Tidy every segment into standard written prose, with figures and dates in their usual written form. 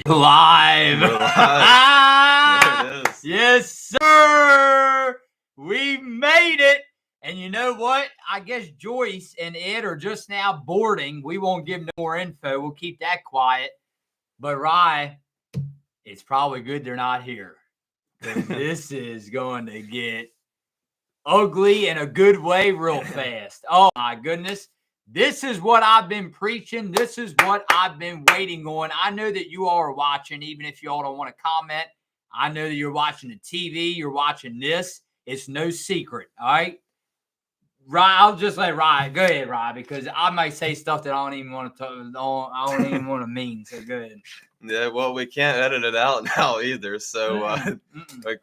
You're live. We're live. There it is. Yes, sir. We made it. And you know what? I guess Joyce and Ed are just now boarding. We won't give no more info. We'll keep that quiet. But Rye, it's probably good they're not here. This is going to get ugly in a good way real fast. Oh, my goodness. This is what I've been preaching. This is what I've been waiting on. I know that you all are watching, even if you all don't want to comment. I know that you're watching the TV. You're watching this. It's no secret, all right? Rye, I'll just let Rye. Go ahead, Rye, because I might say stuff that I don't even want to I don't even want to mean, so go ahead. Yeah, well, we can't edit it out now either. So, of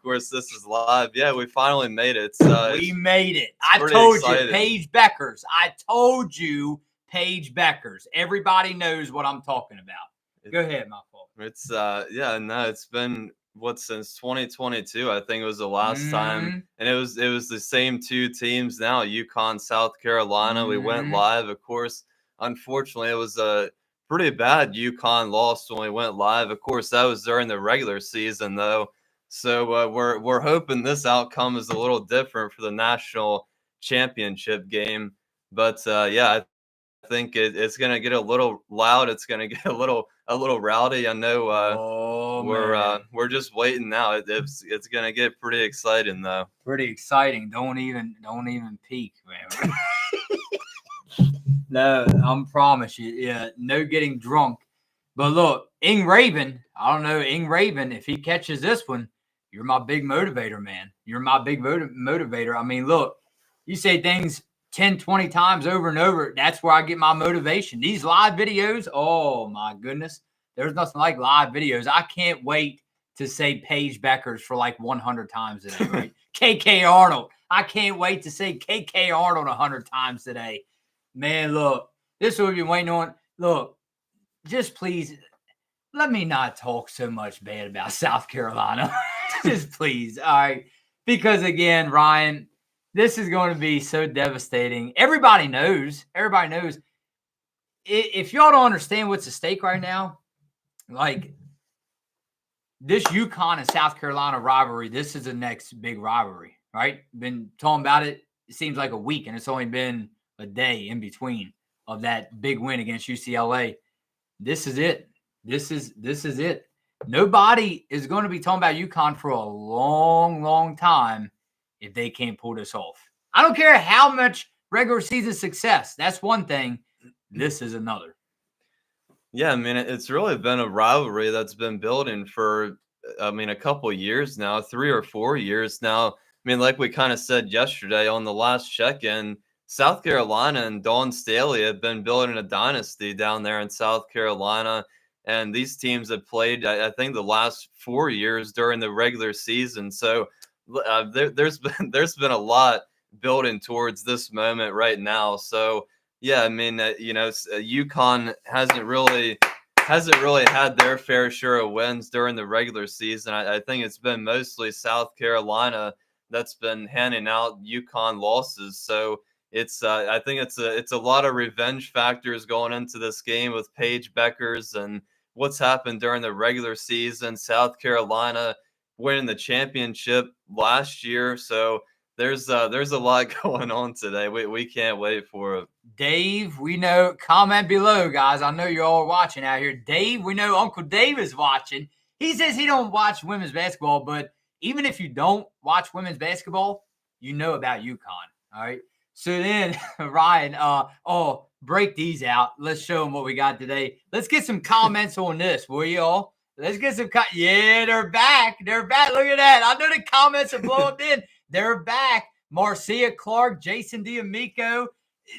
course, this is live. Yeah, we finally made it. We made it. I told you, Paige Beckers. I told you, Paige Beckers. Everybody knows what I'm talking about. Go ahead, my fault. It's it's been since 2022. I think it was the last time, and it was the same two teams now. UConn, South Carolina. We went live, of course. Unfortunately, it was a pretty bad UConn loss when we went live. Of course, that was during the regular season, though. So we're hoping this outcome is a little different for the national championship game. But I think it's gonna get a little loud. It's gonna get a little rowdy. I know we're just waiting now. It's gonna get pretty exciting though. Pretty exciting. Don't even peek, man. No, I'm promise you. Yeah, no getting drunk. But look, Ing Raven, I don't know, Ing Raven, if he catches this one, you're my big motivator, man. You're my big motivator. I mean, look, you say things 10, 20 times over and over. That's where I get my motivation. These live videos, oh, my goodness. There's nothing like live videos. I can't wait to say Paige Beckers for like 100 times today, right? KK Arnold. I can't wait to say KK Arnold 100 times today. Man, look, this is what we've been waiting on. Look, just please let me not talk so much bad about South Carolina. Just please. All right. Because, again, Ryan, this is going to be so devastating. Everybody knows. If y'all don't understand what's at stake right now, like this UConn and South Carolina rivalry, this is the next big rivalry, right? Been talking about it, it seems like a week, and it's only been a day in between of that big win against UCLA. This is it. This is it. Nobody is going to be talking about UConn for a long, long time if they can't pull this off. I don't care how much regular season success. That's one thing. This is another. Yeah, I mean, it's really been a rivalry that's been building for, a couple of years now, 3 or 4 years now. I mean, like we kind of said yesterday on the last check-in, South Carolina and Dawn Staley have been building a dynasty down there in South Carolina, and these teams have played, I think, the last 4 years during the regular season. So there's been a lot building towards this moment right now. So yeah, I mean, UConn hasn't really had their fair share of wins during the regular season. I think it's been mostly South Carolina that's been handing out UConn losses. So I think it's a lot of revenge factors going into this game with Paige Beckers and what's happened during the regular season. South Carolina winning the championship last year, so there's a lot going on today. We can't wait for it. Dave, we know. Comment below, guys. I know you're all watching out here. Dave, we know Uncle Dave is watching. He says he don't watch women's basketball, but even if you don't watch women's basketball, you know about UConn. All right. So then, Ryan, break these out. Let's show them what we got today. Let's get some comments on this, will you all? Let's get some yeah, they're back. They're back. Look at that. I know the comments are blowing in. They're back. Marcia Clark, Jason D'Amico.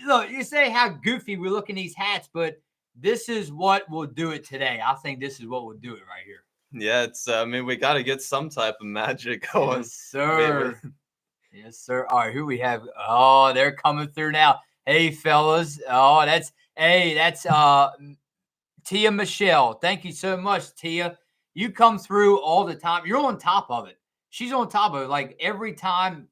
Look, you say how goofy we look in these hats, but this is what will do it today. I think this is what will do it right here. Yeah, it's we got to get some type of magic going. Yes, sir. Yes, sir. All right, who we have? Oh, they're coming through now. Hey, fellas. Oh, that's Tia Michelle. Thank you so much, Tia. You come through all the time. You're on top of it. She's on top of it. Like every time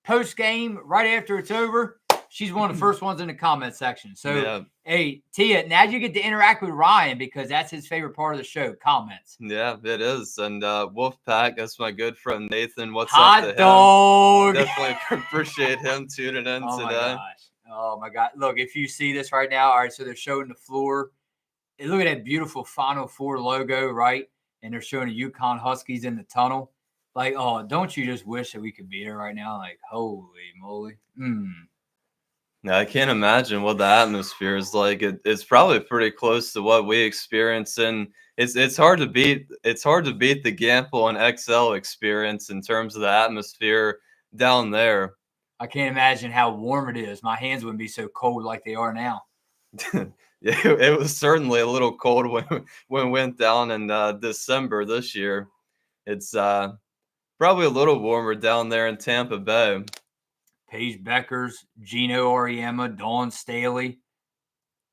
post game, right after it's over, She's one of the first ones in the comment section. So, Yeah. hey, Tia, now you get to interact with Ryan because that's his favorite part of the show, comments. Yeah, it is. And Wolfpack, that's my good friend Nathan. What's up Hot to him? dog. Definitely appreciate him tuning in Oh, my today. gosh. Oh, my God. Look, if you see this right now, all right, so they're showing the floor. And look at that beautiful Final Four logo, right? And they're showing the UConn Huskies in the tunnel. Like, oh, don't you just wish that we could be there right now? Like, holy moly. Yeah, I can't imagine what the atmosphere is like. It's probably pretty close to what we experience, and it's hard to beat. It's hard to beat the Gamble and XL experience in terms of the atmosphere down there. I can't imagine how warm it is. My hands wouldn't be so cold like they are now. Yeah, it was certainly a little cold when we went down in December this year. It's probably a little warmer down there in Tampa Bay. Paige Beckers, Gino Auriemma, Dawn Staley.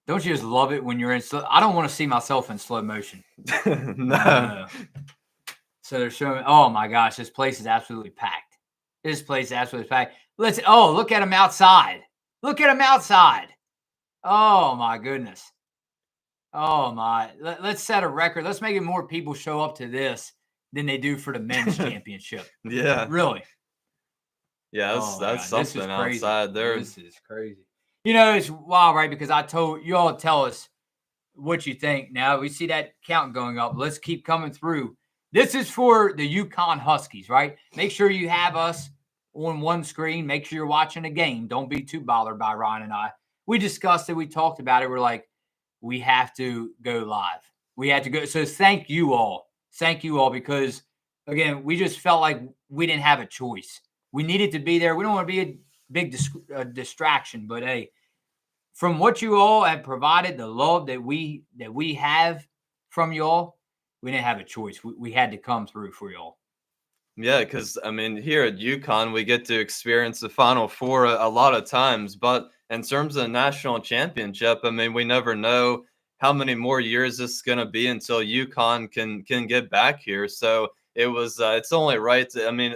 Don't you just love it when you're in slow? I don't want to see myself in slow motion. No. So they're showing, oh my gosh, this place is absolutely packed. This place is absolutely packed. Look at them outside. Look at them outside. Oh my goodness. Oh my. Let's set a record. Let's make it more people show up to this than they do for the men's championship. Yeah. Really. Yeah, that's something outside there. This is crazy. You know, it's wild, right? Because I told you all tell us what you think. Now we see that count going up. Let's keep coming through. This is for the UConn Huskies, right? Make sure you have us on one screen. Make sure you're watching the game. Don't be too bothered by Ryan and I. We discussed it. We talked about it. We're like, we have to go live. We had to go. So thank you all. Thank you all because, again, we just felt like we didn't have a choice. We needed to be there. We don't want to be a big distraction, but hey, from what you all have provided, the love that we have from y'all, we didn't have a choice. We had to come through for y'all. Yeah, because I mean, here at UConn, we get to experience the Final Four a lot of times, but in terms of the national championship, I mean, we never know how many more years this is going to be until UConn can get back here. So it's only right to, I mean,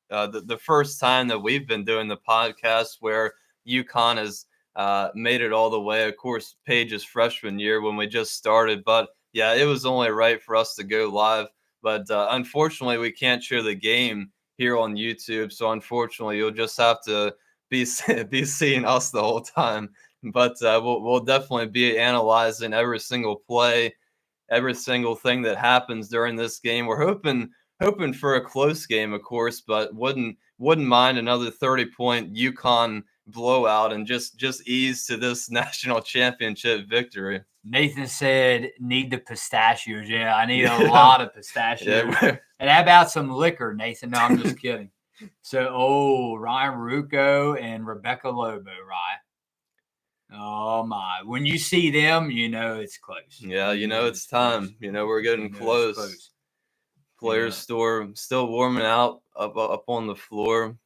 the first time that we've been doing the podcast where UConn has made it all the way. Of course, Paige's freshman year when we just started, but yeah, it was only right for us to go live. But unfortunately, we can't share the game here on YouTube. So unfortunately, you'll just have to be seeing us the whole time. But we'll definitely be analyzing every single play, every single thing that happens during this game. We're hoping for a close game, of course, but wouldn't mind another 30-point UConn blowout and just ease to this national championship victory. Nathan said, need the pistachios. Yeah, I need a lot of pistachios. Yeah. And how about some liquor, Nathan? No, I'm just kidding. So, Ryan Ruocco and Rebecca Lobo, right? Oh, my. When you see them, you know it's close. Yeah, you know it's time. Close. You know we're getting close. Players store still warming out up on the floor.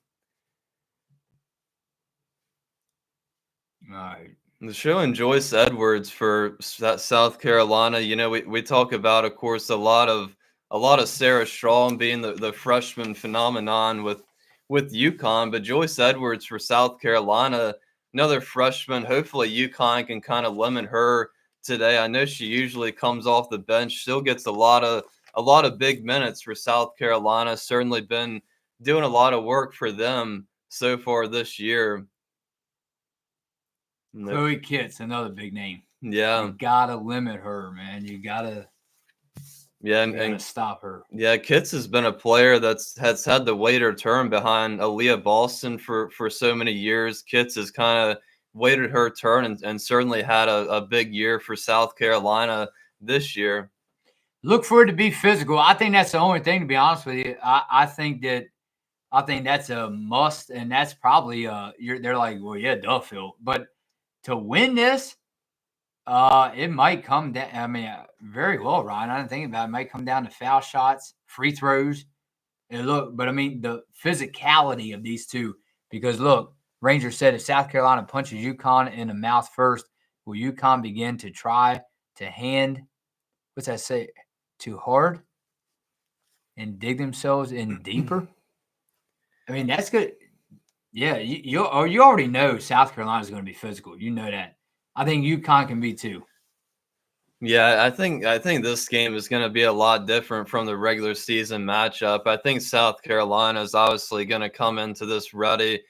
All right. The show and Joyce Edwards for South Carolina. You know, we talk about, of course, a lot of Sarah Strong being the freshman phenomenon with UConn, but Joyce Edwards for South Carolina, another freshman. Hopefully, UConn can kind of limit her today. I know she usually comes off the bench, still gets a lot of big minutes for South Carolina. Certainly been doing a lot of work for them so far this year. Chloe Kitts, another big name. Yeah. You gotta limit her, man. You gotta stop her. Yeah, Kitts has been a player has had to wait her turn behind Aaliyah Boston for so many years. Kitts has kind of waited her turn and certainly had a big year for South Carolina this year. Look for it to be physical. I think that's the only thing, to be honest with you. I think that's a must, and that's probably they're like, well, yeah, duh, Phil. But to win this, it might come down. I mean, very well, Ryan. I didn't think about it. It might come down to foul shots, free throws. And look, but I mean, the physicality of these two, because look, Ranger said if South Carolina punches UConn in the mouth first, will UConn begin to try to hand, what's that say, too hard and dig themselves in deeper? I mean, that's good. Yeah, you already know South Carolina is going to be physical. You know that. I think UConn can be too. Yeah, I think this game is going to be a lot different from the regular season matchup. I think South Carolina is obviously going to come into this ready,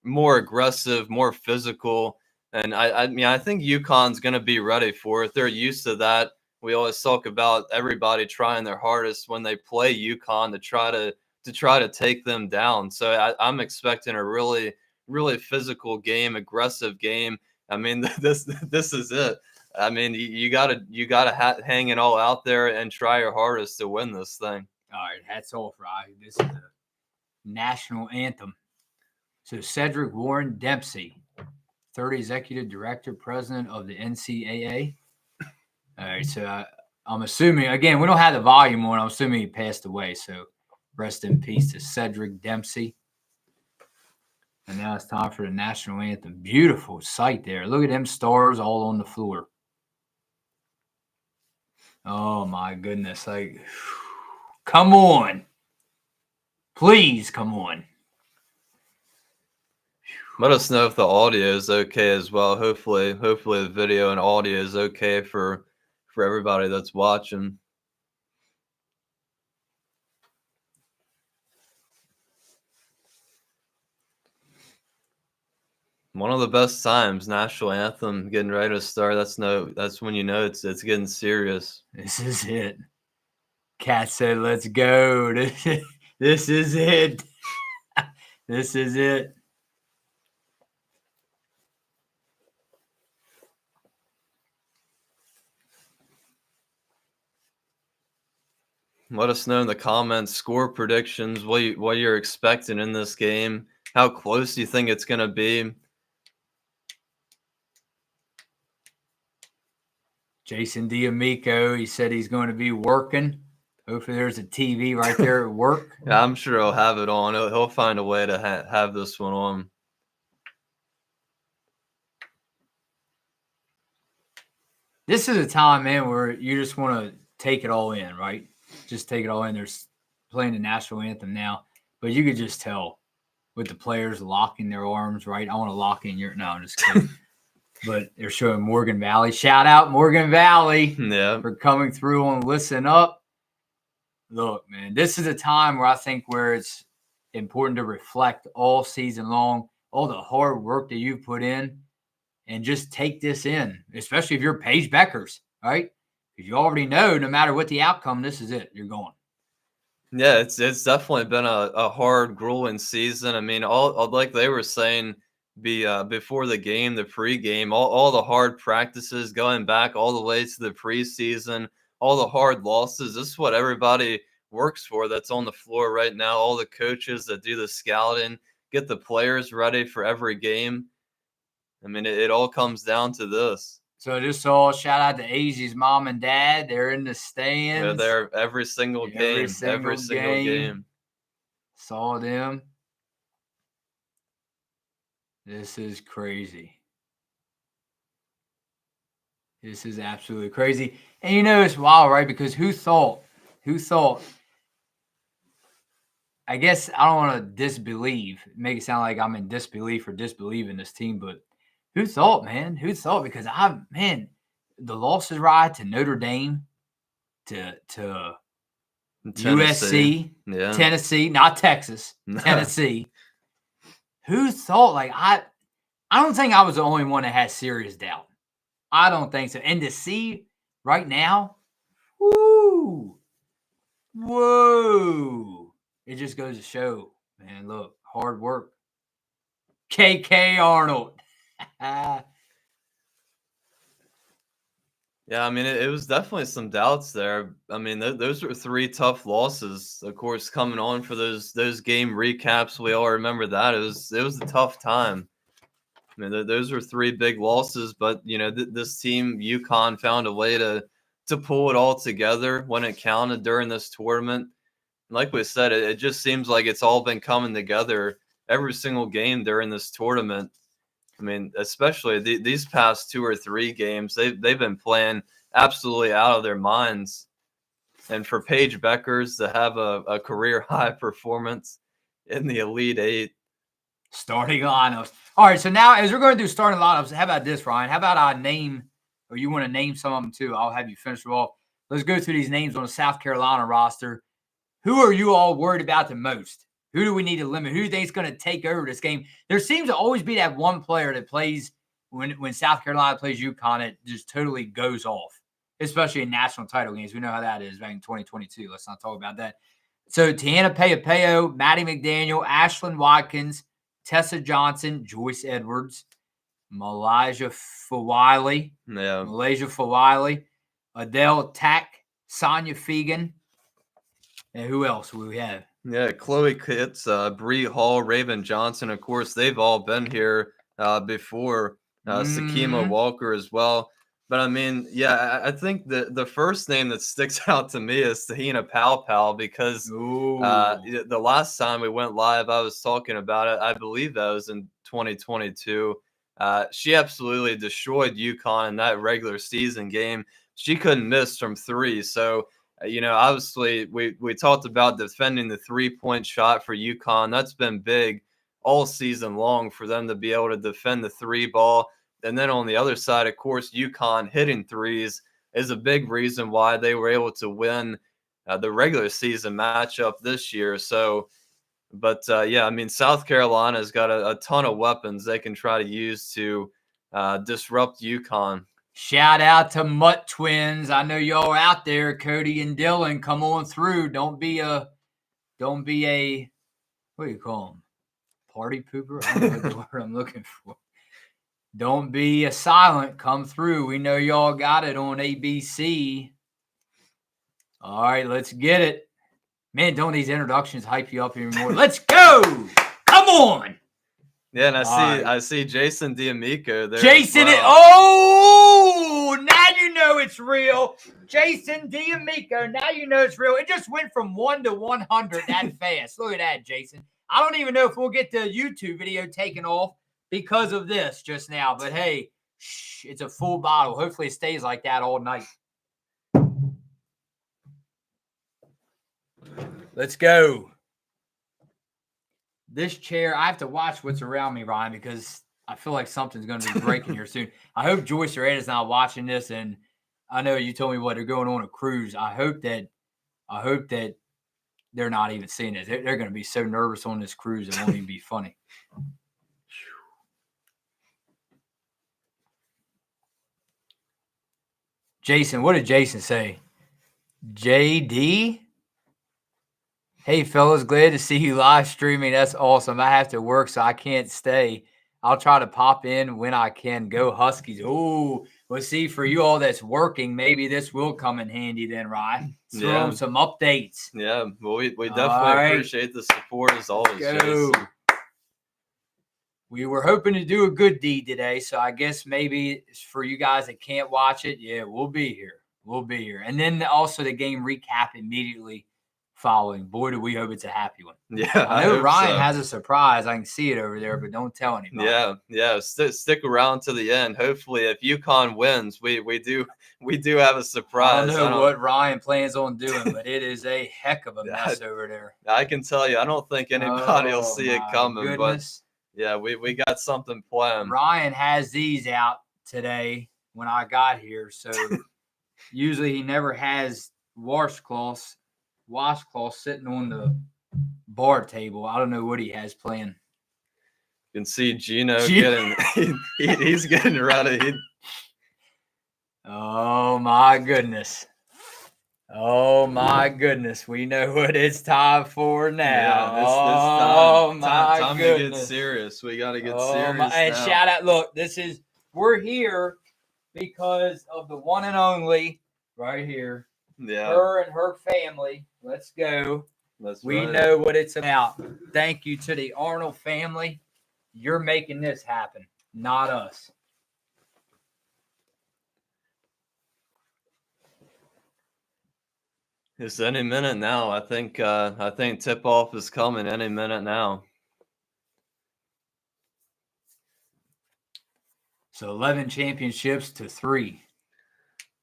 more aggressive, more physical, and I mean I think UConn's going to be ready for it. They're used to that. We always talk about everybody trying their hardest when they play UConn to try to take them down. So I'm expecting a really physical game, aggressive game. I mean this is it. I mean, you gotta hang it all out there and try your hardest to win this thing. All right, hats off, Rye. This is a national anthem. So Cedric Warren Dempsey, third executive director, president of the NCAA. All right, so I'm assuming again we don't have the volume on. I'm assuming he passed away. So rest in peace to Cedric Dempsey. And now it's time for the national anthem. Beautiful sight there. Look at them stars all on the floor. Oh my goodness. Like, come on. Please come on. Let us know if the audio is okay as well. Hopefully the video and audio is okay for everybody that's watching. One of the best times, national anthem getting ready to start. That's when you know it's getting serious. This is it. Cat said, let's go. This is it. This is it. Let us know in the comments score predictions, what you're expecting in this game, how close you think it's going to be. Jason D'Amico, he said he's going to be working. Hopefully there's a TV right there at work. Yeah, I'm sure he'll have it on. He'll find a way to have this one on. This is a time, man, where you just want to take it all in, right? Just take it all in. They're playing the national anthem now, but you could just tell with the players locking their arms, right? I want to lock in your – no, I'm just kidding. But they're showing Morgan Valley. Shout out Morgan Valley for coming through on Listen Up. Look, man, this is a time where it's important to reflect all season long, all the hard work that you've put in, and just take this in, especially if you're Paige Beckers, right? Because you already know no matter what the outcome, this is it. You're going. Yeah, it's definitely been a hard, grueling season. I mean, all like they were saying before the game, the pregame, all the hard practices going back all the way to the preseason, all the hard losses. This is what everybody works for that's on the floor right now. All the coaches that do the scouting, get the players ready for every game. I mean, it all comes down to this. So just all shout out to Azie's mom and dad. They're in the stands. They're there every single game. Every single game. Saw them. This is crazy. This is absolutely crazy. And you know, it's wild, right? Because who thought, I guess I don't want to disbelieve, make it sound like I'm in disbelief or disbelieving this team, but who thought, man? Who thought? Because the losses ride to Notre Dame, to Tennessee. USC, Tennessee, not Texas, Tennessee. Who thought? Like I don't think I was the only one that had serious doubt. I don't think so. And to see right now, woo, whoa, it just goes to show, man. Look, hard work. KK Arnold. Yeah, I mean, it was definitely some doubts there. I mean, those were 3 tough losses. Of course, coming on for those game recaps, we all remember that. It was a tough time. I mean, those were 3 big losses, but you know, this team, UConn, found a way to pull it all together when it counted during this tournament. Like we said, it just seems like it's all been coming together every single game during this tournament. I mean, especially these past 2 or 3 games, they've been playing absolutely out of their minds. And for Paige Beckers to have a career high performance in the Elite Eight, Starting lineups. All right, so now as we're going to do starting lineups, how about this, Ryan? How about I name, or you want to name some of them too? I'll have you finish them off. Let's go through these names on the South Carolina roster. Who are you all worried about the most? Who do we need to limit? Who do you think is going to take over this game? There seems to always be that one player that plays when South Carolina plays UConn, it just totally goes off, especially in national title games. We know how that is back in 2022. Let's not talk about that. So Tiana Peapeo, Maddie McDaniel, Ashlyn Watkins, Tessa Johnson, Joyce Edwards, Malaysia Fawiley, Adele Tack, Sonia Fegan, and who else will we have? Yeah, Chloe Kitts, Bree Hall, Raven Johnson. Of course, they've all been here before. Sakima Walker as well. But I mean, yeah, I think the first name that sticks out to me is Tahina Pal because the last time we went live, I was talking about it. I believe that was in 2022. She absolutely destroyed UConn in that regular season game. She couldn't miss from three. So, obviously we talked about defending the 3-point shot for UConn. That's been big all season long for them to be able to defend the three ball. And then on the other side, of course, UConn hitting threes is a big reason why they were able to win the regular season matchup this year. So, but yeah, I mean, South Carolina's got a ton of weapons they can try to use to disrupt UConn. Shout out to Mutt Twins. I know y'all are out there, Cody and Dylan. Come on through. Don't be a, what do you call them? Party pooper? I don't know the word I'm looking for. Don't be a silent. Come through. We know y'all got it on ABC. All right, let's get it. Man, don't these introductions hype you up even more? Let's go. Come on. Yeah, and I see Jason D'Amico there. Jason, now you know it's real. Jason D'Amico, now you know it's real. It just went from 1 to 100 that fast. Look at that, Jason. I don't even know if we'll get the YouTube video taken off because of this just now. But hey, it's a full bottle. Hopefully it stays like that all night. Let's go. This chair, I have to watch what's around me, Ryan, because I feel like something's going to be breaking here soon. I hope Joyce or Ed is not watching this, and I know you told me they're going on a cruise. I hope that they're not even seeing this. They're going to be so nervous on this cruise, it won't even be funny. Jason, what did Jason say? JD? Hey, fellas, glad to see you live streaming. That's awesome. I have to work, so I can't stay. I'll try to pop in when I can. Go Huskies. Oh, well, see, for you all that's working, maybe this will come in handy then, Ryan. Throw them some updates. Yeah, well, we definitely appreciate the support as always, Jason. We were hoping to do a good deed today, so I guess maybe for you guys that can't watch it, yeah, we'll be here. We'll be here. And then also the game recap immediately following. Boy, do we hope it's a happy one. Yeah, I know Ryan has a surprise. I can see it over there, but don't tell anybody. Yeah. Stick around to the end. Hopefully, if UConn wins, we do have a surprise. I don't know what Ryan plans on doing, but it is a heck of a mess over there. I can tell you, I don't think anybody will see it coming. Goodness. But yeah, we got something planned. Ryan has these out today when I got here, so usually he never has washcloths sitting on the bar table. I don't know what he has planned. You can see Gino getting he's getting ready. Oh my goodness. Oh my goodness. We know what it's time for now. Yeah, this time to get serious. We got to get serious. And shout out, look, we're here because of the one and only right here. Yeah. Her and her family. Let's go. We know what it's about. Thank you to the Arnold family. You're making this happen, not us. It's any minute now. I think tip-off is coming any minute now. So 11 championships to 3.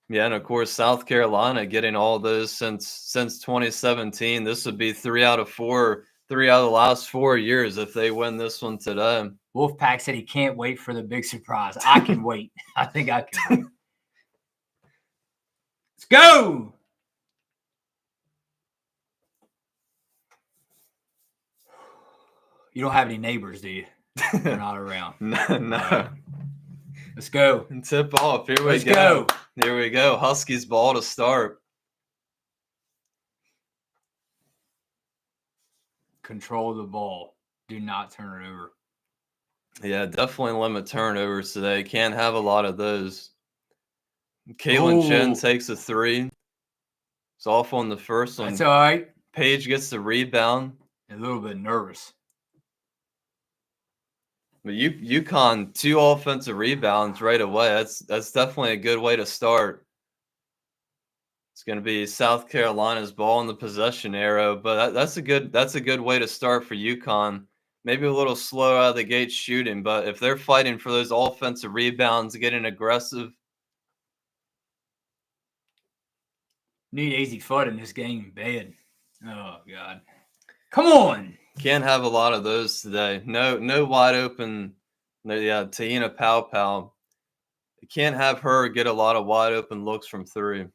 Yeah, and of course South Carolina getting all those since 2017. This would be 3 out of 4 3 out of the last 4 years if they win this one today. Wolfpack said he can't wait for the big surprise. I can wait. I think I can wait. Let's go. You don't have any neighbors, do you? They're not around. No. Right. Let's go. Tip off. Here we Let's go. Here we go. Huskies ball to start. Control the ball. Do not turn it over. Yeah, definitely limit turnovers today. Can't have a lot of those. Caitlin Chen takes a 3. It's off on the first one. That's all right. Paige gets the rebound. A little bit nervous. But UConn 2 offensive rebounds right away. That's definitely a good way to start. It's going to be South Carolina's ball in the possession arrow, but that's a good way to start for UConn. Maybe a little slow out of the gate shooting, but if they're fighting for those offensive rebounds, getting aggressive. Need easy foot in this game, bad. Oh God. Come on. Can't have a lot of those today. No wide open. No, yeah, Taina Pau. You can't have her get a lot of wide open looks from 3.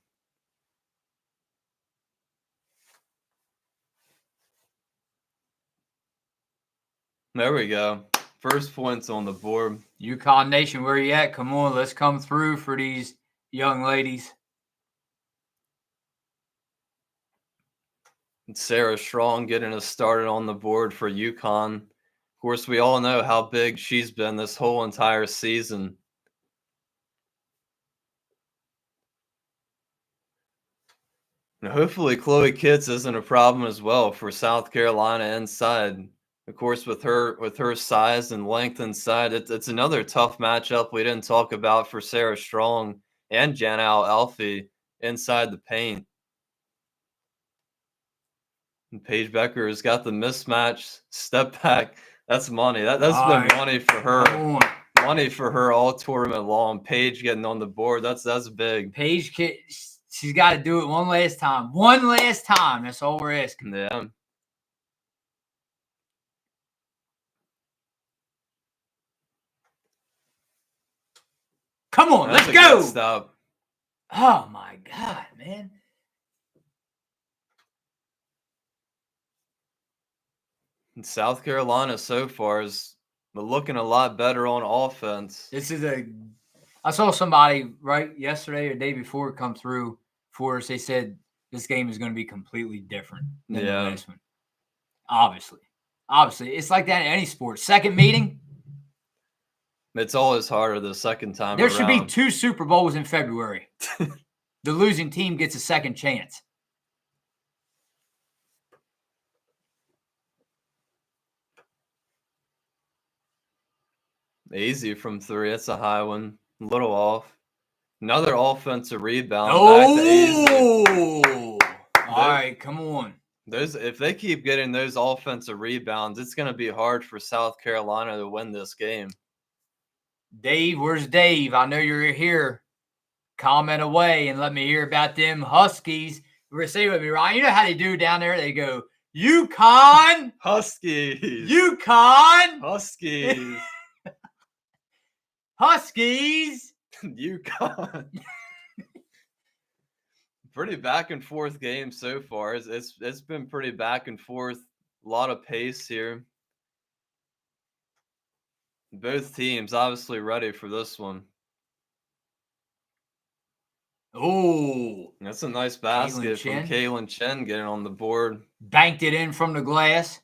There we go. First points on the board. UConn Nation, where you at? Come on, let's come through for these young ladies. Sarah Strong getting us started on the board for UConn. Of course, we all know how big she's been this whole entire season. And hopefully Chloe Kitts isn't a problem as well for South Carolina inside. Of course, with her size and length inside, it's another tough matchup we didn't talk about for Sarah Strong and Janelle Alfie inside the paint. And Paige Becker has got the mismatch step back. That's money. That's been money for her. Money for her all tournament long. Paige getting on the board. That's big. Paige, she's got to do it one last time. One last time. That's all we're asking. Yeah. Come on, That's let's go. Stop. Oh my God, man. And South Carolina so far is looking a lot better on offense. I saw somebody right yesterday or the day before come through for us. They said this game is going to be completely different than the last one. Obviously, it's like that in any sport. Second meeting. It's always harder the second time There around. should be 2 Super Bowls in February. The losing team gets a second chance. Easy from 3. That's a high one. A little off. Another offensive rebound. Oh! All right, come on. If they keep getting those offensive rebounds, it's going to be hard for South Carolina to win this game. Dave, where's Dave? I know you're here. Comment away and let me hear about them Huskies. Say with me, Ryan. You know how they do down there? They go, UConn! Huskies! UConn! Huskies! Huskies! UConn! Pretty back and forth game so far. It's been pretty back and forth. A lot of pace here. Both teams obviously ready for this one. Oh, that's a nice basket from Caitlin Chen getting on the board. Banked it in from the glass.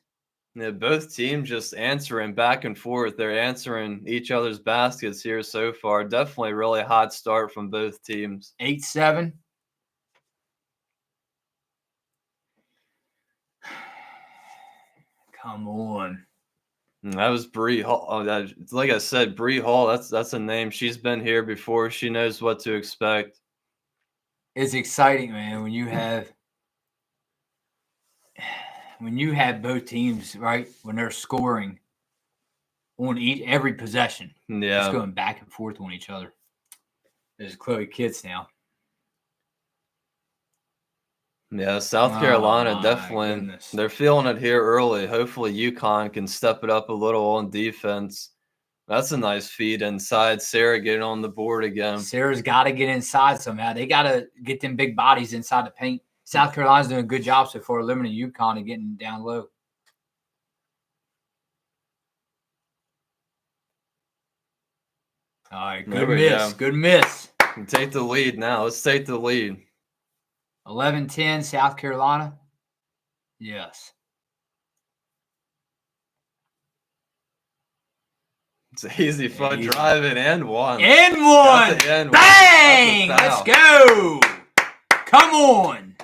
Yeah, both teams just answering back and forth. They're answering each other's baskets here so far. Definitely really hot start from both teams. 8-7. Come on. That was Bree Hall. Oh, like I said, Bree Hall. That's a name. She's been here before. She knows what to expect. It's exciting, man, when you have both teams, right, when they're scoring on every possession. Yeah. Just going back and forth on each other. There's Chloe Kitts now. Yeah, South Oh, Carolina my definitely, goodness. they're feeling it here early. Hopefully, UConn can step it up a little on defense. That's a nice feed inside. Sarah getting on the board again. Sarah's got to get inside somehow. They got to get them big bodies inside the paint. South Carolina's doing a good job so far limiting UConn and getting down low. All right, good miss. Good miss. Take the lead now. Let's take the lead. 11-10, South Carolina. Yes. It's an easy fun driving and one. And one. Bang! Let's go. Come on.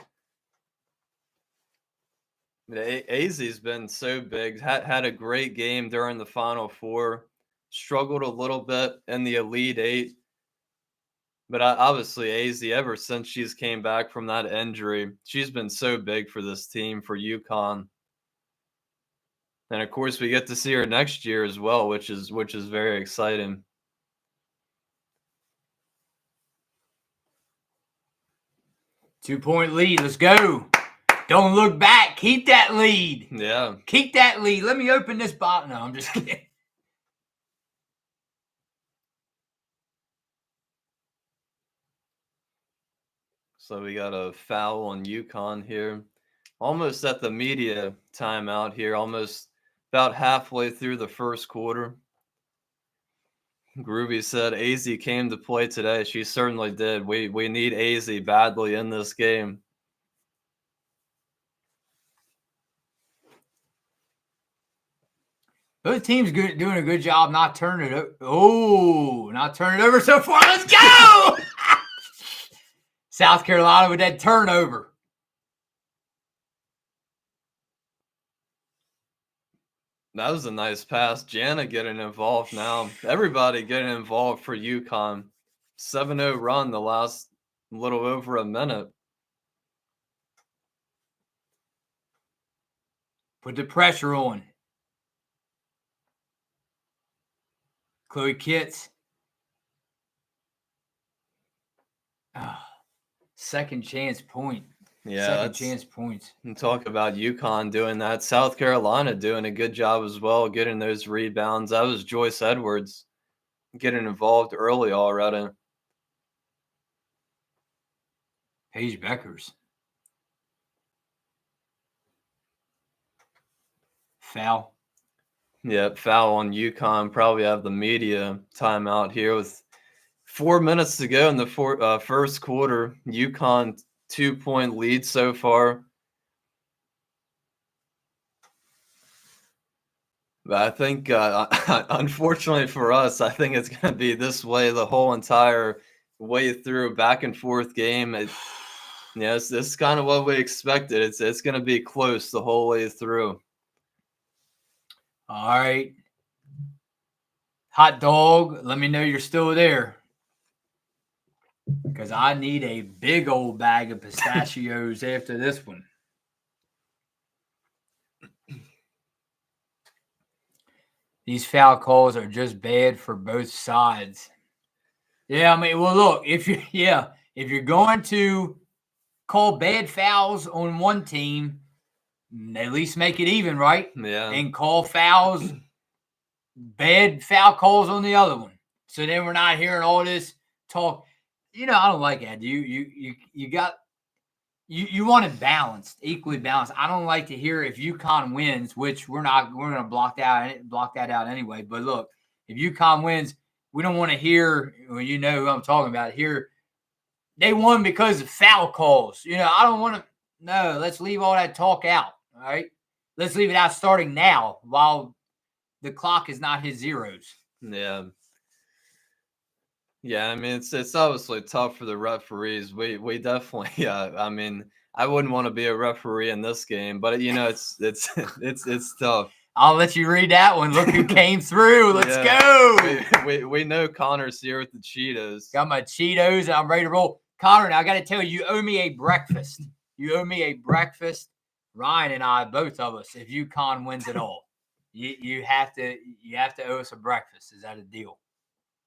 AZ's been so big. Had a great game during the Final Four. Struggled a little bit in the Elite Eight. But obviously, AZ, ever since she's came back from that injury, she's been so big for this team, for UConn. And of course, we get to see her next year as well, which is very exciting. Two-point lead. Let's go. Don't look back. Keep that lead. Yeah. Keep that lead. Let me open this bottle. No, I'm just kidding. So we got a foul on UConn here. Almost at the media timeout here. Almost about halfway through the first quarter. Groovy said AZ came to play today. She certainly did. We need AZ badly in this game. Both teams doing a good job not turning it over. Oh, not turning it over so far. Let's go! South Carolina with that turnover. That was a nice pass. Jana getting involved now. Everybody getting involved for UConn. 7-0 run the last little over a minute. Put the pressure on. Chloe Kitts. Oh, second chance point. Yeah, second chance points. And talk about UConn doing that. South Carolina doing a good job as well, getting those rebounds. That was Joyce Edwards getting involved early already. Paige Beckers. Foul. Yep, foul on UConn. Probably have the media timeout here with 4 minutes to go in the first quarter. UConn 2-point lead so far. But I think, unfortunately for us, I think it's going to be this way the whole entire way through. Back and forth game. This is kind of what we expected. It's going to be close the whole way through. All right. Hot dog, let me know you're still there. Because I need a big old bag of pistachios after this one. These foul calls are just bad for both sides. Yeah, I mean, well, look, if you're going to call bad fouls on one team, at least make it even, right? Yeah. And call fouls, bad foul calls on the other one. So then we're not hearing all this talk. I don't like that. You want it balanced, equally balanced. I don't like to hear if UConn wins, which we're going to block that out anyway. But look, if UConn wins, we don't want to hear, well, you know who I'm talking about here. They won because of foul calls. I don't want to. No, let's leave all that talk out. All right, let's leave it out starting now while the clock is not hit zeros. Yeah. Yeah, I mean it's obviously tough for the referees. We definitely I mean I wouldn't want to be a referee in this game, but it's tough. I'll let you read that one. Look who came through. Let's go. We know Connor's here with the Cheetos. Got my Cheetos and I'm ready to roll. Connor, now I got to tell you owe me a breakfast. You owe me a breakfast. Ryan and I, both of us, if UConn wins it all. You have to owe us a breakfast. Is that a deal?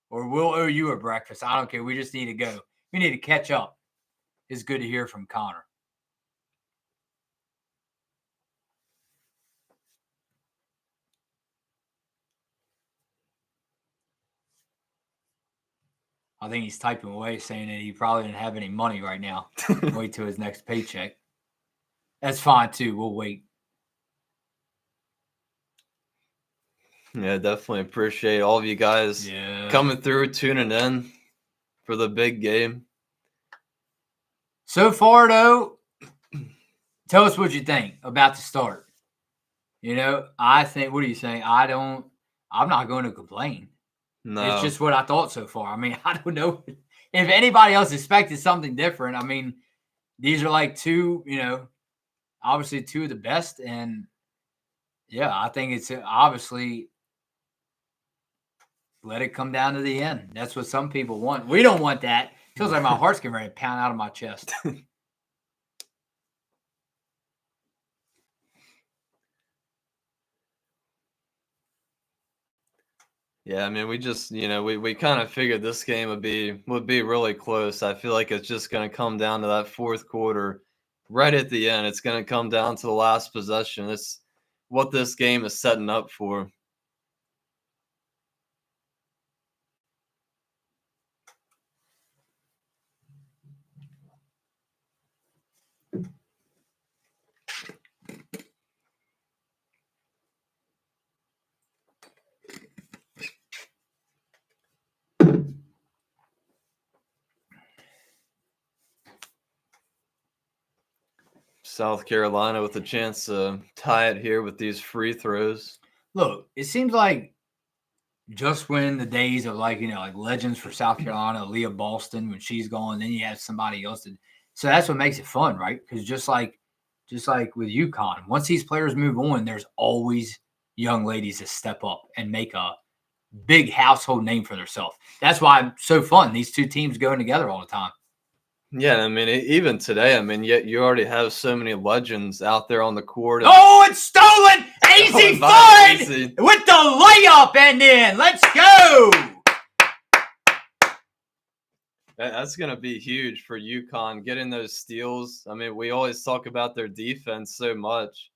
Or we'll owe you a breakfast. I don't care. We just need to go. We need to catch up. It's good to hear from Connor. I think he's typing away saying that he probably didn't have any money right now. Wait till his next paycheck. That's fine, too. We'll wait. Yeah, definitely appreciate all of you guys coming through, tuning in for the big game. So far, though, tell us what you think about the start. I think, what are you saying? I'm not going to complain. No. It's just what I thought so far. I mean, I don't know if anybody else expected something different. I mean, these are like two, obviously two of the best. And yeah, I think it's obviously let it come down to the end. That's what some people want. We don't want that. Feels like my heart's getting ready to pound out of my chest. Yeah, I mean, we just, we kind of figured this game would be really close. I feel like it's just going to come down to that fourth quarter, right at the end. It's going to come down to the last possession. It's what this game is setting up for. South Carolina with a chance to tie it here with these free throws. Look, it seems like just when the days of like legends for South Carolina, Leah Boston, when she's gone, then you have somebody else. So that's what makes it fun, right? Because just like with UConn, once these players move on, there's always young ladies that step up and make a big household name for themselves. That's why it's so fun. These two teams going together all the time. Yeah, I mean, even today, I mean, yet you already have so many legends out there on the court. Oh, it's stolen! Easy fun with the layup and in. Let's go! That's going to be huge for UConn, getting those steals. I mean, we always talk about their defense so much.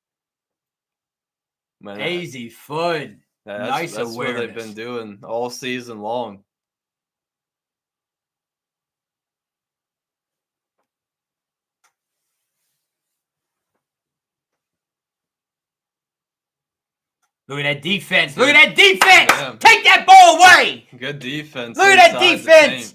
Man, easy fun. Nice that's awareness. what they've been doing all season long. Look at that defense. Look at that defense. Yeah. Take that ball away. Good defense. Look at that defense.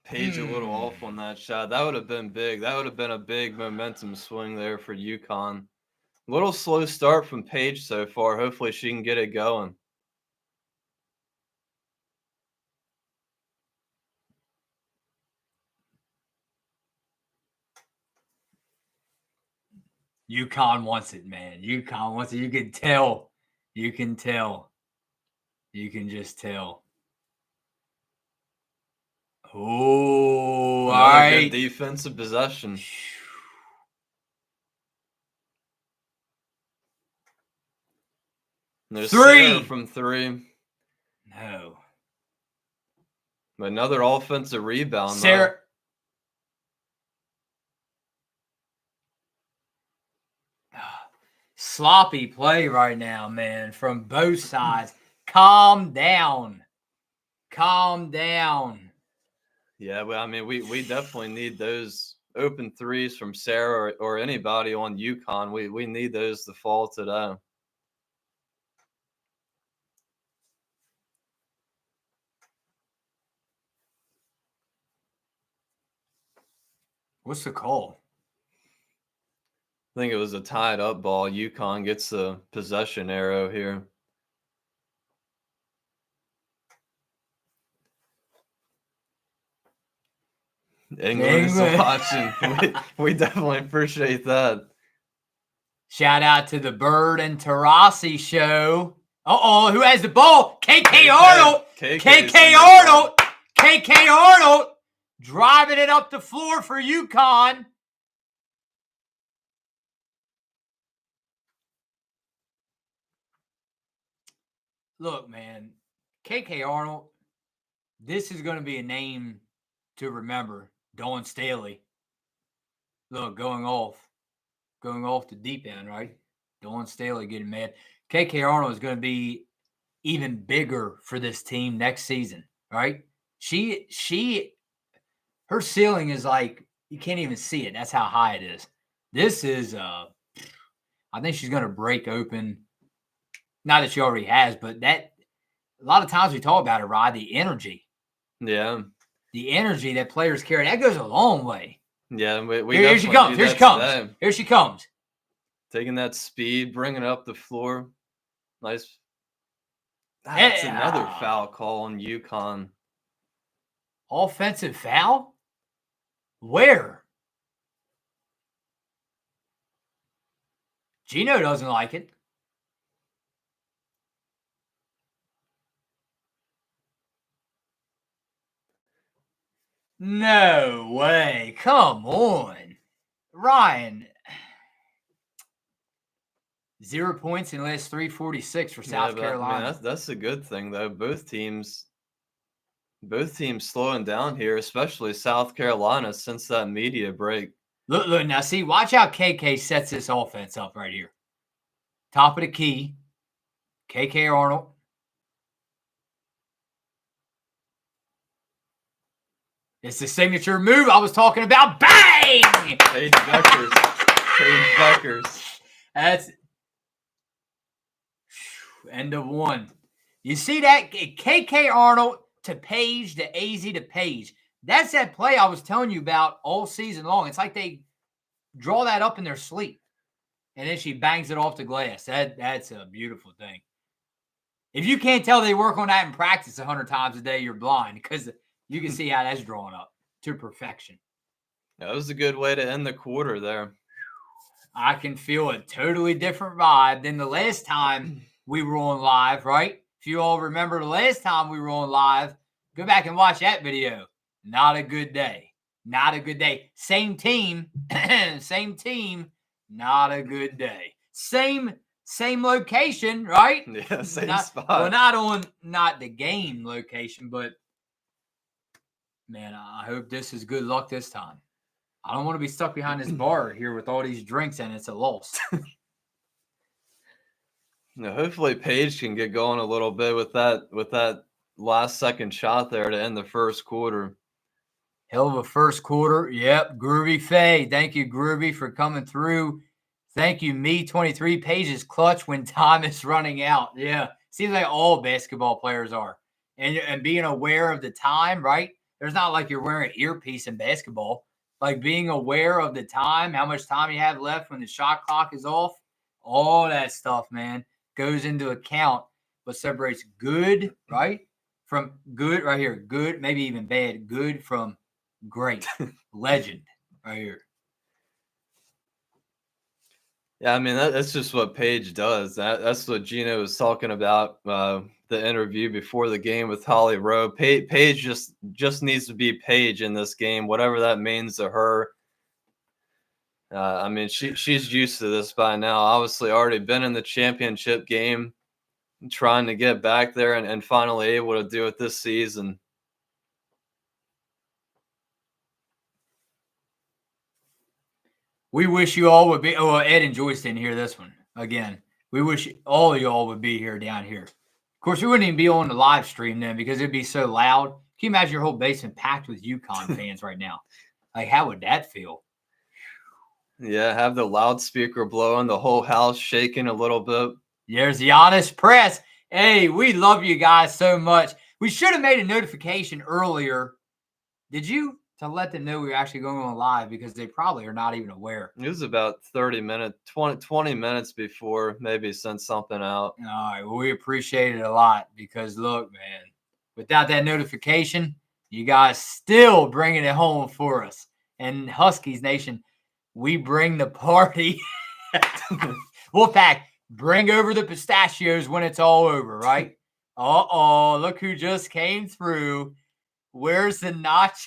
Page a little off on that shot. That would have been big. That would have been a big momentum swing there for UConn. A little slow start from Paige so far. Hopefully she can get it going. UConn wants it, man. UConn wants it. You can tell. You can tell. You can just tell. Oh, all right. Good defensive possession. There's Sarah from three. No. Another offensive rebound. Sarah. Sloppy play right now, man, from both sides. Calm down. Calm down. Yeah, well, I mean, we definitely need those open threes from Sarah or anybody on UConn. We need those to fall today. What's the call? I think it was a tied up ball. UConn gets the possession arrow here. England is watching. We definitely appreciate that. Shout out to the Bird and Tarasi show. Uh-oh, who has the ball? KK Arnold. KK Arnold. KK Arnold driving it up the floor for UConn. Look, man, KK Arnold, this is going to be a name to remember. Dawn Staley. Look, going off the deep end, right? Dawn Staley getting mad. KK Arnold is going to be even bigger for this team next season, right? Her ceiling is like you can't even see it. That's how high it is. This is I think she's going to break open. Not that she already has, but that a lot of times we talk about it, Rod, the energy. Yeah. The energy that players carry, that goes a long way. Yeah, we Here she comes. Here she comes. Today. Here she comes. Taking that speed, bringing it up the floor. Nice. That's another foul call on UConn. Offensive foul? Where? Gino doesn't like it. No way. Come on. Ryan. 0 points in the last 346 for South Carolina. I mean, that's a good thing, though. Both teams slowing down here, especially South Carolina since that media break. Look, now see, watch how KK sets this offense up right here. Top of the key, KK Arnold. It's the signature move I was talking about. Bang! Paige Buckers. That's end of one. You see that? KK Arnold to Paige to AZ to Paige. That's that play I was telling you about all season long. It's like they draw that up in their sleep. And then she bangs it off the glass. That's a beautiful thing. If you can't tell they work on that in practice 100 times a day, you're blind because you can see how that's drawn up to perfection. That was a good way to end the quarter there. I can feel a totally different vibe than the last time we were on live, right? If you all remember the last time we were on live, go back and watch that video. Not a good day. Not a good day. Same team. Same team. Not a good day. Same location, right? Yeah, same spot. Well, not the game location, but man, I hope this is good luck this time. I don't want to be stuck behind this bar here with all these drinks and it's a loss. Now, hopefully Paige can get going a little bit with that last second shot there to end the first quarter. Hell of a first quarter. Yep. Groovy Faye. Thank you, Groovy, for coming through. Thank you, Me23. Paige's clutch when time is running out. Yeah. Seems like all basketball players are. And being aware of the time, right? There's not like you're wearing an earpiece in basketball. Like being aware of the time, how much time you have left when the shot clock is off. All that stuff, man, goes into account. What separates good, right, from good right here. Good, maybe even bad. Good from great. Legend right here. Yeah, I mean, that's just what Paige does. That's what Gino was talking about the interview before the game with Holly Rowe. Paige just needs to be Paige in this game, whatever that means to her. I mean, she's used to this by now. Obviously, already been in the championship game, trying to get back there and finally able to do it this season. We wish you all would be. Oh, Ed and Joyce didn't hear this one again. We wish all of y'all would be here down here. Of course, we wouldn't even be on the live stream then because it'd be so loud. Can you imagine your whole basement packed with UConn fans right now? Like, how would that feel? Yeah, have the loudspeaker blowing, the whole house shaking a little bit. There's the honest press. Hey, we love you guys so much. We should have made a notification earlier. Did you? To let them know we were actually going on live because they probably are not even aware. It was about 20 minutes before maybe sent something out. All right. Well, we appreciate it a lot because, look, man, without that notification, you guys still bringing it home for us. And Huskies Nation, we bring the party. Wolfpack, bring over the pistachios when it's all over, right? Uh-oh, look who just came through. Where's the nacho?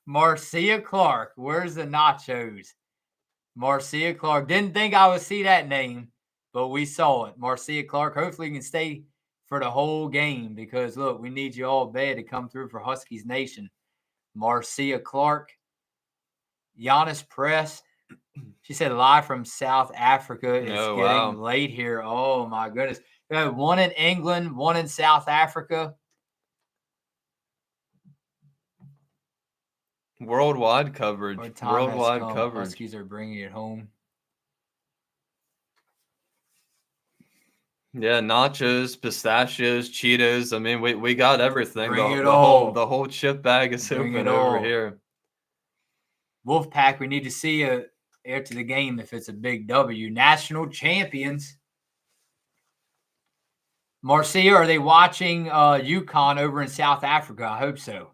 Marcia Clark. Where's the nachos? Marcia Clark. Didn't think I would see that name, but we saw it. Marcia Clark. Hopefully you can stay for the whole game because, look, we need you all bad to come through for Huskies Nation. Marcia Clark. Giannis Press. She said live from South Africa. It's getting wow. late here. Oh, my goodness. We have one in England, one in South Africa. Worldwide coverage. Our time Worldwide has come. coverage. Huskies are bringing it home. Yeah, nachos, pistachios, Cheetos. I mean, we got everything. Bring it The all. whole chip bag is Bring open it over all. here. Wolfpack, we need to see you after the game if it's a big W. National champions. Marcia, are they watching UCONN over in South Africa? I hope so.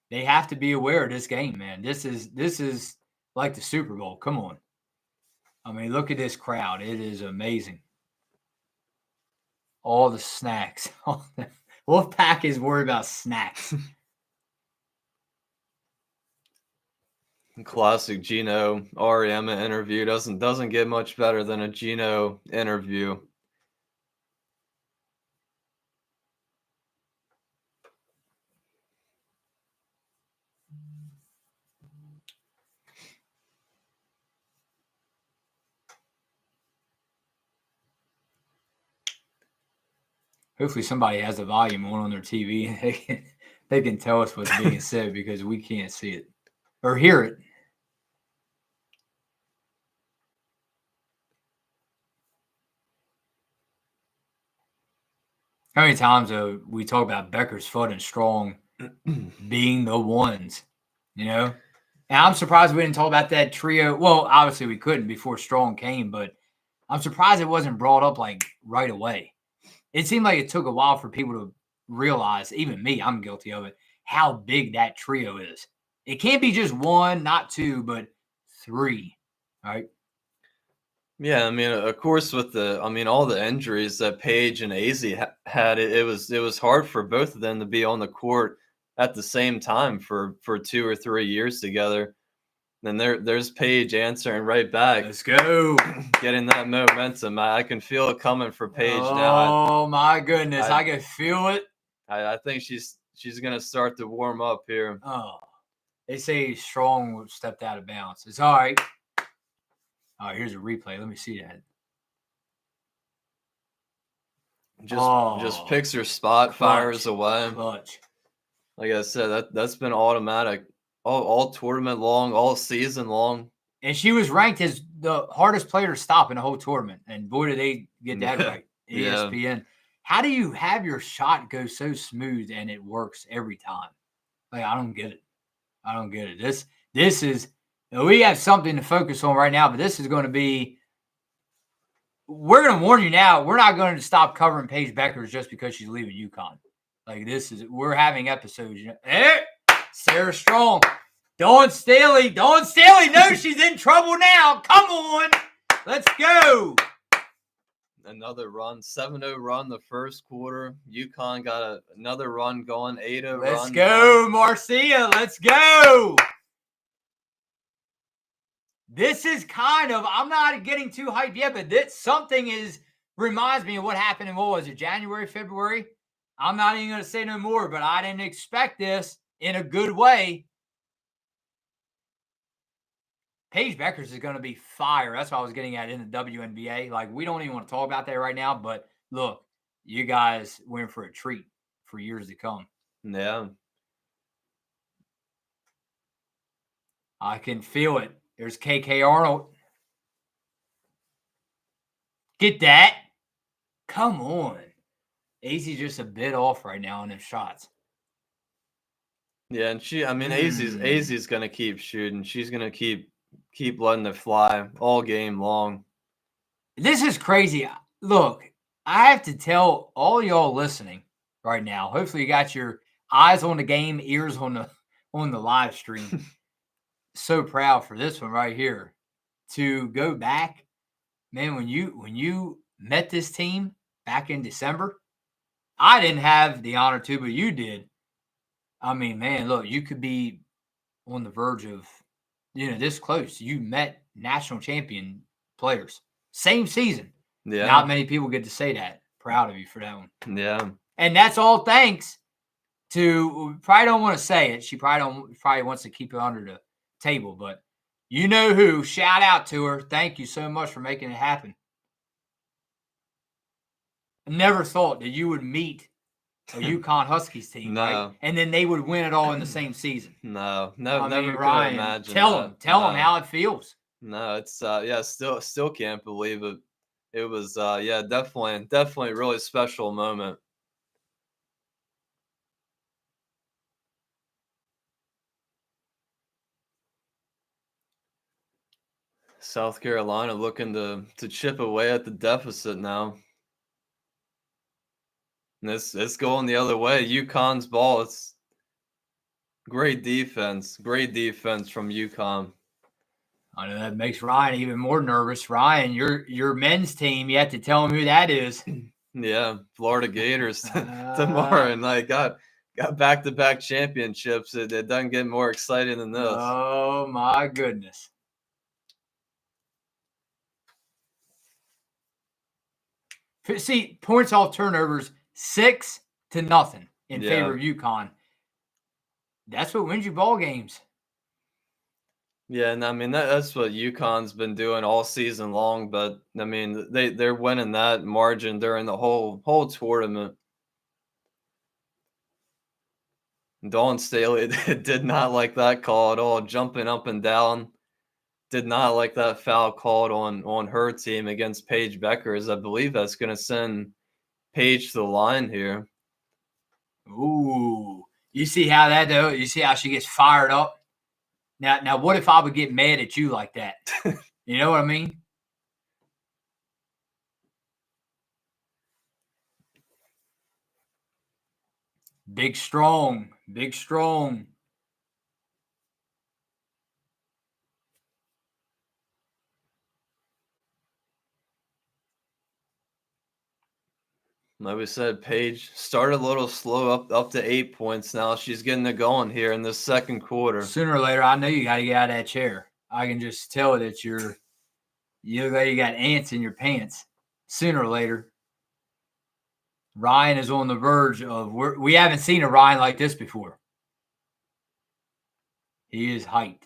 They have to be aware of this game, man. This is like the Super Bowl. Come on. I mean, look at this crowd. It is amazing. All the snacks. Wolfpack is worried about snacks. Classic Gino Ariema interview. Doesn't get much better than a Gino interview. Hopefully somebody has the volume on their TV and they can tell us what's being said because we can't see it or hear it. How many times we talk about Becker's Foot and Strong being the ones, you know? And I'm surprised we didn't talk about that trio. Well, obviously we couldn't before Strong came, but I'm surprised it wasn't brought up like right away. It seemed like it took a while for people to realize, even me, I'm guilty of it, how big that trio is. It can't be just one, not two, but three, right? Yeah, I mean, of course, with all the injuries that Paige and AZ had, it was hard for both of them to be on the court at the same time for 2 or 3 years together. And there's Paige answering right back. Let's go. Getting that momentum. I can feel it coming for Paige now. Oh, my goodness. I can feel it. I think she's going to start to warm up here. Oh, they say Strong stepped out of bounds. It's all right. All right, here's a replay. Let me see that. Just picks her spot, fires away. Clutch. Like I said, that's been automatic all tournament long, all season long. And she was ranked as the hardest player to stop in the whole tournament. And boy, did they get that right. ESPN. Yeah. How do you have your shot go so smooth and it works every time? Like, I don't get it. I don't get it. This is, we have something to focus on right now, but this is going to be, we're going to warn you now, we're not going to stop covering Paige Beckers just because she's leaving UConn. Like, we're having episodes. You know, hey, Sarah Strong. Dawn Staley knows she's in trouble now. Come on. Let's go. Another run, 7-0 run the first quarter. UConn got another run going, 8-0 run. Let's go, Marcia. Let's go. This is kind of, I'm not getting too hyped yet, but something reminds me of what happened in, what was it, January, February? I'm not even going to say no more, but I didn't expect this in a good way. Paige Beckers is going to be fire. That's what I was getting at in the WNBA. Like, we don't even want to talk about that right now, but look, you guys went for a treat for years to come. Yeah. I can feel it. There's KK Arnold. Get that. Come on. AZ's just a bit off right now on them shots. Yeah, and AZ's going to keep shooting. She's going to keep letting it fly all game long. This is crazy. Look, I have to tell all y'all listening right now, hopefully you got your eyes on the game, ears on the live stream. So proud for this one right here. To go back, man, when you met this team back in December, I didn't have the honor to, but you did. I mean, man, look, you could be on the verge of, this close. You met national champion players. Same season. Yeah. Not many people get to say that. Proud of you for that one. Yeah. And that's all thanks to, probably don't want to say it. She probably wants to keep it under the table, but You know who. Shout out to her. Thank you so much for making it happen. I never thought that you would meet a UConn Huskies team, No. right? And then they would win it all in the same season. No, I never mean, could Ryan, imagine tell that. them No. how it feels. No, it's yeah, still can't believe it. It was yeah, definitely a really special moment. South Carolina looking to chip away at the deficit now. And it's going the other way. UConn's ball. It's great defense from UConn. I know that makes Ryan even more nervous. Ryan, your men's team, you have to tell him who that is. Yeah, Florida Gators tomorrow, and I got back-to-back championships. It doesn't get more exciting than this. Oh my goodness. See, points off turnovers 6-0 in favor of UConn. That's what wins you ball games. Yeah, and I mean that's what UConn's been doing all season long. But I mean they're winning that margin during the whole tournament. Dawn Staley did not like that call at all, jumping up and down. Did not like that foul called on her team against Paige Beckers. I believe that's going to send Paige to the line here. Ooh, you see how that though? You see how she gets fired up? Now, what if I would get mad at you like that? You know what I mean? Big strong. Like we said, Paige started a little slow, up to 8 points now. She's getting it going here in this second quarter. Sooner or later, I know you got to get out of that chair. I can just tell that you look like you got ants in your pants. Sooner or later, Ryan is on the verge of. We haven't seen a Ryan like this before. He is hyped.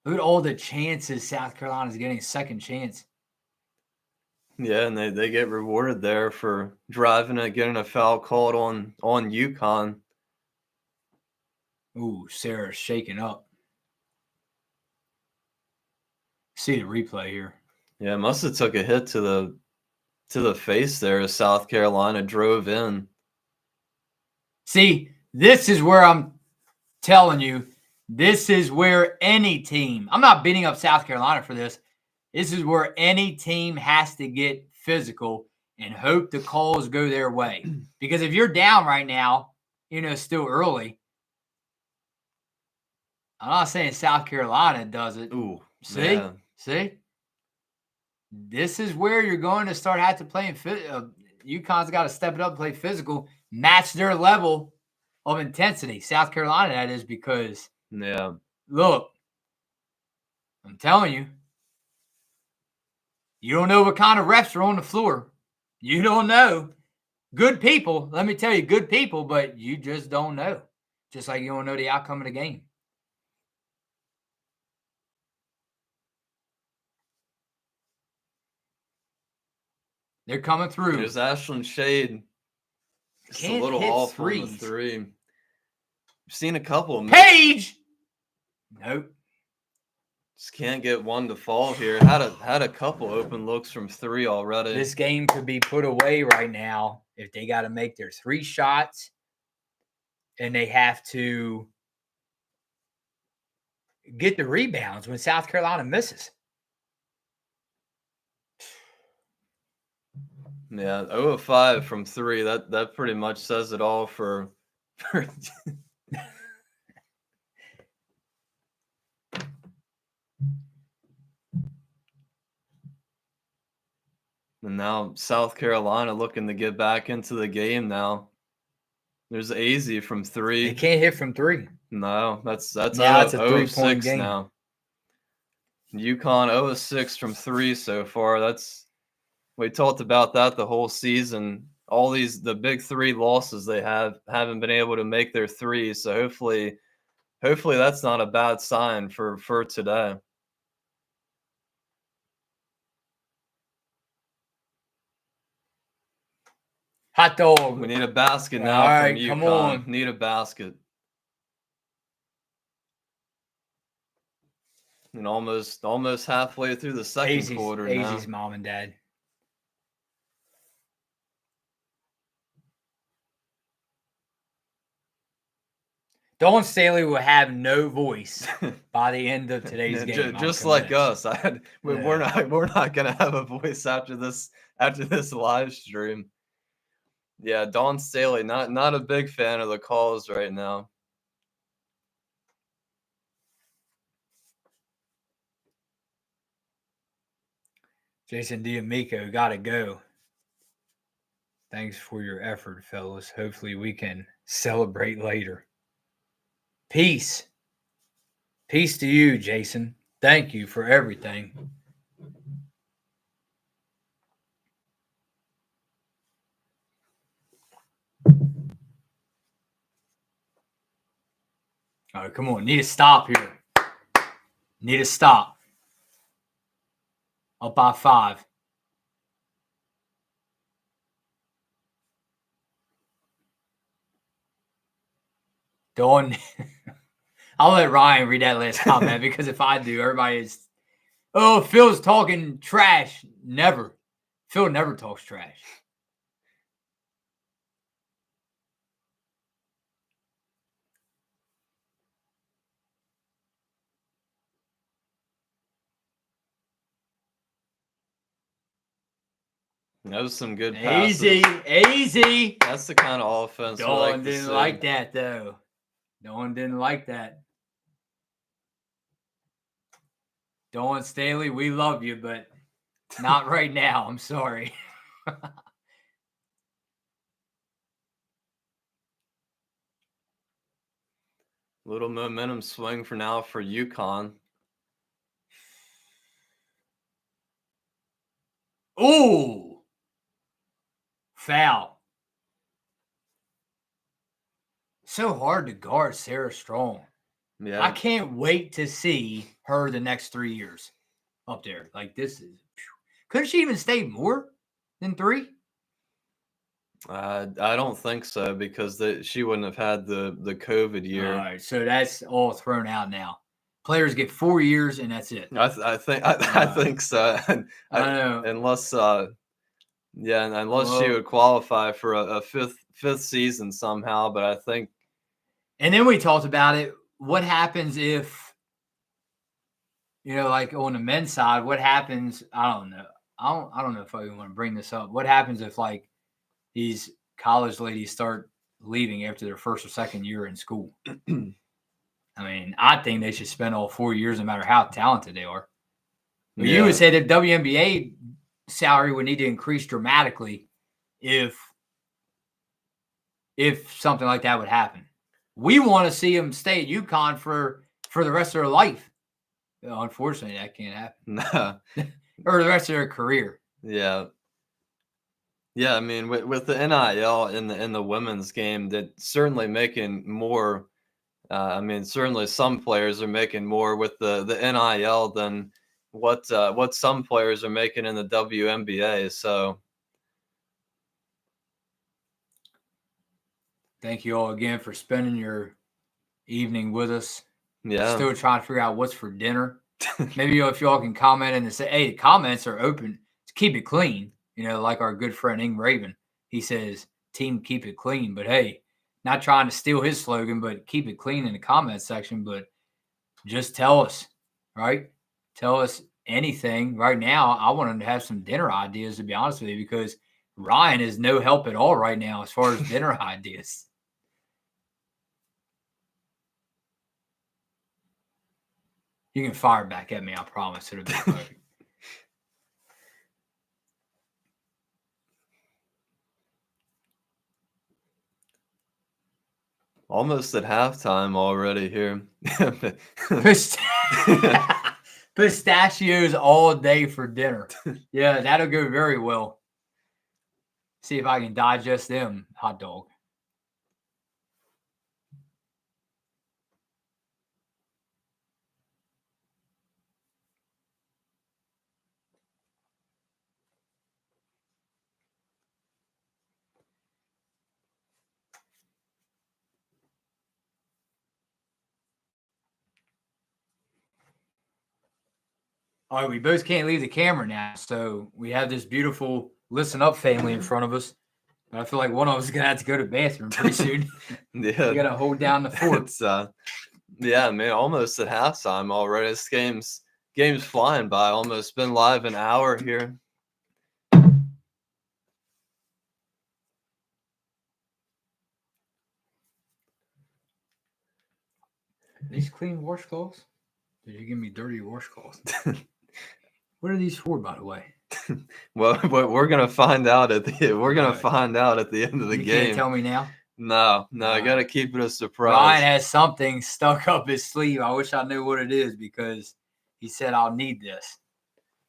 Look at all the chances South Carolina's getting a second chance. Yeah, and they get rewarded there for driving it, getting a foul called on UConn. Ooh, Sarah's shaking up. See the replay here. Yeah, must have took a hit to the face there as South Carolina drove in. See, this is where I'm telling you, this is where any team, I'm not beating up South Carolina for this. This is where any team has to get physical and hope the calls go their way. Because if you're down right now, still early, I'm not saying South Carolina does it. Ooh, See? yeah. See? This is where you're going to start having to play. UConn's got to step it up, play physical, match their level of intensity. South Carolina, that is, because yeah. Look, I'm telling you, you don't know what kind of refs are on the floor. You don't know. Good people, let me tell you, good people, but you just don't know. Just like you don't know the outcome of the game. They're coming through. There's Ashlyn Shade. Just a little off on the three. I've seen a couple. Paige! Nope. Just can't get one to fall here. Had a couple open looks from three already. This game could be put away right now if they got to make their 3 shots and they have to get the rebounds when South Carolina misses. Yeah, 0 of 5 from 3. That pretty much says it all for And now South Carolina looking to get back into the game now. There's AZ from 3. They can't hit from 3. No, that's now it's a 3-point 6 game. now. UConn 0 6 from 3 so far. We talked about that the whole season. the big 3 losses they haven't been able to make their threes. So hopefully that's not a bad sign for today. Hot dog. We need a basket now from UConn. Come on. Need a basket. And almost halfway through the second quarter now. AZ's mom and dad. Dawn Staley will have no voice by the end of today's game. Just like us. We're not gonna have a voice after this live stream. Yeah, Dawn Staley, not a big fan of the calls right now. Jason D'Amico, gotta go. Thanks for your effort, fellas. Hopefully we can celebrate later. Peace. Peace to you, Jason. Thank you for everything. All right, come on. Need to stop here. Need to stop. Up by 5. Dawn. I'll let Ryan read that last comment because if I do, everybody is, oh, Phil's talking trash. Never. Phil never talks trash. That was some good passes. Easy. That's the kind of offense we like to see. Dawn didn't like that, though. Dawn didn't like that. Dawn Staley, we love you, but not right now. I'm sorry. Little momentum swing for now for UConn. Ooh. Foul. So hard to guard Sarah Strong. Yeah. I can't wait to see her the next 3 years up there. Like, this is... Couldn't she even stay more than 3? I don't think so because she wouldn't have had the COVID year. All right, so that's all thrown out now. Players get 4 years and that's it. I think so. I know. Unless she would qualify for a fifth season somehow, but I think. And then we talked about it. What happens if, like on the men's side, what happens? I don't know. I don't know if I even want to bring this up. What happens if like these college ladies start leaving after their first or second year in school? I mean, I think they should spend all 4 years, no matter how talented they are. But you would say that WNBA salary would need to increase dramatically if something like that would happen. We want to see them stay at UConn for the rest of their life. Unfortunately, that can't happen. Or the rest of their career. Yeah. Yeah, I mean, with the NIL in the women's game, that's certainly making more. I mean, certainly some players are making more with the NIL than what some players are making in the WNBA. So, thank you all again for spending your evening with us. Yeah, still trying to figure out what's for dinner. Maybe if y'all can comment and say, "Hey, the comments are open. Keep it clean." Like our good friend Ing Raven, he says, "Team, keep it clean." But hey, not trying to steal his slogan, but keep it clean in the comment section. But just tell us, right? Tell us anything right now. I want to have some dinner ideas, to be honest with you, because Ryan is no help at all right now as far as dinner ideas. You can fire back at me. I promise it'll be perfect. almost at halftime already here. Pistachios all day for dinner. Yeah, that'll go very well. See if I can digest them, hot dog. All right, we both can't leave the camera now, so we have this beautiful Listen Up family in front of us. But I feel like one of us is gonna have to go to the bathroom pretty soon. Yeah, We gotta hold down the fort. It's yeah, man, almost at halftime already. This game's flying by. Almost been live an hour here. These clean washcloths? Did you give me dirty washcloths? What are these for, by the way? Well, we're gonna find out at the Alright. find out at the end of the You game. can't tell me now. No, I gotta keep it a surprise. Ryan has something stuck up his sleeve. I wish I knew what it is because he said I'll need this.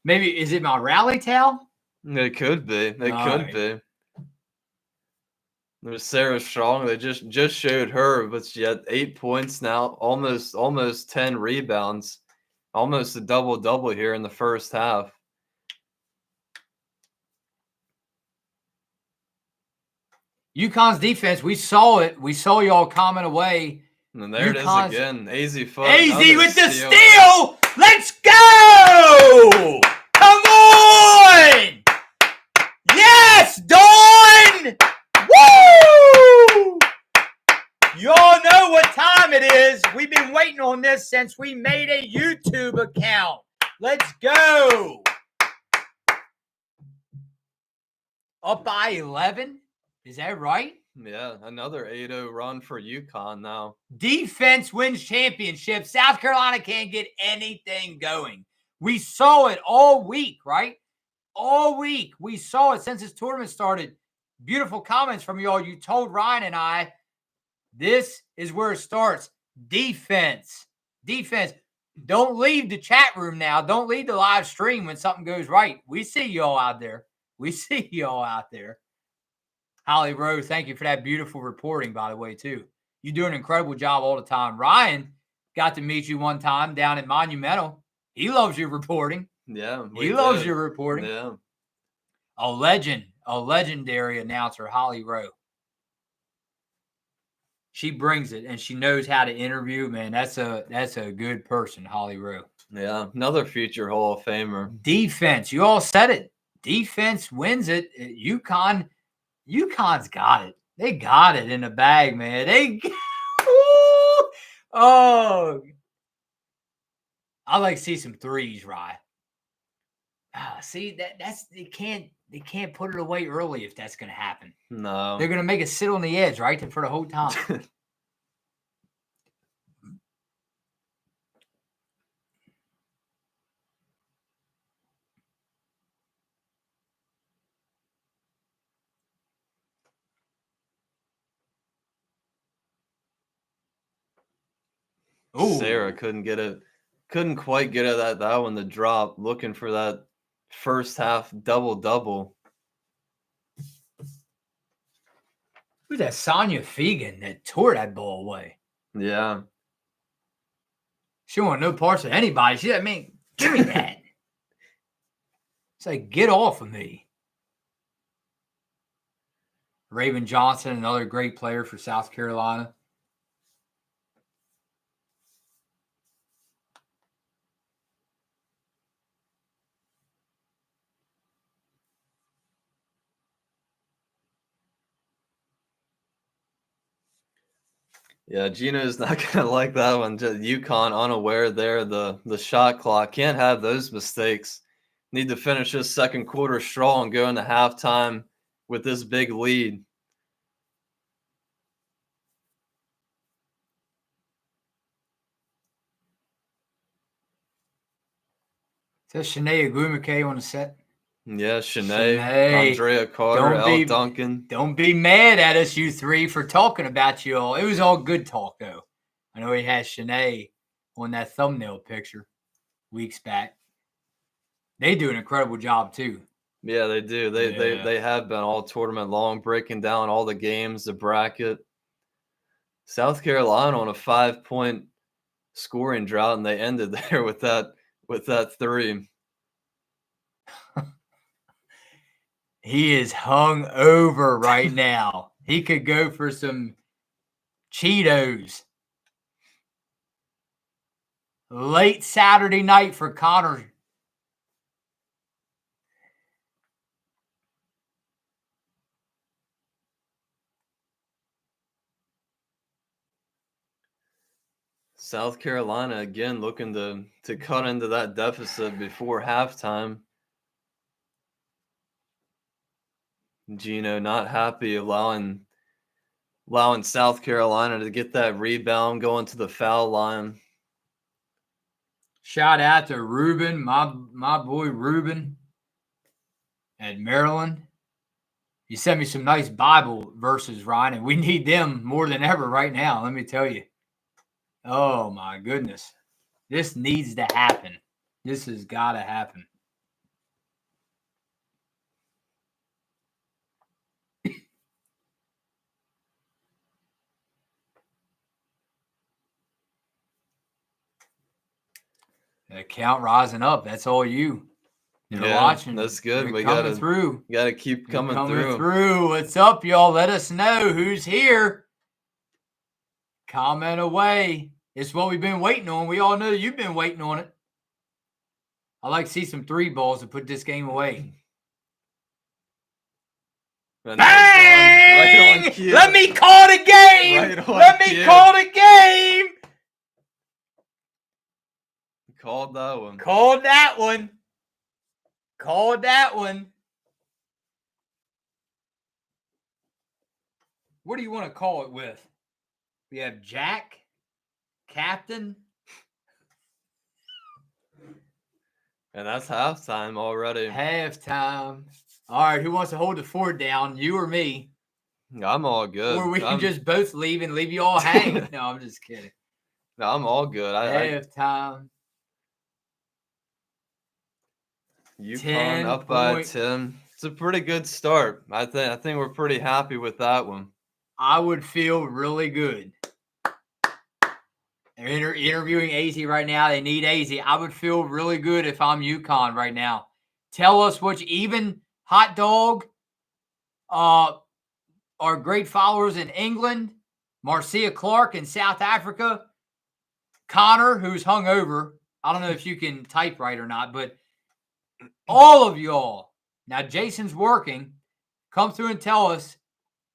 Maybe is it my rally towel? It could be. It could Alright. be. There's Sarah Strong. They just showed her, but she had 8 points now, almost 10 rebounds, almost a double here in the first half. UConn's defense, we saw it. We saw y'all comment away. And there UConn's, it is again. AZ foot. AZ with the steal. Let's go! Come on! Yes, Dawn! Woo! Y'all know what time it is. We've been waiting on this since we made a YouTube account. Let's go! Up by 11? Is that right? Yeah, another 8-0 run for UConn now. Defense wins championships. South Carolina can't get anything going. We saw it all week, right? All week. We saw it since this tournament started. Beautiful comments from y'all. You told Ryan and I, this is where it starts. Defense. Defense. Don't leave the chat room now. Don't leave the live stream when something goes right. We see y'all out there. We see y'all out there. Holly Rowe, thank you for that beautiful reporting, by the way, too. You do an incredible job all the time. Ryan got to meet you one time down at Monumental. He loves your reporting. Yeah. He loves your reporting. Yeah. A legendary announcer, Holly Rowe. She brings it, and she knows how to interview. Man, that's a good person, Holly Rowe. Yeah, another future Hall of Famer. Defense, you all said it. Defense wins it. UConn's got it. They got it in the bag, man. Oh, I like to see some threes, Rye. See that's they can't put it away early if that's gonna happen. No, they're gonna make it sit on the edge, right, for the whole time. Ooh. Sarah couldn't quite get it that one to drop. Looking for that first half double. Who's that? Sonia Fegan that tore that ball away. Yeah. She don't want no parts of anybody. She said, "Man, give me that." It's like, get off of me. Raven Johnson, another great player for South Carolina. Yeah, Gino's not gonna like that one. Just UConn unaware there. The shot clock can't have those mistakes. Need to finish this second quarter strong, go into halftime with this big lead. Is that Shanae Agumake on the set? Yeah, Shanae, Andrea Carter, Elle Duncan. Don't be mad at us, you three, for talking about you all. It was all good talk, though. I know he has Shanae on that thumbnail picture weeks back. They do an incredible job, too. Yeah, they do. They have been all tournament long, breaking down all the games, the bracket. South Carolina on a 5-point scoring drought, and they ended there with that 3. He is hung over right now. He could go for some Cheetos. Late Saturday night for Connor. South Carolina again looking to cut into that deficit before halftime. Gino not happy, allowing South Carolina to get that rebound, going to the foul line. Shout out to Ruben, my boy Ruben at Maryland. He sent me some nice Bible verses, Ryan, and we need them more than ever right now, let me tell you. Oh, my goodness. This needs to happen. This has got to happen. Account rising up. That's all you. You're watching. That's good. You're we coming through. Gotta keep coming through. What's up, y'all? Let us know who's here. Comment away. It's what we've been waiting on. We all know you've been waiting on it. I like to see some 3 balls to put this game away. Bang! Right Let me call the game. Let me call the game. Called that one. Called that one. Called that one. What do you want to call it with? We have Jack, Captain. And that's halftime already. Halftime. All right, who wants to hold the fort down? You or me? I'm all good. Or we can just both leave and leave you all hanging. No, I'm just kidding. No, I'm all good. Halftime. UConn up by 10. It's a pretty good start. I think we're pretty happy with that one. I would feel really good. They're interviewing AZ right now. They need AZ. I would feel really good if I'm UConn right now. Tell us which even Hot Dog, our great followers in England, Marcia Clark in South Africa, Connor, who's hungover. I don't know if you can type right or not, but all of y'all. Now, Jason's working. Come through and tell us.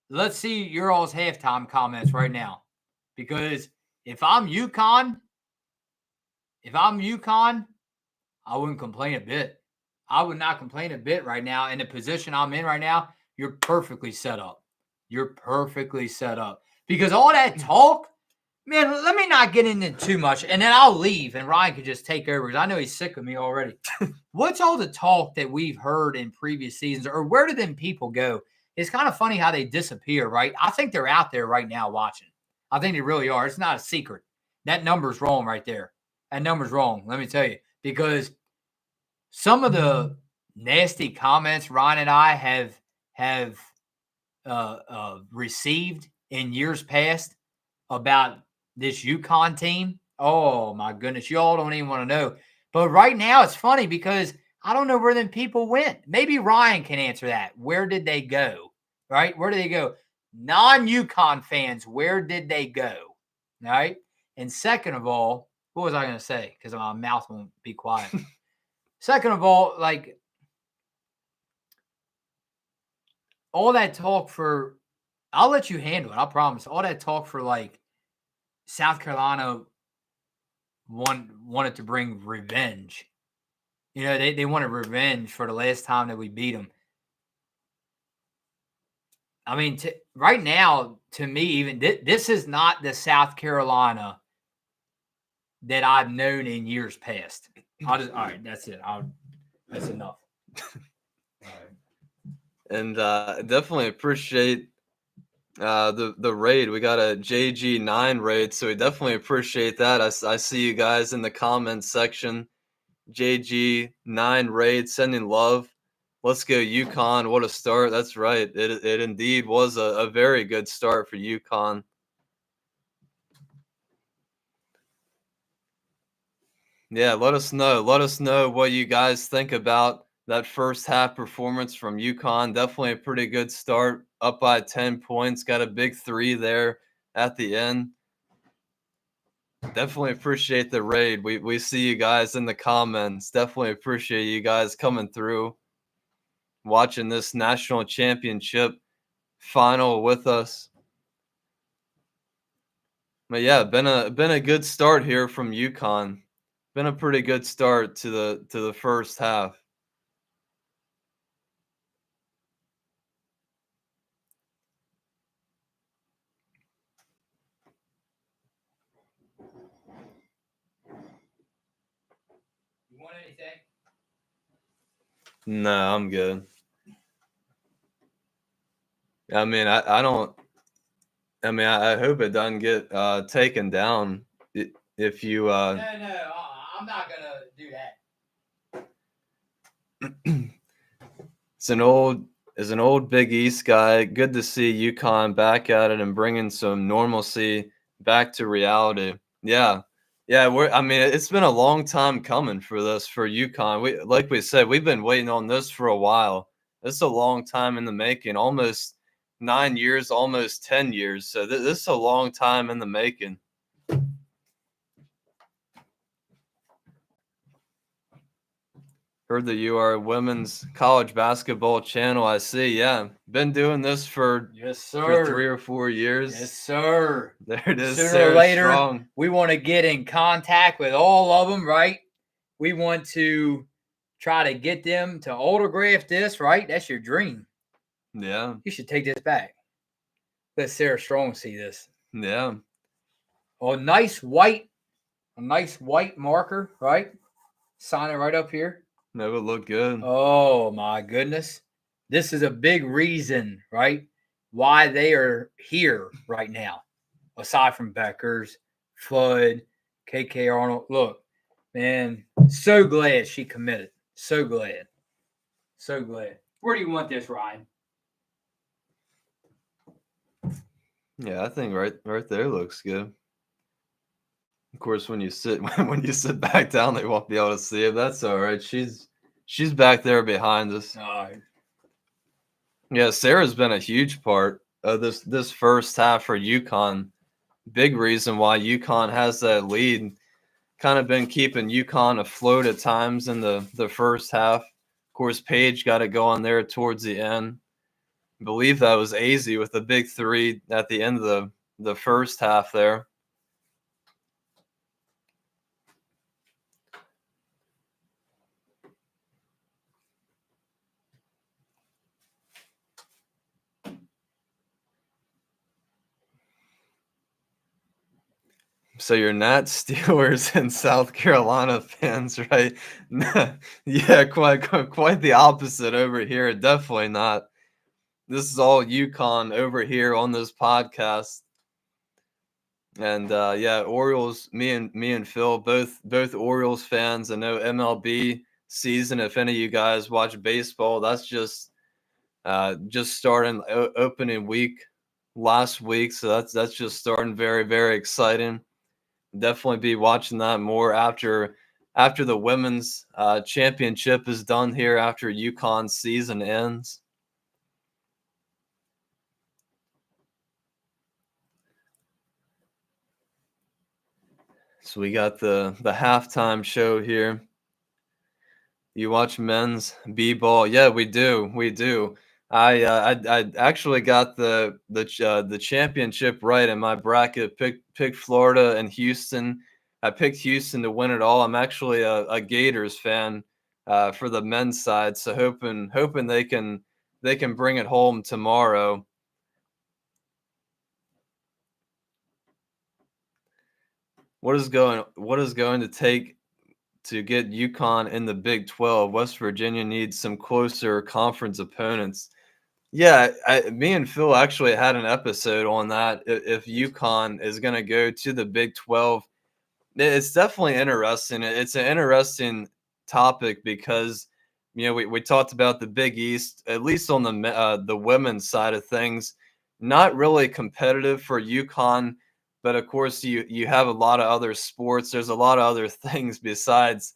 Let's see your all's halftime comments right now. Because if I'm UConn, I wouldn't complain a bit. I would not complain a bit right now. In the position I'm in right now, you're perfectly set up. You're perfectly set up. Because all that talk, man, let me not get into too much. And then I'll leave and Ryan could just take over because I know he's sick of me already. What's all the talk that we've heard in previous seasons, or where do them people go? It's kind of funny how they disappear, right? I think they're out there right now watching. I think they really are. It's not a secret. That number's wrong right there. That number's wrong, let me tell you. Because some of the nasty comments Ryan and I have received in years past about this UConn team, oh, my goodness. You all don't even want to know. But right now it's funny because I don't know where them people went. Maybe Ryan can answer that. Where did they go? Right? Where did they go? Non-UConn fans, where did they go? All right? And second of all, what was I going to say? Because my mouth won't be quiet. Second of all, like, all that talk for – I'll let you handle it. I promise. All that talk for, like, South Carolina wanted to bring revenge. You know, they wanted revenge for the last time that we beat them. I mean, right now, to me, even this is not the South Carolina that I've known in years past. All right, that's it. That's enough. All right. And definitely appreciate the raid. We got a JG9 raid, so we definitely appreciate that. I see you guys in the comments section. JG9 raid, sending love. Let's go UConn. What a start. That's right. It indeed was a very good start for UConn. Yeah, let us know. Let us know what you guys think about that first half performance from UConn. Definitely a pretty good start, up by 10 points. Got a big 3 there at the end. Definitely appreciate the raid. We see you guys in the comments. Definitely appreciate you guys coming through, watching this national championship final with us. But yeah, been a good start here from UConn. Been a pretty good start to the first half. You want anything? No, I'm good. I mean, I don't. I mean, I hope it doesn't get taken down if you. No, I'm not gonna do that. Is an old Big East guy. Good to see UConn back at it and bringing some normalcy back to reality. Yeah, yeah. I mean, it's been a long time coming for this for UConn. Like we said, we've been waiting on this for a while. It's a long time in the making. Almost 9 years, almost 10 years. So this is a long time in the making. Heard that you are a women's college basketball channel. I see. Yeah, been doing this for Yes, for sir. 3 or 4 years. Yes, sir. There it is. Sooner Sarah or later, Strong. we want to get in contact with all of them, right? We want to try to get them to autograph this, right? That's your dream. Yeah. You should take this back. Let Sarah Strong see this. Yeah. Oh, a nice white marker, right? Sign it right up here. That would look good. Oh my goodness. This is a big reason, right? Why they are here right now. Aside from Beckers, Flood, KK Arnold. Look, man, so glad she committed. So glad. So glad. Where do you want this, Ryan? Yeah, I think right there looks good. Of course, when you sit back down, they won't be able to see it. That's all right. She's back there behind us. All right. Yeah, Sarah's been a huge part of this first half for UConn. Big reason why UConn has that lead. Kind of been keeping UConn afloat at times in the first half. Of course, Paige got it going there towards the end. I believe that was AZ with a big 3 at the end of the first half there. So you're not Steelers and South Carolina fans, right? Yeah, quite the opposite over here. Definitely not. This is all UConn over here on this podcast. And yeah, Orioles. Me and Phil, both Orioles fans. I know MLB season. If any of you guys watch baseball, that's just starting opening week last week. So that's just starting very, very exciting. Definitely be watching that more after the women's championship is done here, after UConn season ends. So we got the halftime show here. You watch men's b-ball? Yeah, we do. I actually got the championship right in my bracket. Picked Florida and Houston. I picked Houston to win it all. I'm actually a Gators fan for the men's side, so hoping they can bring it home tomorrow. What is going to take to get UConn in the Big 12? West Virginia needs some closer conference opponents. Yeah, me and Phil actually had an episode on that. If UConn is going to go to the Big 12, it's definitely interesting. It's an interesting topic because we talked about the Big East, at least on the women's side of things, not really competitive for UConn, but of course you have a lot of other sports. There's a lot of other things besides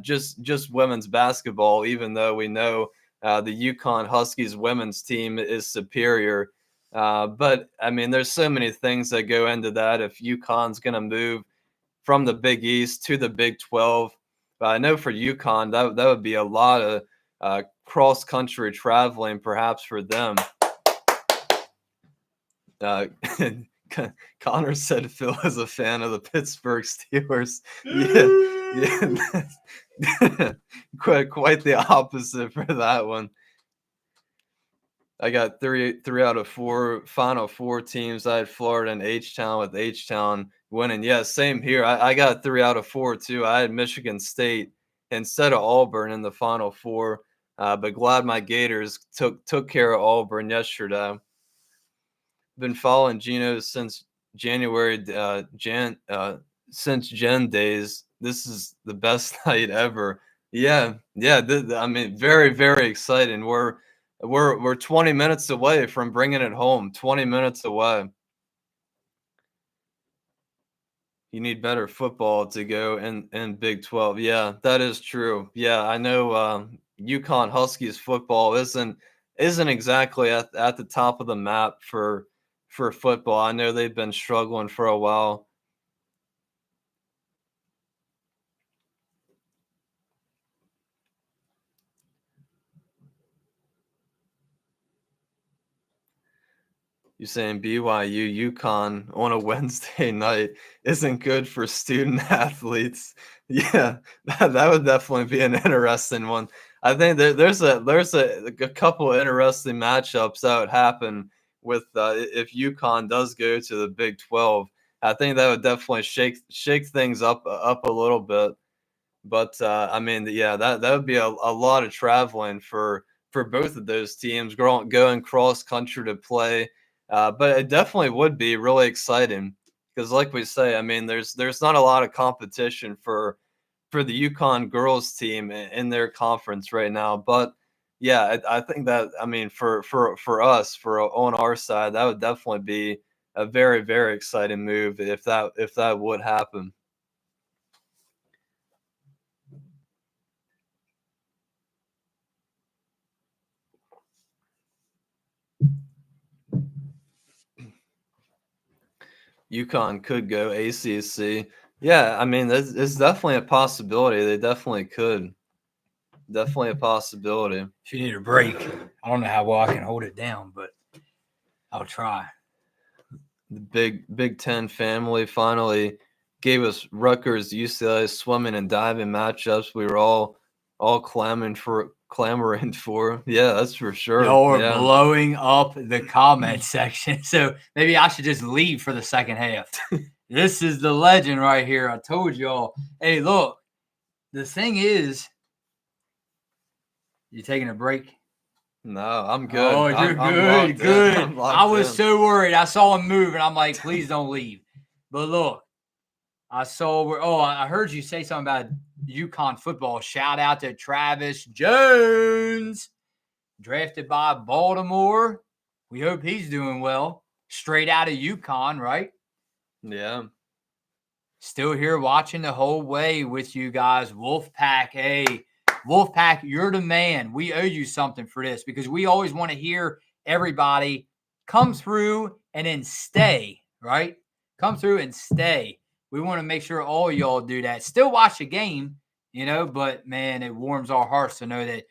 just women's basketball, even though we know the UConn Huskies women's team is superior. But I mean, there's so many things that go into that. If UConn's going to move from the Big East to the Big 12, but I know for UConn that would be a lot of cross country traveling, perhaps for them. Connor said Phil is a fan of the Pittsburgh Steelers. Yeah. Quite the opposite for that one. I got three out of four Final Four teams. I had Florida and H-Town, with H-Town winning. Yeah, same here. I got 3 out of 4 too. I had Michigan State instead of Auburn in the Final Four, but glad my Gators took care of Auburn yesterday. Been following Gino since January, since Gen days. This is the best night ever. Yeah. I mean, very, very exciting. We're 20 minutes away from bringing it home. 20 minutes away. You need better football to go in Big 12. Yeah, that is true. Yeah, I know UConn Huskies football isn't exactly at the top of the map for football. I know they've been struggling for a while. You saying BYU UConn on a Wednesday night isn't good for student athletes? Yeah, that would definitely be an interesting one. I think there's a couple of interesting matchups that would happen with if UConn does go to the Big 12. I think that would definitely shake things up a little bit. But I mean, yeah, that would be a lot of traveling for both of those teams going cross country to play. But it definitely would be really exciting because, like we say, I mean, there's not a lot of competition for the UConn girls team in their conference right now. But yeah, I think that, I mean, for us, on our side, that would definitely be a very, very exciting move if that would happen. UConn could go ACC. Yeah, I mean, it's definitely a possibility. They definitely could. Definitely a possibility. If you need a break, I don't know how well I can hold it down, but I'll try. The Big Ten family finally gave us Rutgers UCLA swimming and diving matchups. We were all clamoring for. Yeah, that's for sure. Y'all are blowing up the comment section. So maybe I should just leave for the second half. This is the legend right here. I told y'all. Hey, look, the thing is, you taking a break? No, I'm good. Oh, you're good. Good. I was so worried. I saw him move, and I'm like, please don't leave. But look, I heard you say something about UConn football. Shout out to Travis Jones, drafted by Baltimore. We hope he's doing well. Straight out of UConn, right? Yeah. Still here watching the whole way with you guys. Wolfpack, hey, Wolfpack, you're the man. We owe you something for this because we always want to hear everybody come through and then stay, right? Come through and stay. We want to make sure all y'all do that. Still watch the game, but, man, it warms our hearts to know that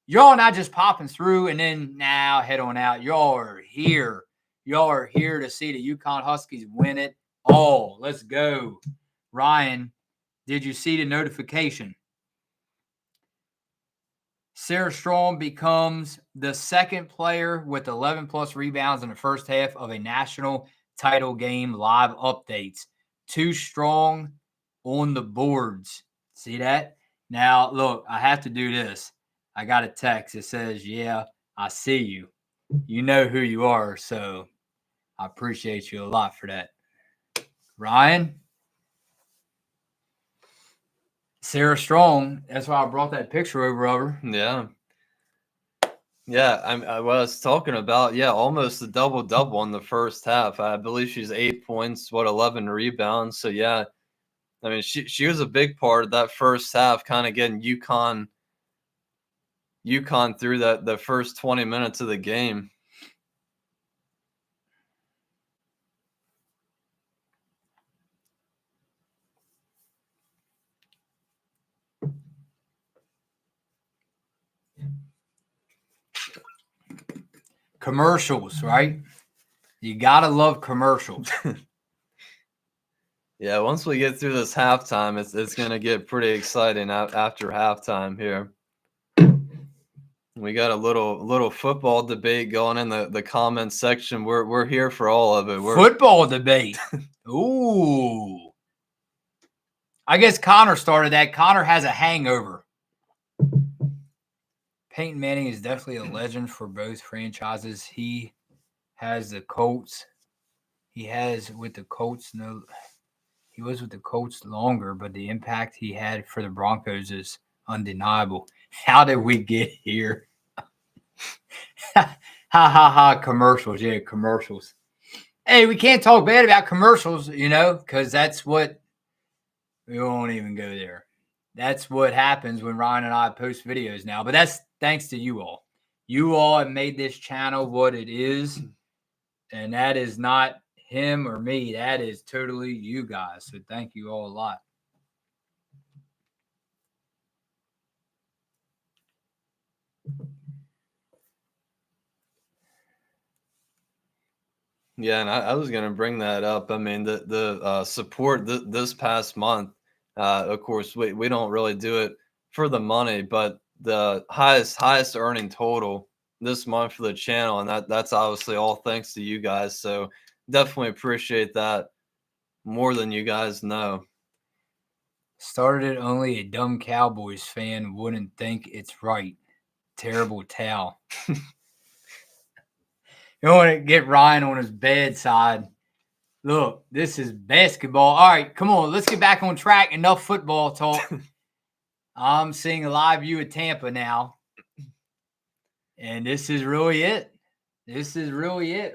y'all not just popping through and then now head on out. Y'all are here. Y'all are here to see the UConn Huskies win it all. Let's go. Ryan, did you see the notification? Sarah Strong becomes the second player with 11-plus rebounds in the first half of a national title game. Live updates. Too Strong on the boards. See that? Now, look, I have to do this. I got a text. It says, yeah, I see you. You know who you are, so I appreciate you a lot for that. Ryan? Sarah Strong. That's why I brought that picture over of her. Yeah. Yeah, I was talking about, almost a double-double in the first half. I believe she's 8 points, 11 rebounds. So, yeah, I mean, she was a big part of that first half, kind of getting UConn through the first 20 minutes of the game. Commercials, right? You gotta love commercials. Yeah, once we get through this halftime, it's gonna get pretty exciting after halftime here. We got a little football debate going in the comments section. We're here for all of it. Football debate. Ooh. I guess Connor started that. Connor has a hangover. Peyton Manning is definitely a legend for both franchises. He has the Colts. He was with the Colts longer, but the impact he had for the Broncos is undeniable. How did we get here? Ha ha ha! Commercials, yeah, commercials. Hey, we can't talk bad about commercials, because that's what we won't even go there. That's what happens when Ryan and I post videos now. But that's thanks to you all. You all have made this channel what it is, and that is not him or me. That is totally you guys. So thank you all a lot. Yeah, and I was going to bring that up. I mean, the support this past month, of course, we don't really do it for the money, but the highest earning total this month for the channel, and that's obviously all thanks to you guys. So definitely appreciate that more than you guys know. Started only a dumb Cowboys fan wouldn't think it's right. Terrible towel. You want to get Ryan on his bedside. Look, this is basketball. All right, come on. Let's get back on track. Enough football talk. I'm seeing a live view of Tampa now. And this is really it.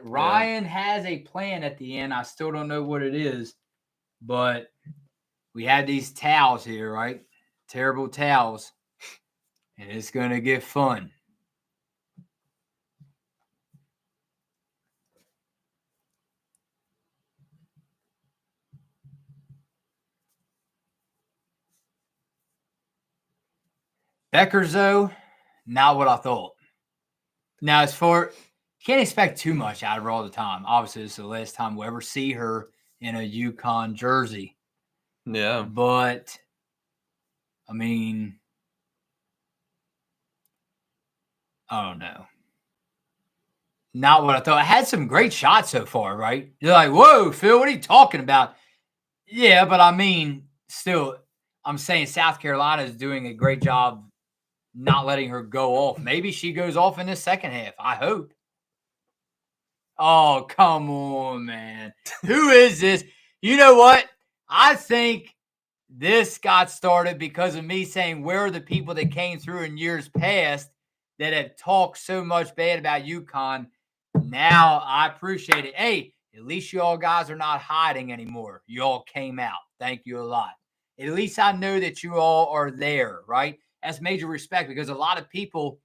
Ryan has a plan at the end. I still don't know what it is. But we have these towels here, right? Terrible towels. And it's going to get fun. Beckers, though, not what I thought. Now, you can't expect too much out of her all the time. Obviously, this is the last time we'll ever see her in a UConn jersey. Yeah. But, I mean, I don't know. Not what I thought. I had some great shots so far, right? You're like, whoa, Phil, what are you talking about? Yeah, but I mean, still, I'm saying South Carolina is doing a great job not letting her go off. Maybe she goes off in the second half. I hope. Oh, come on, man. Who is this? You know what? I think this got started because of me saying, where are the people that came through in years past that have talked so much bad about UConn? Now I appreciate it. Hey, at least you all guys are not hiding anymore. You all came out. Thank you a lot. At least I know that you all are there, right? That's major respect because a lot of people,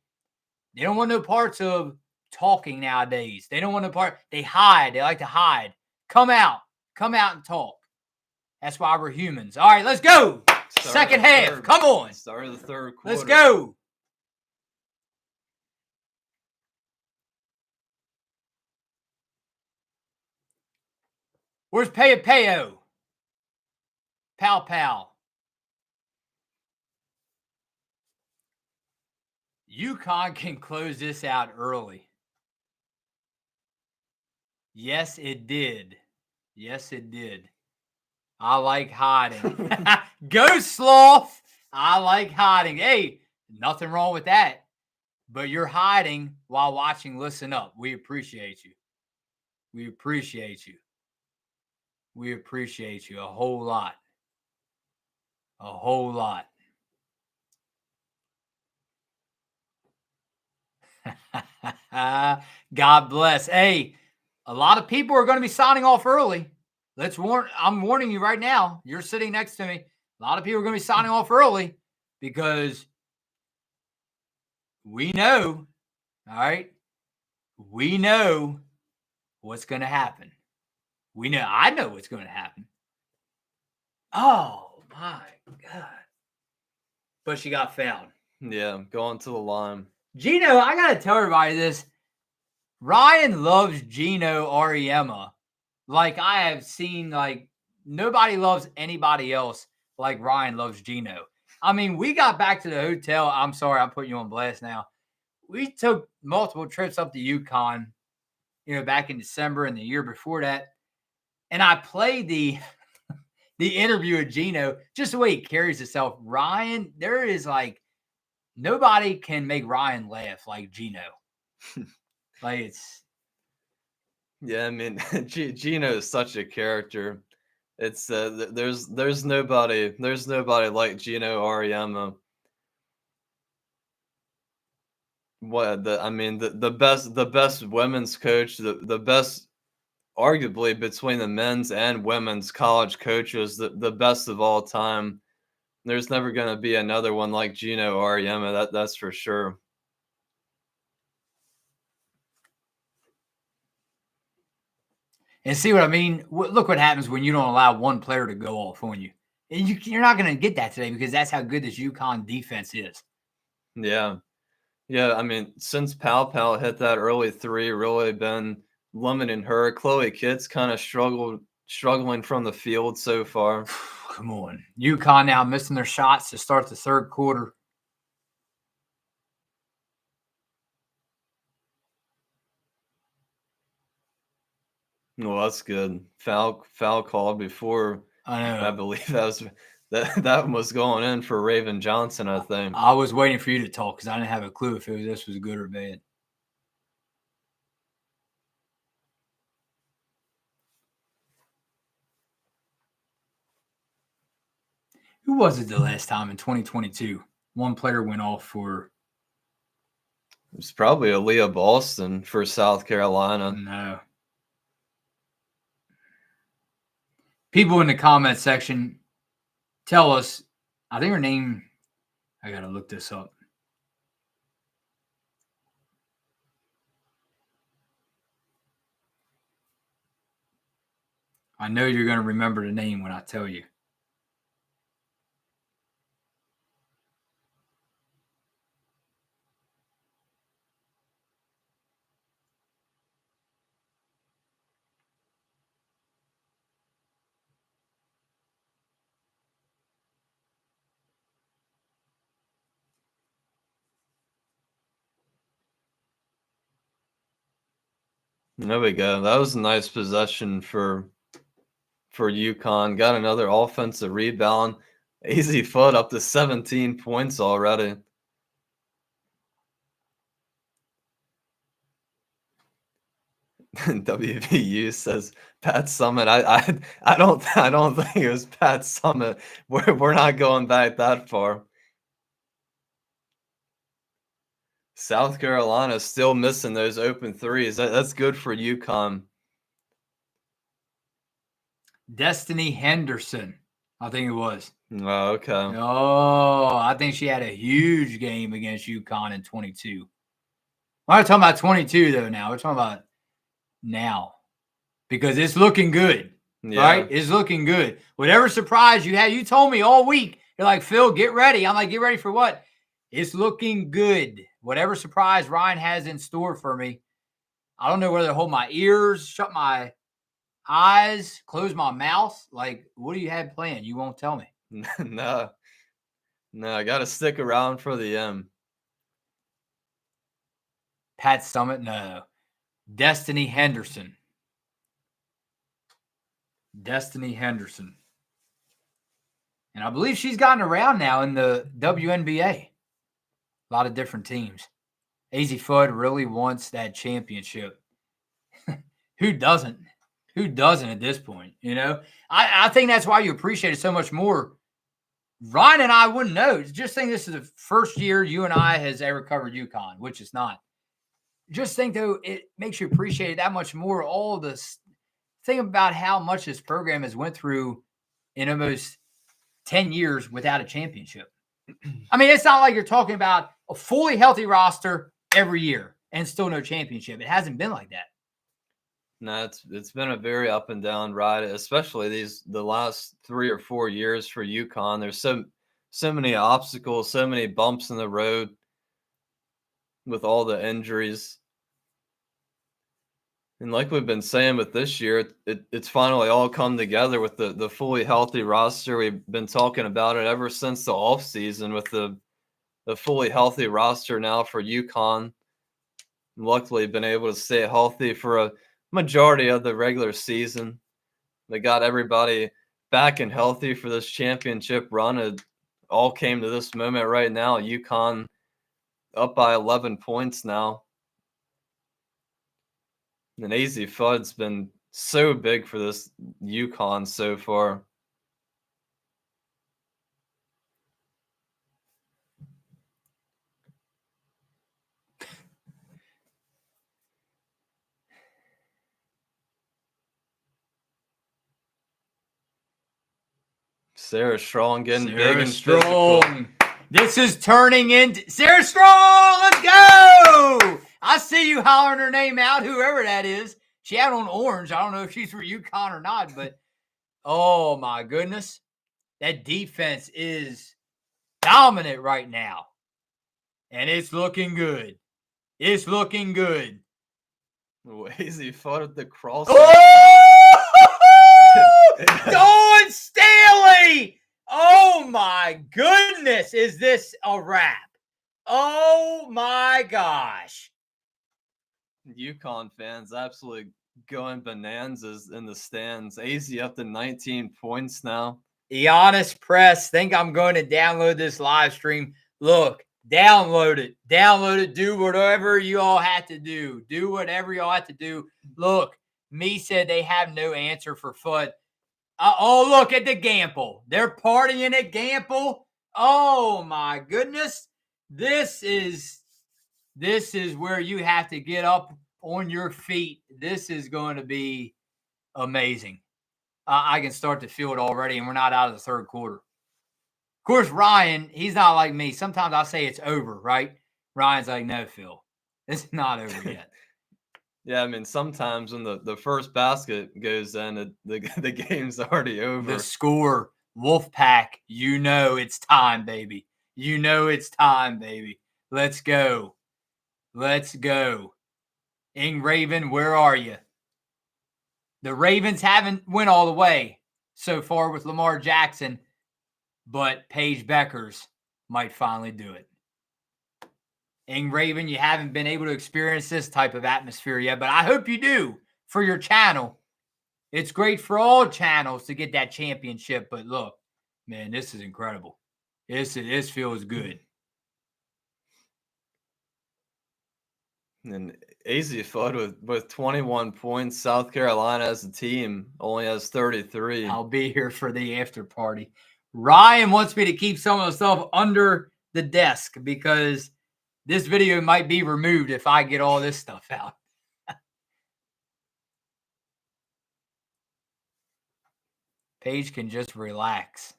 they don't want no parts of talking nowadays. They don't want no part. They hide. They like to hide. Come out and talk. That's why we're humans. All right, let's go. Second half. Come on. Start of the third quarter. Let's go. Where's Peo? Pow. UConn can close this out early. Yes, it did. I like hiding. Go Sloth. I like hiding. Hey, nothing wrong with that. But you're hiding while watching Listen Up. We appreciate you. We appreciate you a whole lot. God bless. Hey, a lot of people are going to be signing off early. I'm warning you right now. You're sitting next to me. A lot of people are going to be signing off early because we know, all right, we know what's going to happen. I know what's going to happen. Oh, my God. But she got fouled. Yeah, going to the line. Gino, I got to tell everybody this. Ryan loves Gino Auriemma. Like I have seen, like nobody loves anybody else like Ryan loves Gino. I mean, we got back to the hotel. I'm sorry, I'm putting you on blast now. We took multiple trips up to UConn, back in December and the year before that. And I played the interview with Gino, just the way he carries himself. Ryan, there is like nobody can make Ryan laugh like Gino. Like it's. Yeah, I mean, Gino is such a character. It's there's nobody like Gino Auriemma. The best women's coach, the best arguably between the men's and women's college coaches, the best of all time. There's never going to be another one like Gino Auriemma, that's for sure. And see what I mean? Look what happens when you don't allow one player to go off on you. And you're not going to get that today because that's how good this UConn defense is. Yeah. Yeah, I mean, since Pal hit that early three, really been limiting her. Chloe Kitt's kind of struggling from the field so far. Come on. UConn now missing their shots to start the third quarter. Well, that's good. Foul called before. I know. I believe that was going in for Raven Johnson, I think. I was waiting for you to talk because I didn't have a clue if this was good or bad. Who was it the last time in 2022? One player went off for. It was probably Aaliyah Boston for South Carolina. No. People in the comment section tell us, I think her name, I got to look this up. I know you're going to remember the name when I tell you. There we go. That was a nice possession for UConn. Got another offensive rebound. Easy foot up to 17 points already. WVU says Pat Summit. I don't think it was Pat Summit. We're not going back that far. South Carolina still missing those open threes. That's good for UConn. Destiny Henderson, I think it was. Oh, okay. Oh, I think she had a huge game against UConn in 22. We're not talking about 22, though, now. We're talking about now because it's looking good, right? It's looking good. Whatever surprise you had, you told me all week. You're like, Phil, get ready. I'm like, get ready for what? It's looking good. Whatever surprise Ryan has in store for me. I don't know whether to hold my ears, shut my eyes, close my mouth. Like, what do you have planned? You won't tell me. No, I got to stick around for the end. Pat Summit, no. Destiny Henderson. Destiny Henderson. And I believe she's gotten around now in the WNBA. A lot of different teams. AZ Fudd really wants that championship. Who doesn't? Who doesn't at this point? I think that's why you appreciate it so much more. Ryan and I wouldn't know. Just think this is the first year you and I has ever covered UConn, which is not. just think, though, it makes you appreciate it that much more. All this think about how much this program has went through in almost 10 years without a championship. I mean, it's not like you're talking about a fully healthy roster every year and still no championship. It hasn't been like that. No, it's been a very up and down ride, especially the last 3 or 4 years for UConn. There's so many obstacles, so many bumps in the road with all the injuries. And like we've been saying with this year, it's finally all come together with the fully healthy roster. We've been talking about it ever since the offseason with the fully healthy roster now for UConn. Luckily, been able to stay healthy for a majority of the regular season. They got everybody back and healthy for this championship run. It all came to this moment right now. UConn up by 11 points now. And AZ Fudd's been so big for this UConn so far. Sarah Strong getting big and Strong. physical. This is turning into Sarah Strong. Let's go. I see you hollering her name out, whoever that is. She had on orange. I don't know if she's for UConn or not, but oh my goodness. That defense is dominant right now. And it's looking good. It's looking good. AZ Fudd at the cross. Oh! Dawn Staley! Oh my goodness, is this a wrap? Oh my gosh. UConn fans absolutely going bonanzas in the stands. AZ up to 19 points now. Giannis Press, think I'm going to download this live stream. Look, download it. Download it. Do whatever you all have to do. Do whatever you all have to do. Look, me said they have no answer for Fudd. Oh, look at the Gamble. They're partying at Gamble. Oh, my goodness. This is where you have to get up on your feet. This is going to be amazing. I can start to feel it already, and we're not out of the third quarter. Of course, Ryan, he's not like me. Sometimes I say it's over, right? Ryan's like, no, Phil, it's not over yet. Yeah, I mean, sometimes when the first basket goes in, the game's already over. The score, Wolfpack, you know it's time, baby. You know it's time, baby. Let's go. Let's go. Ing Raven, where are you? The Ravens haven't went all the way so far with Lamar Jackson, but Paige Beckers might finally do it. Ing Raven, you haven't been able to experience this type of atmosphere yet, but I hope you do for your channel. It's great for all channels to get that championship, but look, man, this is incredible. This feels good. And AZ Fudd with 21 points. South Carolina as a team only has 33. I'll be here for the after party. Ryan wants me to keep some of the stuff under the desk because this video might be removed if I get all this stuff out. Paige can just relax.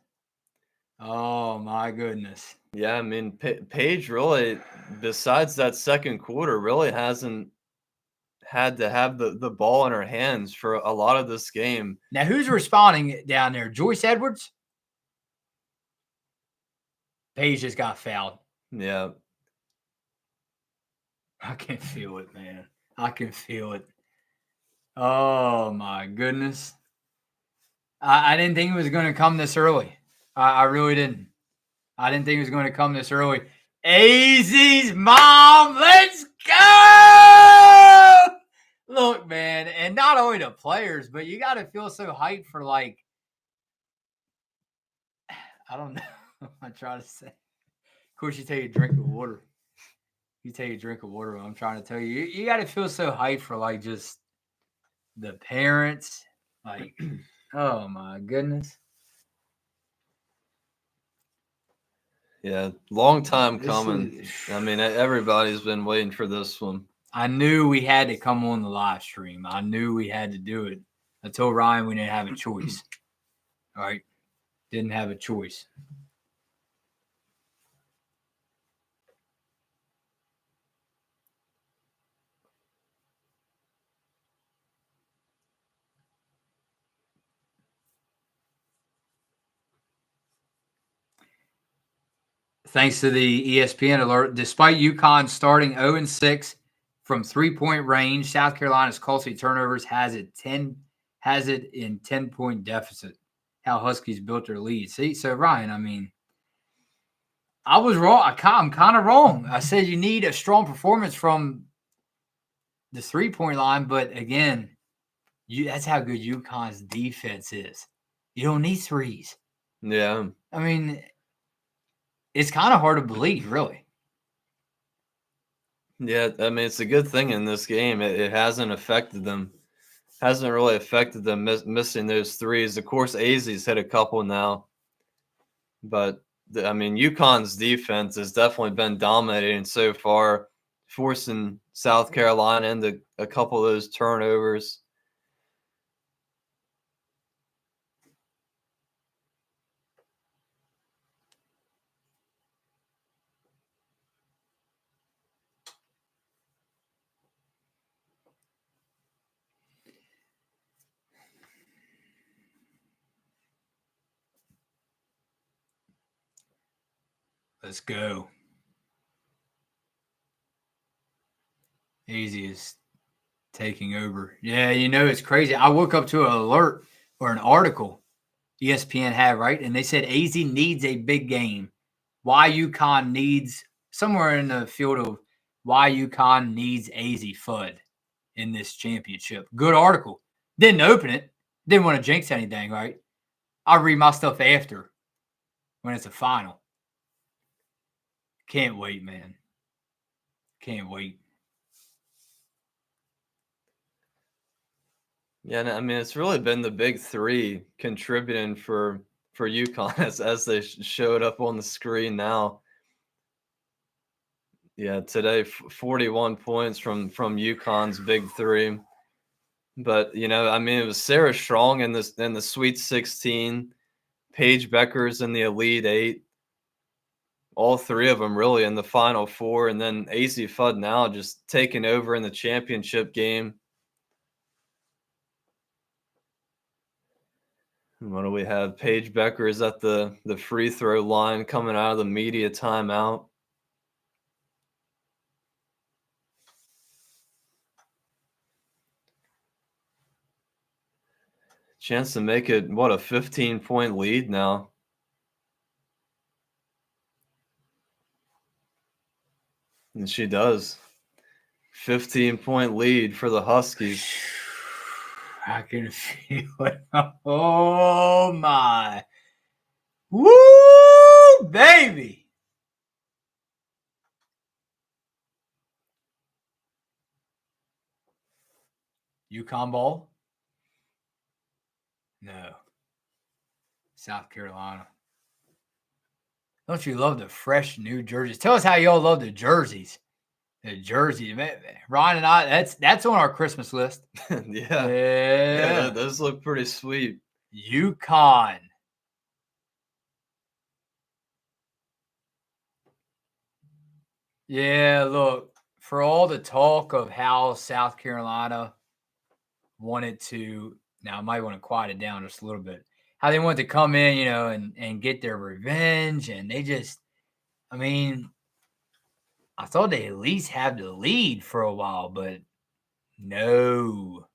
Oh, my goodness. Yeah, I mean, Paige really, besides that second quarter, really hasn't had to have the ball in her hands for a lot of this game. Now, who's responding down there? Joyce Edwards? Paige just got fouled. Yeah. I can feel it, man. I can feel it. Oh, my goodness. I didn't think it was going to come this early. I really didn't. I didn't think it was going to come this early. AZ's mom, let's go! Look, man, and not only the players, but you got to feel so hyped for, like, I don't know what I'm trying to say. Of course, you take a drink of water. You take a drink of water. I'm trying to tell you. You got to feel so hyped for, like, just the parents. Like, oh, my goodness. Yeah, long time coming. I mean, everybody's been waiting for this one. I knew we had to come on the live stream. I knew we had to do it. I told Ryan we didn't have a choice. All right. Didn't have a choice. Thanks to the ESPN alert, despite UConn starting 0-6 from 3-point range, South Carolina's costly turnovers has it in 10-point deficit. How Huskies built their lead. See, so Ryan, I mean, I was wrong. I'm kind of wrong. I said you need a strong performance from the 3-point line, but again, that's how good UConn's defense is. You don't need threes. Yeah. I mean, it's kind of hard to believe, really. Yeah, I mean, it's a good thing in this game. It hasn't affected them. Hasn't really affected them missing those threes. Of course, AZ's hit a couple now. But, I mean, UConn's defense has definitely been dominating so far, forcing South Carolina into a couple of those turnovers. Let's go. Easy is taking over. Yeah, you know, it's crazy. I woke up to an alert or an article ESPN had, right? And they said AZ needs a big game. Why UConn needs somewhere in the field of why UConn needs AZ FUD in this championship. Good article. Didn't open it. Didn't want to jinx anything, right? I'll read my stuff after when it's a final. Can't wait, man. Can't wait. Yeah, I mean, it's really been the big three contributing for UConn as they showed up on the screen now. Yeah, today 41 points from UConn's big three. But you know, I mean, it was Sarah Strong in the Sweet 16, Paige Beckers in the Elite Eight. All three of them really in the Final Four, and then AZ Fudd now just taking over in the championship game. What do we have? Paige Beckers at the free throw line coming out of the media timeout. Chance to make it, what, a 15-point lead now. And she does. 15-point lead for the Huskies. I can feel it. Oh, my. Woo, baby. UConn ball? No. South Carolina. Don't you love the fresh new jerseys? Tell us how y'all love the jerseys. The jerseys, man. Ryan and I, that's on our Christmas list. Yeah, those look pretty sweet. UConn. Yeah, look, for all the talk of how South Carolina wanted to, now I might want to quiet it down just a little bit, how they wanted to come in, you know, and get their revenge. And they just, I mean, I thought they at least had the lead for a while, but no.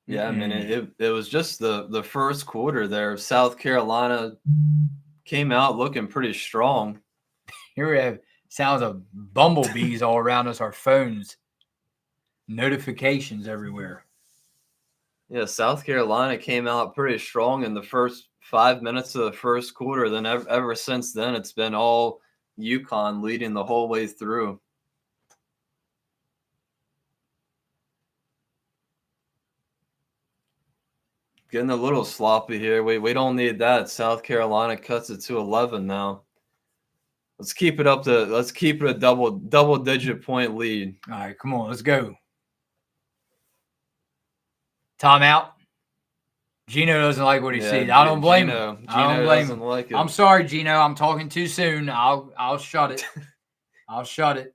Yeah, I mean, it was just the first quarter there. South Carolina came out looking pretty strong. Here we have sounds of bumblebees all around us, our phones, notifications everywhere. Yeah, South Carolina came out pretty strong in the first 5 minutes of the first quarter. Then ever since then, it's been all UConn leading the whole way through. Getting a little sloppy here. We don't need that. South Carolina cuts it to 11 now. let's keep it a double digit point lead. All right, come on, let's go. Timeout. Gino doesn't like what he sees. I don't blame him. I don't blame him. Like it. I'm sorry, Gino. I'm talking too soon. I'll shut it. I'll shut it.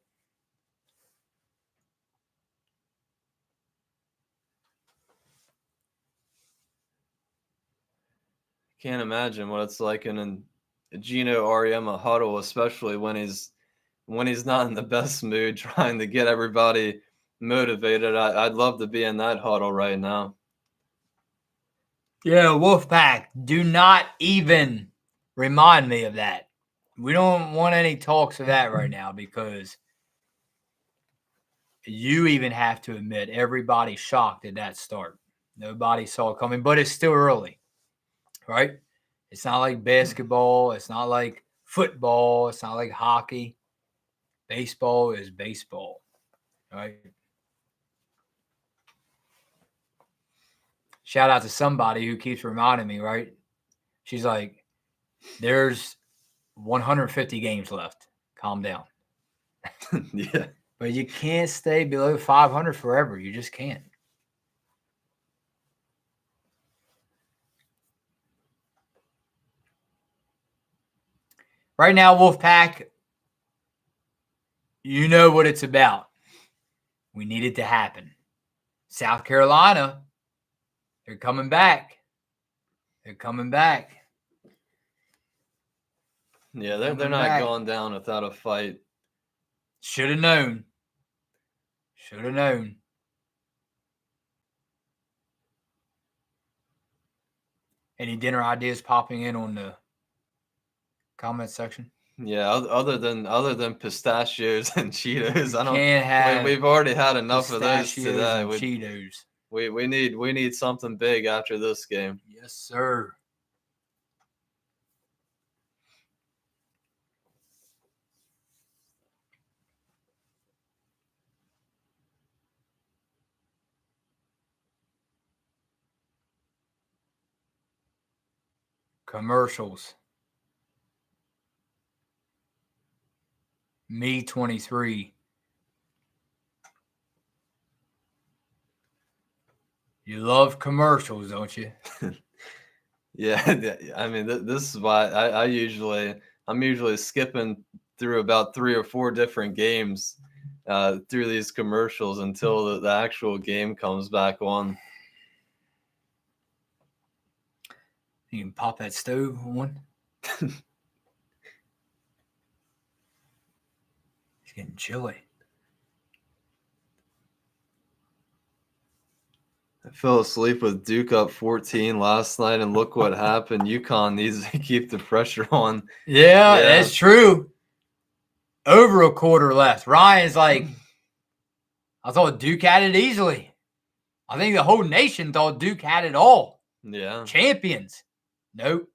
Can't imagine what it's like in a Gino Auriemma huddle, especially when he's not in the best mood, trying to get everybody motivated. I'd love to be in that huddle right now. Yeah, Wolfpack, do not even remind me of that. We don't want any talks of that right now because you even have to admit everybody's shocked at that start. Nobody saw it coming, but it's still early, right? It's not like basketball. It's not like football. It's not like hockey. Baseball is baseball, right? Shout out to somebody who keeps reminding me, right? She's like, there's 150 games left. Calm down. Yeah. But you can't stay below 500 forever. You just can't. Right now, Wolfpack, you know what it's about. We need it to happen. South Carolina, they're coming back. They're coming back. Yeah, they're not going down without a fight. Should have known. Should have known. Any dinner ideas popping in on the comment section? Yeah, other than pistachios and Cheetos, I don't. Can't have we've already had enough of those today. And Cheetos. We need something big after this game. Yes, sir. Commercials. Me 23. You love commercials, don't you? Yeah, I mean, this is why I'm usually skipping through about 3 or 4 different games through these commercials until the actual game comes back on. You can pop that stove on. It's getting chilly. I fell asleep with Duke up 14 last night, and look what happened. UConn needs to keep the pressure on. Yeah, that's true. Over a quarter left. Ryan's like, I thought Duke had it easily. I think the whole nation thought Duke had it all. Yeah. Champions. Nope.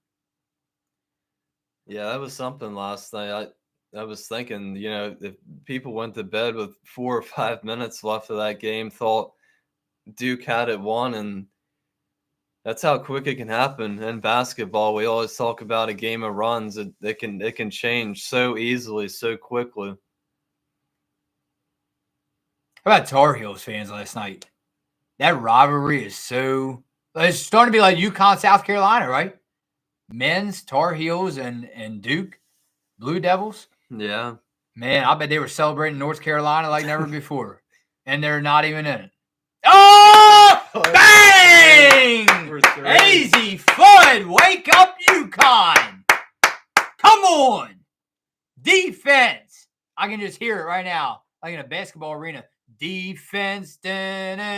Yeah, that was something last night. I was thinking, if people went to bed with 4 or 5 minutes left of that game, thought Duke had it won, and that's how quick it can happen in basketball. We always talk about a game of runs. It can change so easily, so quickly. How about Tar Heels fans last night? That rivalry is so – it's starting to be like UConn, South Carolina, right? Men's, Tar Heels, and Duke, Blue Devils. Yeah. Man, I bet they were celebrating North Carolina like never before. And they're not even in it. Oh! Bang! Easy fun. Wake up, UConn. Come on. Defense. I can just hear it right now, like in a basketball arena. Defense. Defense.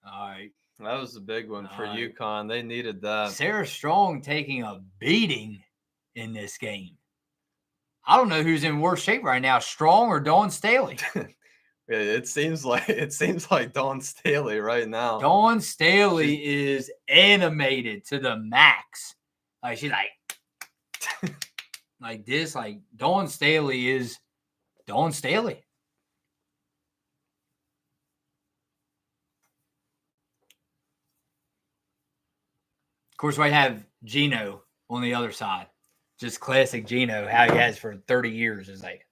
All right. That was a big one for UConn. They needed that. Sarah Strong taking a beating in this game. I don't know who's in worse shape right now, Strong or Dawn Staley. It seems like Dawn Staley right now. Dawn Staley is animated to the max. Like she's like like this. Like Dawn Staley is Dawn Staley. Of course, we have Gino on the other side. Just classic Gino, how he has for 30 years. Is like,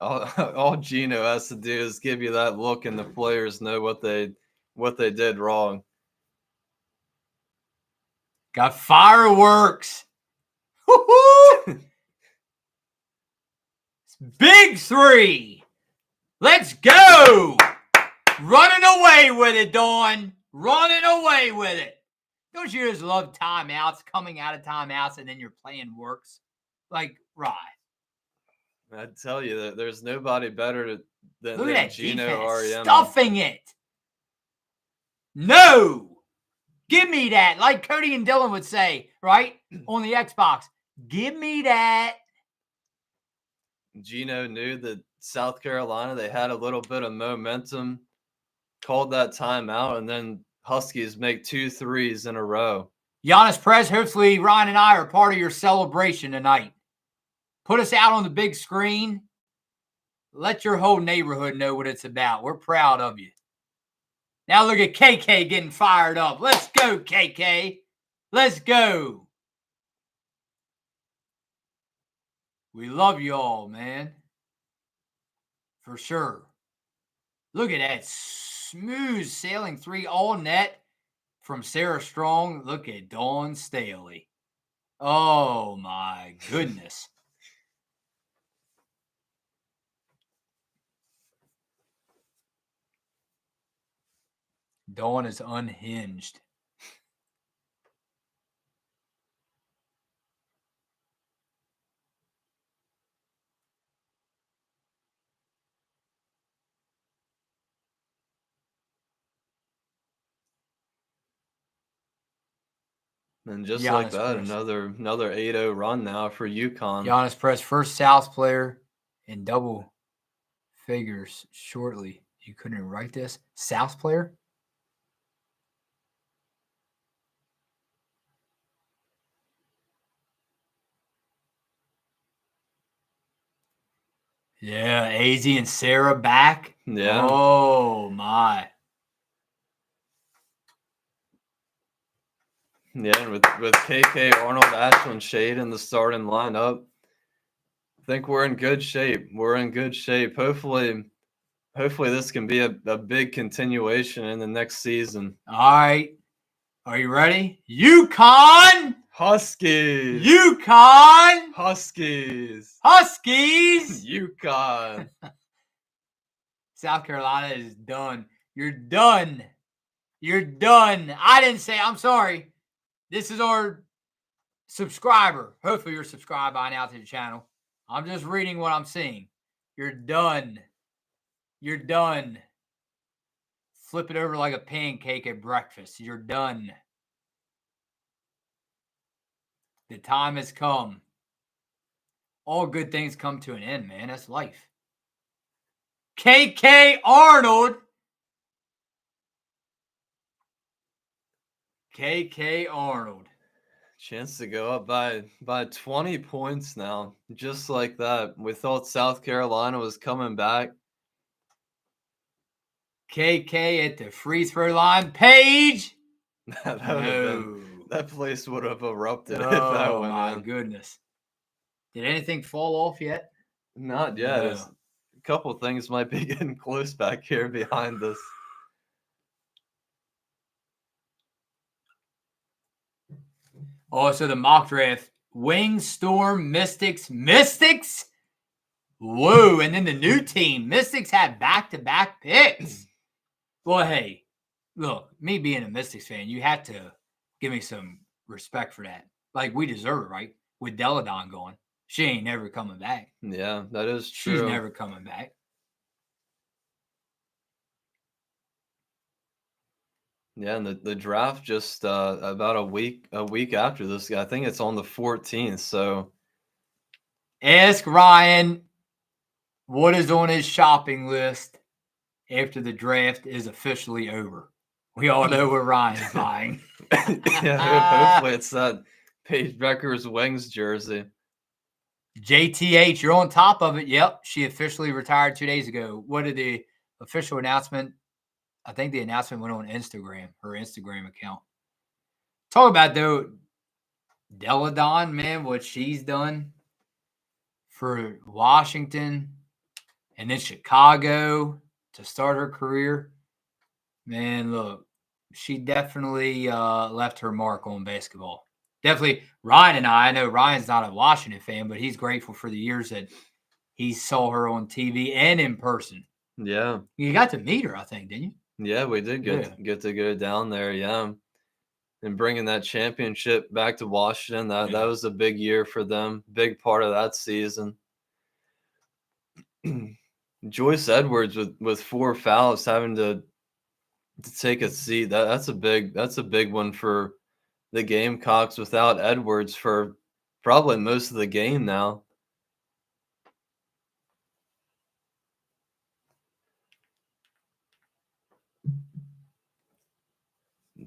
all Gino has to do is give you that look, and the players know what they did wrong. Got fireworks. Woo-hoo! Big three. Let's go. Running away with it, Dawn. Running away with it. Don't you just love timeouts, coming out of timeouts, and then your plan works? Like, right. I tell you that there's nobody better than Look at that Gino defense, Ariema. stuffing it. No. Give me that. Like Cody and Dylan would say, right, on the Xbox. Give me that. Gino knew that South Carolina, they had a little bit of momentum, called that timeout, and then Huskies make 2 threes in a row. Giannis Perez, hopefully Ryan and I are part of your celebration tonight. Put us out on the big screen. Let your whole neighborhood know what it's about. We're proud of you. Now look at KK getting fired up. Let's go, KK. Let's go. We love you all, man. For sure. Look at that smooth sailing three all net from Sarah Strong. Look at Dawn Staley. Oh, my goodness. Dawn is unhinged. And just Giannis like that, Perez. another 8-0 run now for UConn. Giannis Perez, first South player in double figures shortly. You couldn't even write this? South player? Yeah, AZ and Sarah back. Yeah. Oh, my. Yeah, and with KK, Arnold, Ashland, Shade in the starting lineup, I think we're in good shape. We're in good shape. Hopefully this can be a big continuation in the next season. All right. Are you ready? UConn! Huskies! UConn! Huskies! Huskies! UConn! South Carolina is done. You're done. You're done. I didn't say, I'm sorry. This is our subscriber. Hopefully you're subscribed by now to the channel. I'm just reading what I'm seeing. You're done. You're done. Flip it over like a pancake at breakfast. You're done. The time has come. All good things come to an end, man. That's life. KK Arnold. KK Arnold. Chance to go up by 20 points now. Just like that. We thought South Carolina was coming back. KK at the free throw line. Page. That place would have erupted if that Oh, went my in. goodness. Did anything fall off yet? Not yet. No. A couple things might be getting close back here behind us. Also, the mock draft. Wings, Storm, Mystics. Mystics? Whoa. And then the new team. Mystics had back-to-back picks. Well, hey, look, me being a Mystics fan, you have to give me some respect for that. Like, we deserve it, right? With Deladon going. She ain't never coming back. Yeah, that is true. She's never coming back. Yeah, and the draft just about a week after this. I think it's on the 14th. So ask Ryan what is on his shopping list after the draft is officially over. We all know what Ryan's buying. Yeah, hopefully it's that Paige Becker's Wings jersey. JTH, you're on top of it. Yep, she officially retired 2 days ago. What did the official announcement? I think the announcement went on Instagram, her Instagram account. Talk about, though, Deladon, man, what she's done for Washington and then Chicago to start her career. Man, look, she definitely left her mark on basketball. Definitely, Ryan and I know Ryan's not a Washington fan, but he's grateful for the years that he saw her on TV and in person. Yeah. You got to meet her, I think, didn't you? Yeah, we did get to go down there, yeah. And bringing that championship back to Washington, that was a big year for them, big part of that season. Joyce Edwards with 4 fouls having to take a seat. That's a big one for the Gamecocks without Edwards for probably most of the game now.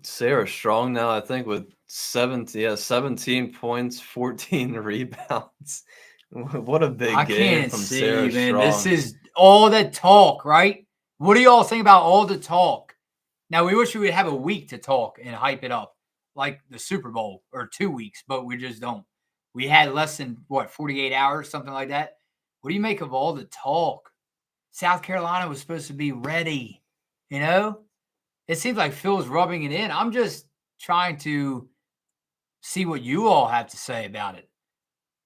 Sarah Strong now, I think, with 17 points, 14 rebounds. What a big game from Sarah Strong. This is all the talk, right? What do you all think about all the talk? Now, we wish we would have a week to talk and hype it up like the Super Bowl or 2 weeks, but we just don't. We had less than, 48 hours, something like that. What do you make of all the talk? South Carolina was supposed to be ready, you know? It seems like Phil's rubbing it in. I'm just trying to see what you all have to say about it.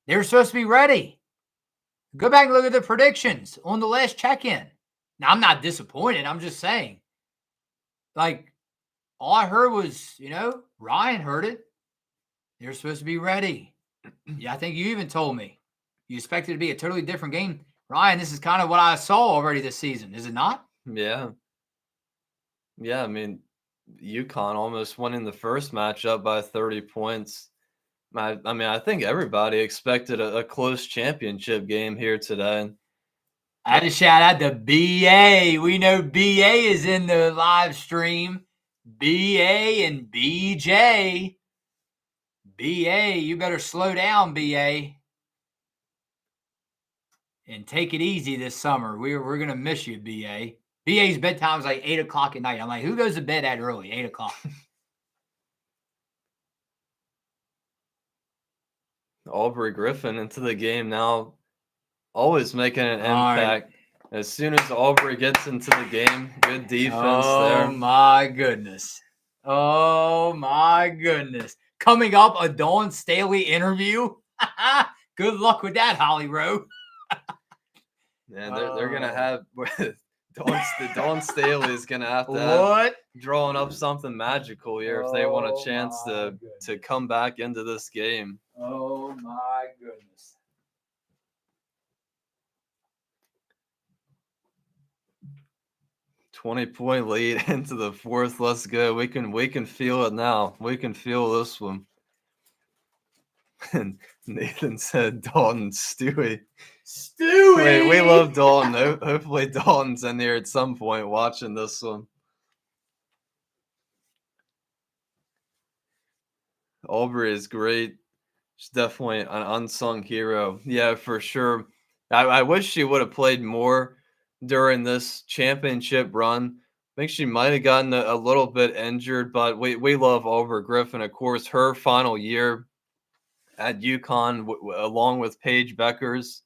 They were supposed to be ready. Go back and look at the predictions on the last check-in. Now, I'm not disappointed. I'm just saying. Like, all I heard was, Ryan heard it. They were supposed to be ready. Yeah, I think you even told me. You expected it to be a totally different game. Ryan, this is kind of what I saw already this season. Is it not? Yeah. Yeah, I mean, UConn almost won in the first matchup by 30 points. I mean, I think everybody expected a close championship game here today. I had to shout out to BA. We know BA is in the live stream. BA and BJ. BA, you better slow down, BA. And take it easy this summer. We're going to miss you, BA. BA's bedtime is like 8 o'clock at night. I'm like, who goes to bed that early? 8 o'clock. Aubrey Griffin into the game now, always making an impact. Right. As soon as Aubrey gets into the game, good defense there. Oh, my goodness. Oh, my goodness. Coming up, a Dawn Staley interview. Good luck with that, Holly Rowe. And they're going to have Dawn Staley is going to have to have drawing up something magical here if they want a chance to come back into this game. Oh, my goodness. $20-point lead into the fourth. Let's go. We can feel it now. We can feel this one. And Nathan said, Dalton, Stewie. We love Dalton. Hopefully Dalton's in here at some point watching this one. Aubrey is great. She's definitely an unsung hero. Yeah, for sure. I wish she would have played more during this championship run. I think she might have gotten a little bit injured, but we love Aubrey Griffin. Of course, her final year at UConn along with Paige Beckers.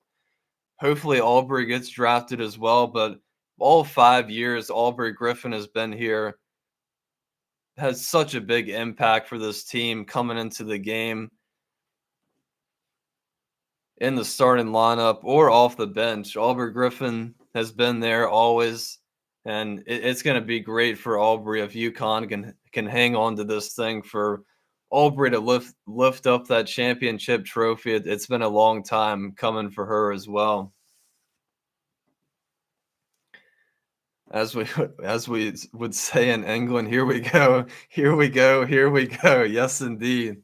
Hopefully Aubrey gets drafted as well, but all 5 years Aubrey Griffin has been here. Has such a big impact for this team coming into the game in the starting lineup or off the bench. Aubrey Griffin has been there always, and it's going to be great for Aubrey if UConn can hang on to this thing for Aubrey to lift up that championship trophy. It's been a long time coming for her as well. As we would say in England, here we go, here we go, here we go. Yes, indeed.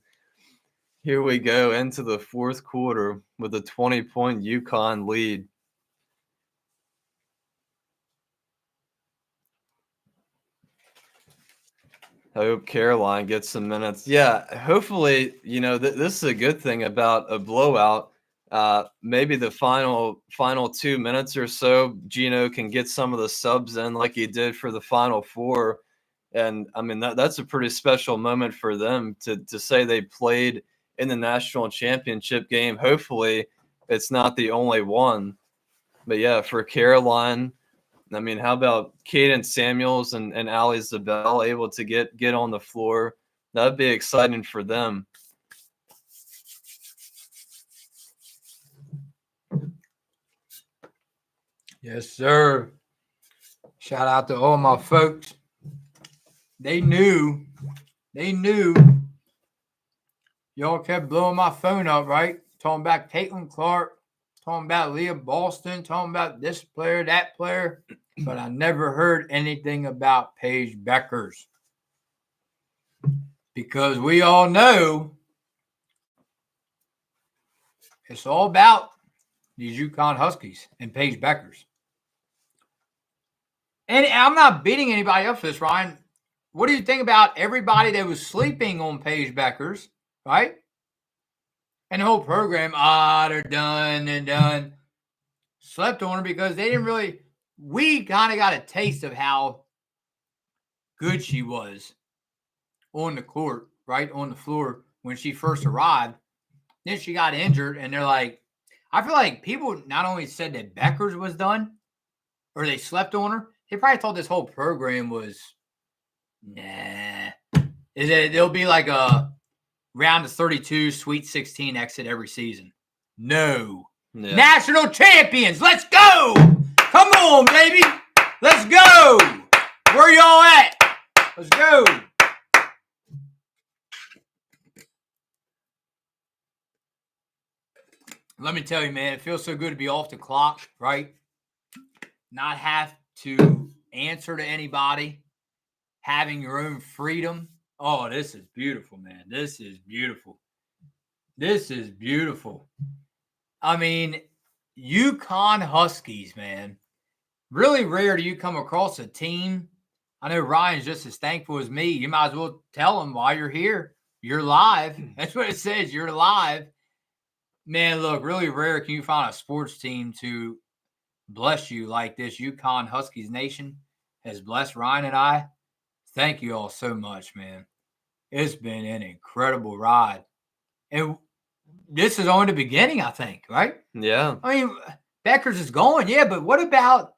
Here we go into the fourth quarter with a 20-point UConn lead. I hope Caroline gets some minutes. Yeah, hopefully, this is a good thing about a blowout. Maybe the final 2 minutes or so, Gino can get some of the subs in like he did for the Final Four. And, I mean, that's a pretty special moment for them to say they played in the national championship game. Hopefully, it's not the only one. But yeah, for Caroline, I mean, how about Caden Samuels and Ali Zabel able to get on the floor? That'd be exciting for them. Yes, sir. Shout out to all my folks. They knew. Y'all kept blowing my phone up, right? Talking about Caitlin Clark, talking about Leah Boston, talking about this player, that player. But I never heard anything about Paige Beckers. Because we all know it's all about these UConn Huskies and Paige Beckers. And I'm not beating anybody up for this, Ryan. What do you think about everybody that was sleeping on Paige Beckers, right? And the whole program, they're done. Slept on her because they didn't really, we kind of got a taste of how good she was on the court, right? On the floor when she first arrived. Then she got injured, and they're like, I feel like people not only said that Beckers was done, or they slept on her, they probably thought this whole program was, nah. There'll be like a round of 32, Sweet 16 exit every season. No. Yeah. National champions. Let's go. Come on, baby. Let's go. Where y'all at? Let's go. Let me tell you, man, it feels so good to be off the clock, right? Not have to answer to anybody, having your own freedom. Oh, this is beautiful, man. This is beautiful. I mean, UConn Huskies, man. Really rare do you come across a team. I know Ryan's just as thankful as me. You might as well tell him while you're here. You're live. That's what it says. You're live. Man, look, really rare can you find a sports team to bless you like this. UConn Huskies Nation has blessed Ryan and I. Thank you all so much, man. It's been an incredible ride. And this is only the beginning, I think, right? Yeah. I mean, Beckers is going, yeah, but what about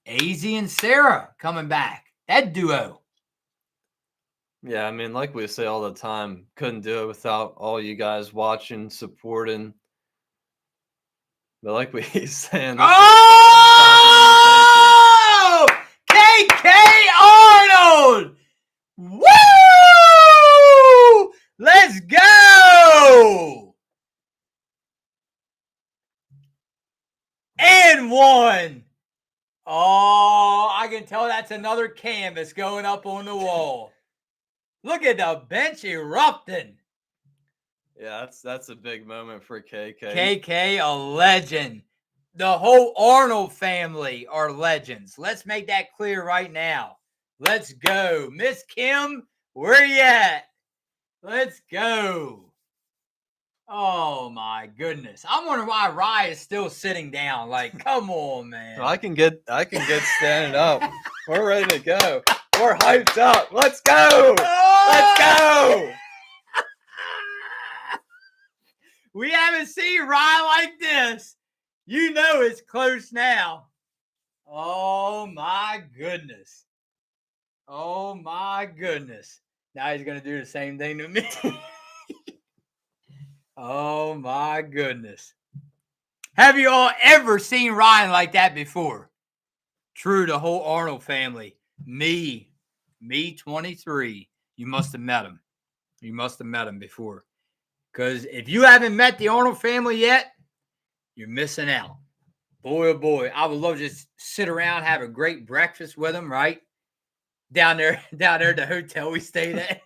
AZ and Sarah coming back? That duo. Yeah, I mean, like we say all the time, couldn't do it without all you guys watching, supporting. But like we saying, oh, KK Arnold! Woo! Let's go! And one. Oh, I can tell that's another canvas going up on the wall. Look at the bench erupting. Yeah, that's a big moment for KK. KK, a legend. The whole Arnold family are legends. Let's make that clear right now. Let's go. Miss Kim, where you at? Let's go. Oh, my goodness. I'm wondering why Rye is still sitting down. Like, come on, man. I can get standing up. We're ready to go. We're hyped up. Let's go. Let's go. We haven't seen Rye like this. You know it's close now. Oh, my goodness. Oh, my goodness. Now he's going to do the same thing to me. Oh, my goodness. Have you all ever seen Ryan like that before? True, the whole Arnold family. Me 23. You must have met him. You must have met him before. Because if you haven't met the Arnold family yet, you're missing out. Boy, oh boy. I would love to just sit around, have a great breakfast with them, right? Down there at the hotel we stayed at.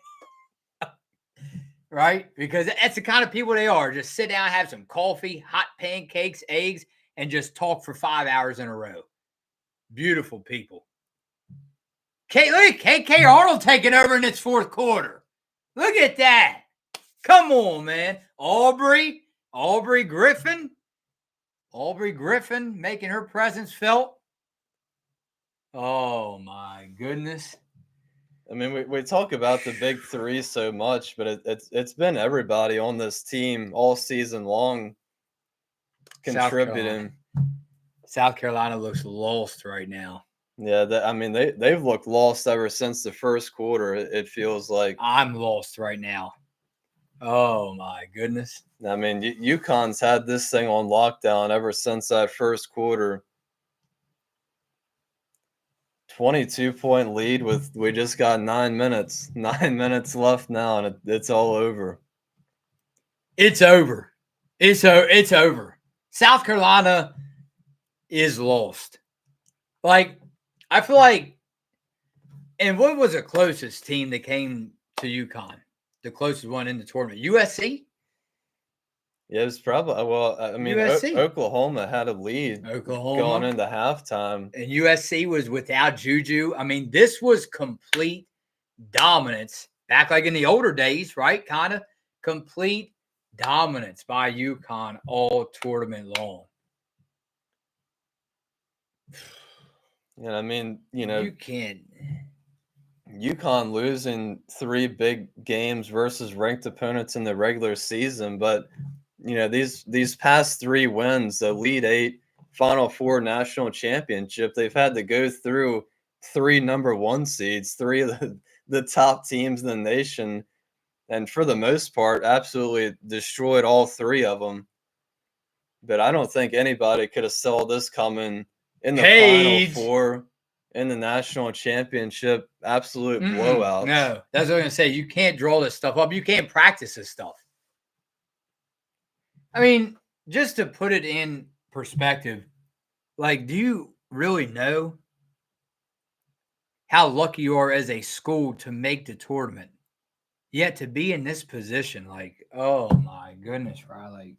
Right? Because that's the kind of people they are. Just sit down, have some coffee, hot pancakes, eggs, and just talk for 5 hours in a row. Beautiful people. Look at KK Arnold taking over in its fourth quarter. Look at that. Come on, man. Aubrey Griffin making her presence felt. Oh, my goodness. I mean, we talk about the big three so much, but it's been everybody on this team all season long contributing. South Carolina looks lost right now. Yeah, I mean they've looked lost ever since the first quarter. It feels like I'm lost right now. Oh my goodness! I mean, UConn's had this thing on lockdown ever since that first quarter. 22-point lead with we just got 9 minutes. 9 minutes left now, and it's all over. It's over. It's over. South Carolina is lost. Like, I feel like, and what was the closest team that came to UConn? The closest one in the tournament? USC? Yeah, it was probably I mean, USC. Oklahoma had a lead going into halftime. And USC was without Juju. I mean, this was complete dominance. Back like in the older days, right? Kind of complete dominance by UConn all tournament long. And I mean, you know, you can't. UConn losing 3 big games versus ranked opponents in the regular season, but you know these past 3 wins, the Elite 8, Final Four national championship, they've had to go through 3 number 1 seeds, 3 of the top teams in the nation, and for the most part, absolutely destroyed all 3 of them. But I don't think anybody could have saw this coming in the Final Four, in the national championship. Absolute blowouts. No, that's what I'm going to say. You can't draw this stuff up. You can't practice this stuff. I mean, just to put it in perspective, like, do you really know how lucky you are as a school to make the tournament? Yet to be in this position, like, oh my goodness, right? Like,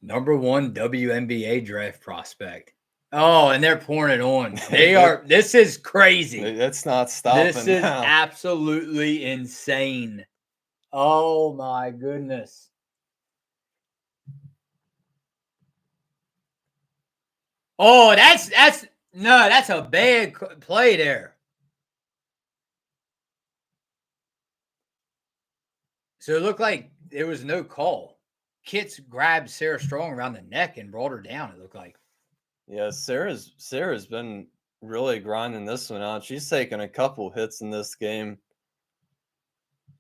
number 1 WNBA draft prospect. Oh, and they're pouring it on. They are. This is crazy. It's not stopping. This is absolutely insane. Oh my goodness. Oh, that's a bad play there. So it looked like there was no call. Kitts grabbed Sarah Strong around the neck and brought her down, it looked like. Yeah, Sarah's been really grinding this one out. She's taken a couple hits in this game.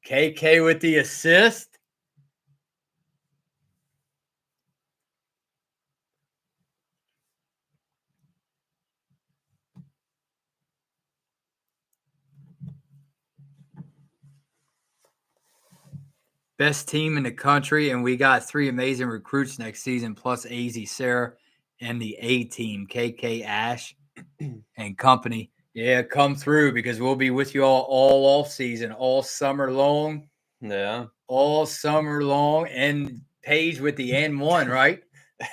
KK with the assist. Best team in the country, and we got 3 amazing recruits next season, plus AZ Sarah and the A team, KK Ash and company. Yeah, come through because we'll be with you all off season, all summer long. Yeah. All summer long. And Paige with the N1, right?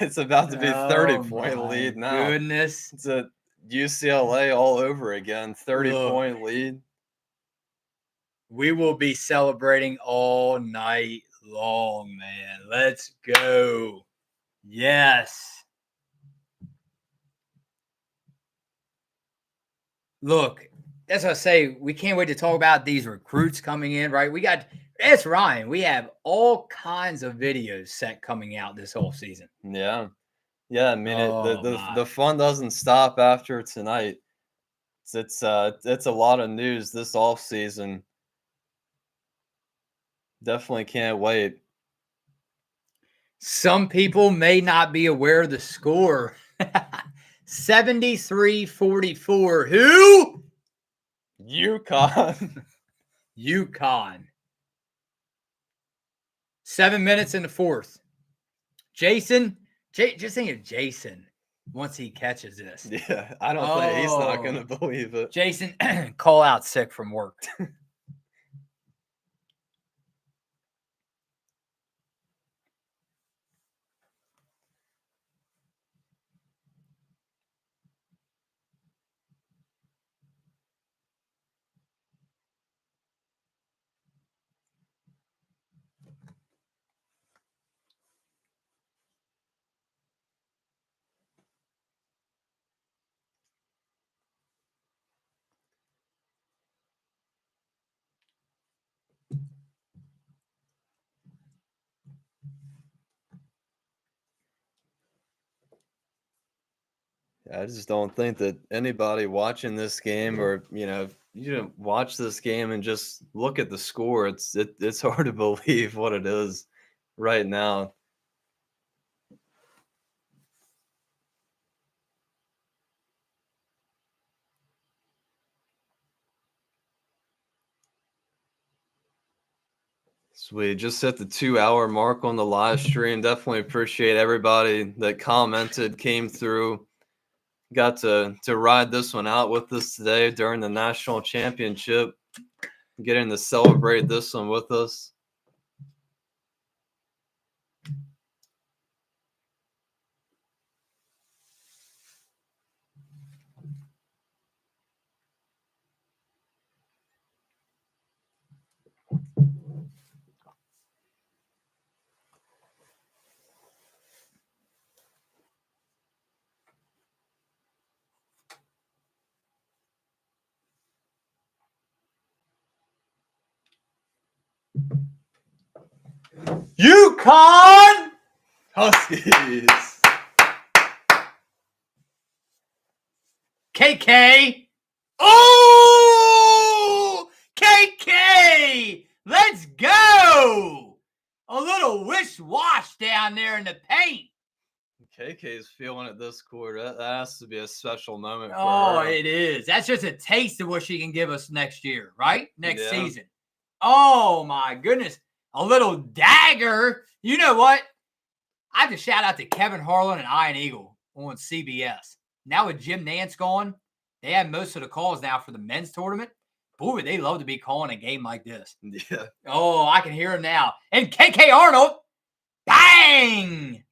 It's about to be 30-point lead now. Goodness. It's a UCLA all over again. 30-point lead. We will be celebrating all night long, man. Let's go. Yes. Look, that's what I say. We can't wait to talk about these recruits coming in, right? It's Ryan. We have all kinds of videos set coming out this whole season. Yeah. Yeah, I mean, the fun doesn't stop after tonight. It's a lot of news this off season. Definitely can't wait. Some people may not be aware of the score. 73-44. Who? UConn. UConn. 7 minutes in the fourth. Jason, just think of Jason once he catches this. Yeah, I don't think he's not going to believe it. Jason, call out sick from work. I just don't think that anybody watching this game, or if you didn't watch this game and just look at the score, it's hard to believe what it is right now. Sweet. Just hit the 2-hour mark on the live stream. Definitely appreciate everybody that commented, came through, got to ride this one out with us today during the national championship, getting to celebrate this one with us. UCONN Huskies. KK. Oh, KK. Let's go. A little wish-wash down there in the paint. KK's feeling it this quarter. That has to be a special moment for Oh, her. it is. That's just a taste of what she can give us next year, right? Next Yeah. season. Oh, my goodness. A little dagger. You know what? I have to shout out to Kevin Harlan and Iron Eagle on CBS. Now with Jim Nance gone, they have most of the calls now for the men's tournament. Boy, would they love to be calling a game like this. Yeah. Oh, I can hear him now. And KK Arnold, bang!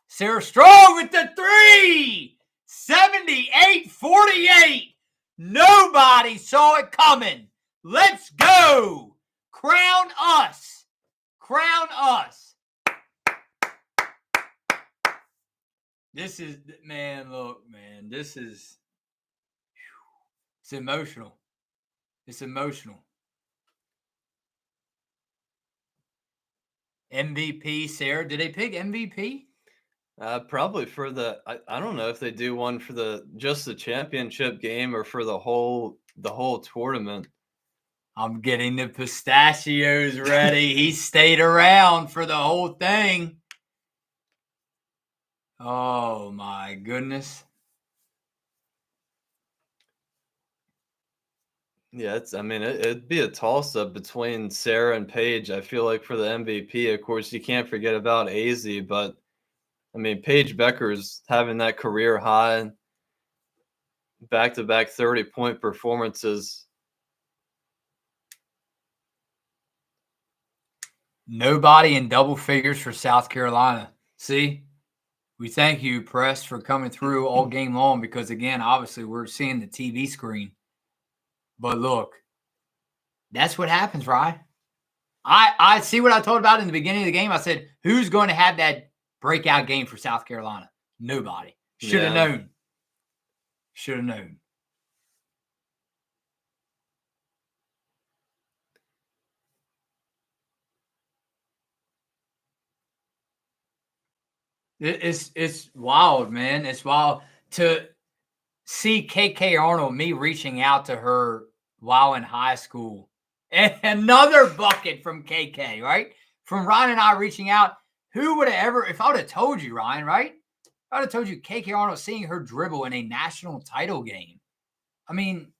Sarah Strong with the 3. 78-48. Nobody saw it coming. Let's go. Crown us. Crown us. This is, man, look, man, this is, it's emotional. It's emotional. MVP, Sarah, did they pick MVP? Probably for the I don't know if they do one for just the championship game or for the whole tournament. I'm getting the pistachios ready. He stayed around for the whole thing. Oh my goodness. Yeah, it'd be a toss-up between Sarah and Paige. I feel like for the MVP, of course, you can't forget about AZ, but I mean, Paige Becker's having that career high, back-to-back 30-point performances. Nobody in double figures for South Carolina. See, we thank you, press, for coming through all game long because, again, obviously we're seeing the TV screen. But look, that's what happens, right? I see what I told about in the beginning of the game. I said, who's going to have that breakout game for South Carolina? Nobody. Should have known. Should have known. It's wild, man. It's wild to see KK Arnold, me reaching out to her while in high school. And another bucket from KK, right? From Ryan and I reaching out. Who would have ever, if I would have told you, Ryan, right? I would have told you KK Arnold seeing her dribble in a national title game. I mean,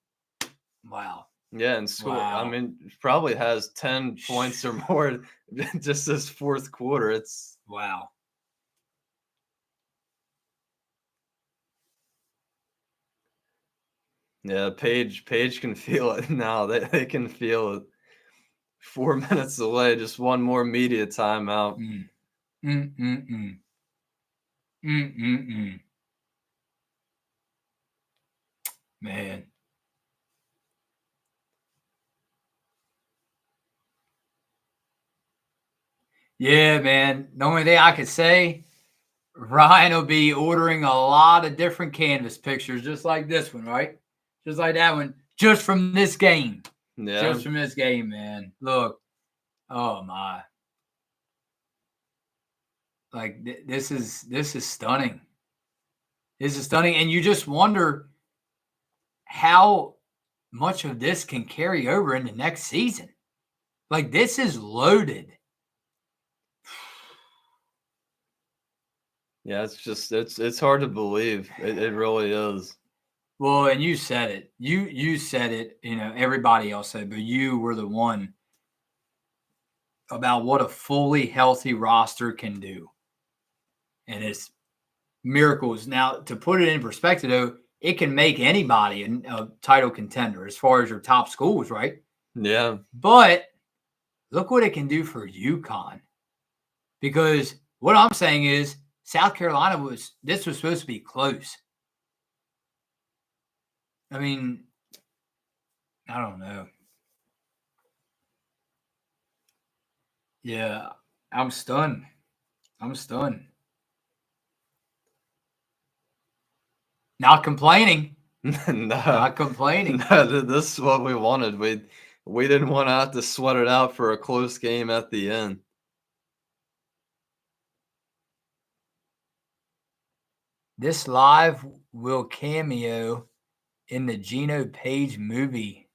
wow. Yeah, in school, Wow. I mean, probably has 10 points or more just this fourth quarter. It's wow. Yeah, Paige can feel it now. They can feel it. 4 minutes away, just one more media timeout. Man. Yeah, man. The only thing I could say, Ryan will be ordering a lot of different canvas pictures, just like this one, right? Just like that one, just from this game. Yeah. Just from this game, man. Look. Oh, my. Like, this is stunning. This is stunning. And you just wonder how much of this can carry over into next season. Like, this is loaded. Yeah, it's hard to believe. It really is. Well, and you said it. You said it, everybody else said, but you were the one about what a fully healthy roster can do. And it's miracles. Now, to put it in perspective, though, it can make anybody a title contender as far as your top schools, right? Yeah. But look what it can do for UConn. Because what I'm saying is South Carolina was supposed to be close. I mean, I don't know. Yeah, I'm stunned. Not complaining. No. Not complaining. No, this is what we wanted. We didn't want to have to sweat it out for a close game at the end. This live will cameo in the Geno Page movie.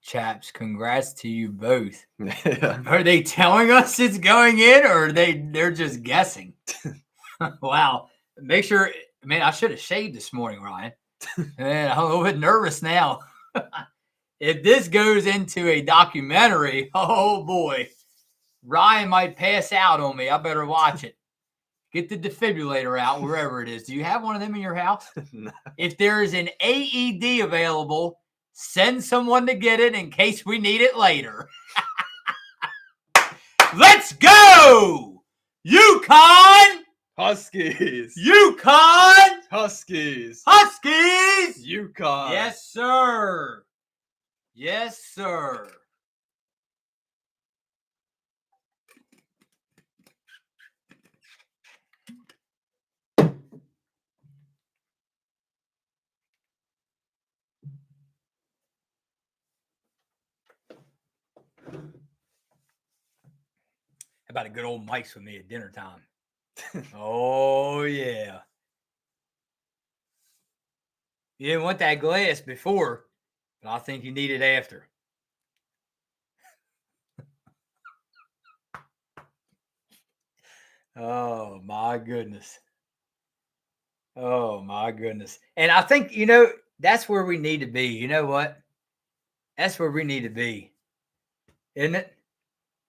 Chaps, congrats to you both. Yeah. Are they telling us it's going in, or they're just guessing? Wow. Make sure, man, I should have shaved this morning, Ryan. Man, I'm a little bit nervous now. If this goes into a documentary, oh boy, Ryan might pass out on me. I better watch it. Get the defibrillator out wherever it is. Do you have one of them in your house? No. If there is an AED available, send someone to get it in case we need it later. Let's go! UConn! Huskies! UConn! Huskies! Huskies! UConn! Yes, sir. Yes, sir. How about a good old Mike's with me at dinner time? Oh, yeah. You didn't want that glass before, but I think you need it after. Oh, my goodness. Oh, my goodness. And I think, that's where we need to be. You know what? That's where we need to be. Isn't it?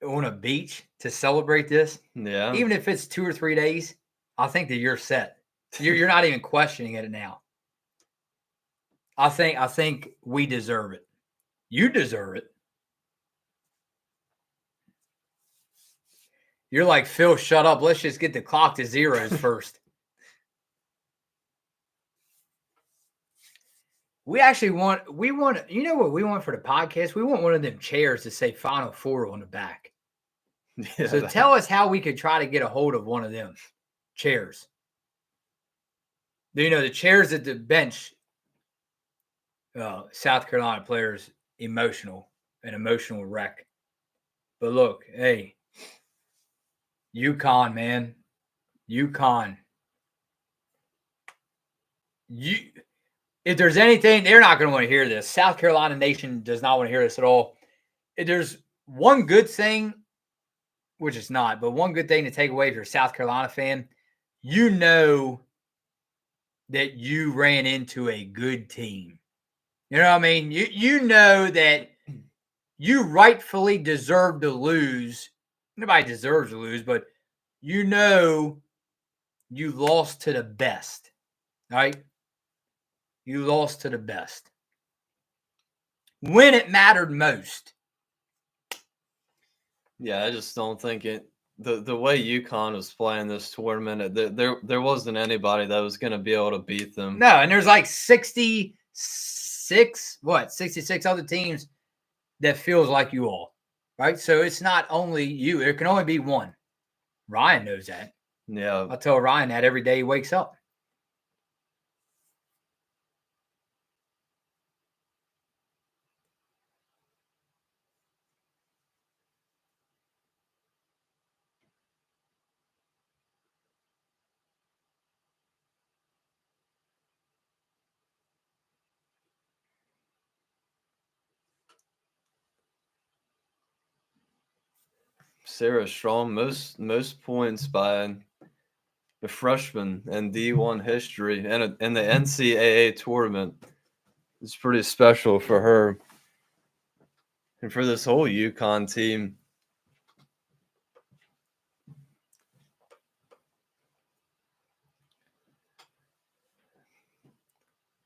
On a beach to celebrate this. Yeah. Even if it's 2 or 3 days, I think that you're set. You're not even questioning it now. I think we deserve it. You deserve it. You're like, Phil, shut up. Let's just get the clock to zeros first. We want, you know what we want for the podcast? We want one of them chairs to say Final Four on the back. Yeah, so tell us how we could try to get a hold of one of them chairs. The chairs at the bench, South Carolina players, an emotional wreck. But look, hey, UConn, man. UConn. If there's anything, they're not going to want to hear this. South Carolina Nation does not want to hear this at all. If there's one good thing, which it's not, but one good thing to take away if you're a South Carolina fan, you know that you ran into a good team. You know what I mean? You know that you rightfully deserve to lose. Nobody deserves to lose, but you know you lost to the best, right? You lost to the best. When it mattered most. Yeah, I just don't think it. The way UConn was playing this tournament, there wasn't anybody that was going to be able to beat them. No, and there's like 66 other teams that feels like you all, right? So it's not only you. There can only be one. Ryan knows that. Yeah. I tell Ryan that every day he wakes up. Sarah Strong, most points by a freshman in D1 history and in the NCAA tournament. It's pretty special for her and for this whole UConn team.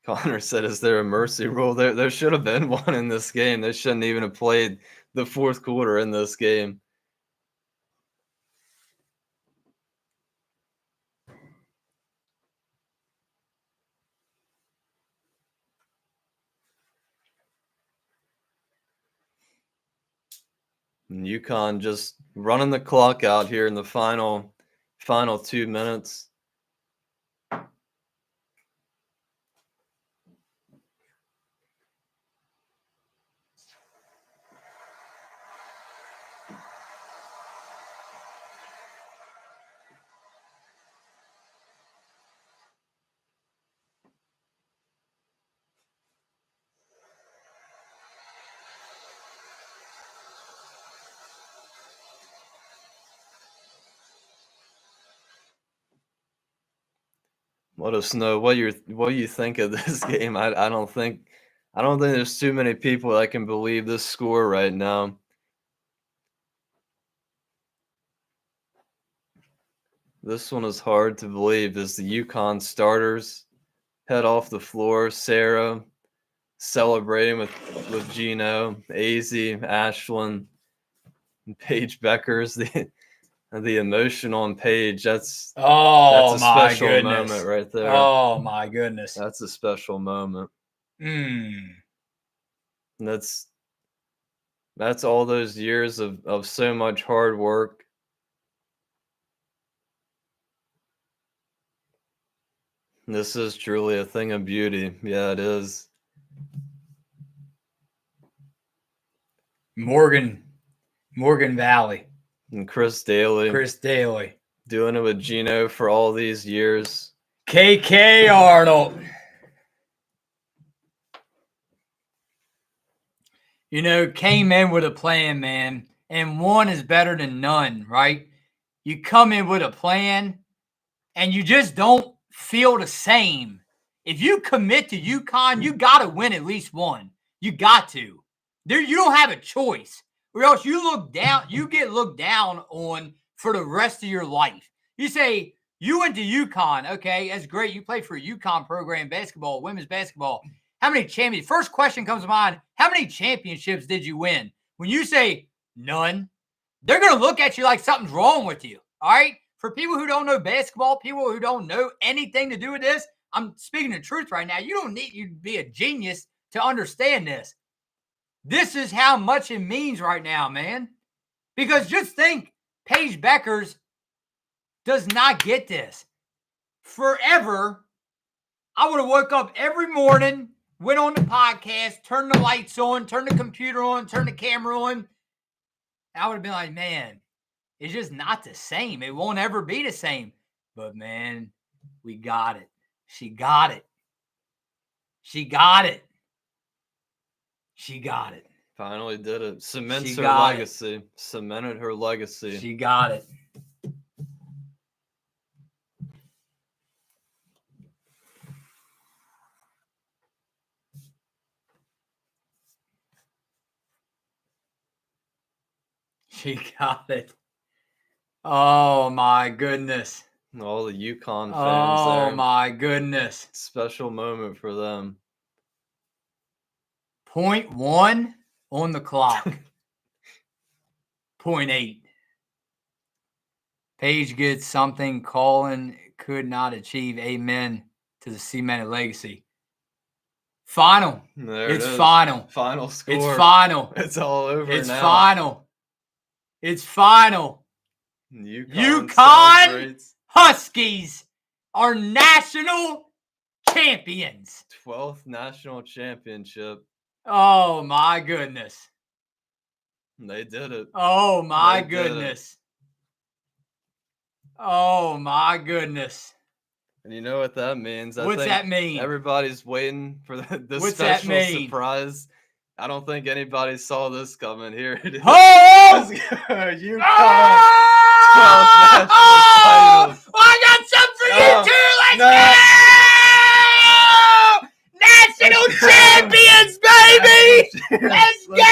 Connor said, is there a mercy rule? There should have been one in this game. They shouldn't even have played the fourth quarter in this game. And UConn just running the clock out here in the final 2 minutes. Let us know what you think of this game. I don't think there's too many people that can believe this score right now. This one is hard to believe as the UConn starters head off the floor. Sarah celebrating with Gino, AZ, Ashlyn, and Paige Beckers. The emotion on Paige, that's a special moment right there. Oh my goodness. That's a special moment. Mm. And that's all those years of so much hard work. This is truly a thing of beauty. Yeah, it is. Morgan Valley. And Chris Daly. Doing it with Gino for all these years. KK Arnold. You know, came in with a plan, man. And one is better than none, right? You come in with a plan and you just don't feel the same. If you commit to UConn, you got to win at least one. You got to. You don't have a choice. Or else you get looked down on for the rest of your life. You say, you went to UConn. Okay, that's great. You played for a UConn program, basketball, women's basketball. How many champions? First question comes to mind, how many championships did you win? When you say none, they're going to look at you like something's wrong with you. All right? For people who don't know basketball, people who don't know anything to do with this, I'm speaking the truth right now. You don't need you to be a genius to understand this. This is how much it means right now, man. Because just think, Paige Beckers does not get this. Forever, I would have woke up every morning, went on the podcast, turned the lights on, turned the computer on, turned the camera on. And I would have been like, man, it's just not the same. It won't ever be the same. But, man, we got it. She got it. She got it. She got it. Finally did it. Cemented her legacy. She got it. She got it. Oh, my goodness. All the UConn fans Oh, my goodness. Special moment for them. 0.1 on the clock. 0.8. Paige gets something Colin could not achieve. Amen to the cemented legacy. Final. It's final. Final score. It's final. It's all over It's now. final. It's final. UConn Huskies are national champions. 12th national championship. Oh, my goodness. They did it. Oh, my goodness. Oh, my goodness. And you know what that means? What's that mean? Everybody's waiting for this What's that special mean? surprise I don't think anybody saw this coming. Here it is. Oh! Let's go. UConn. Oh! 12 national titles. I got some for you too. Let's go! National champions, baby! Let's go!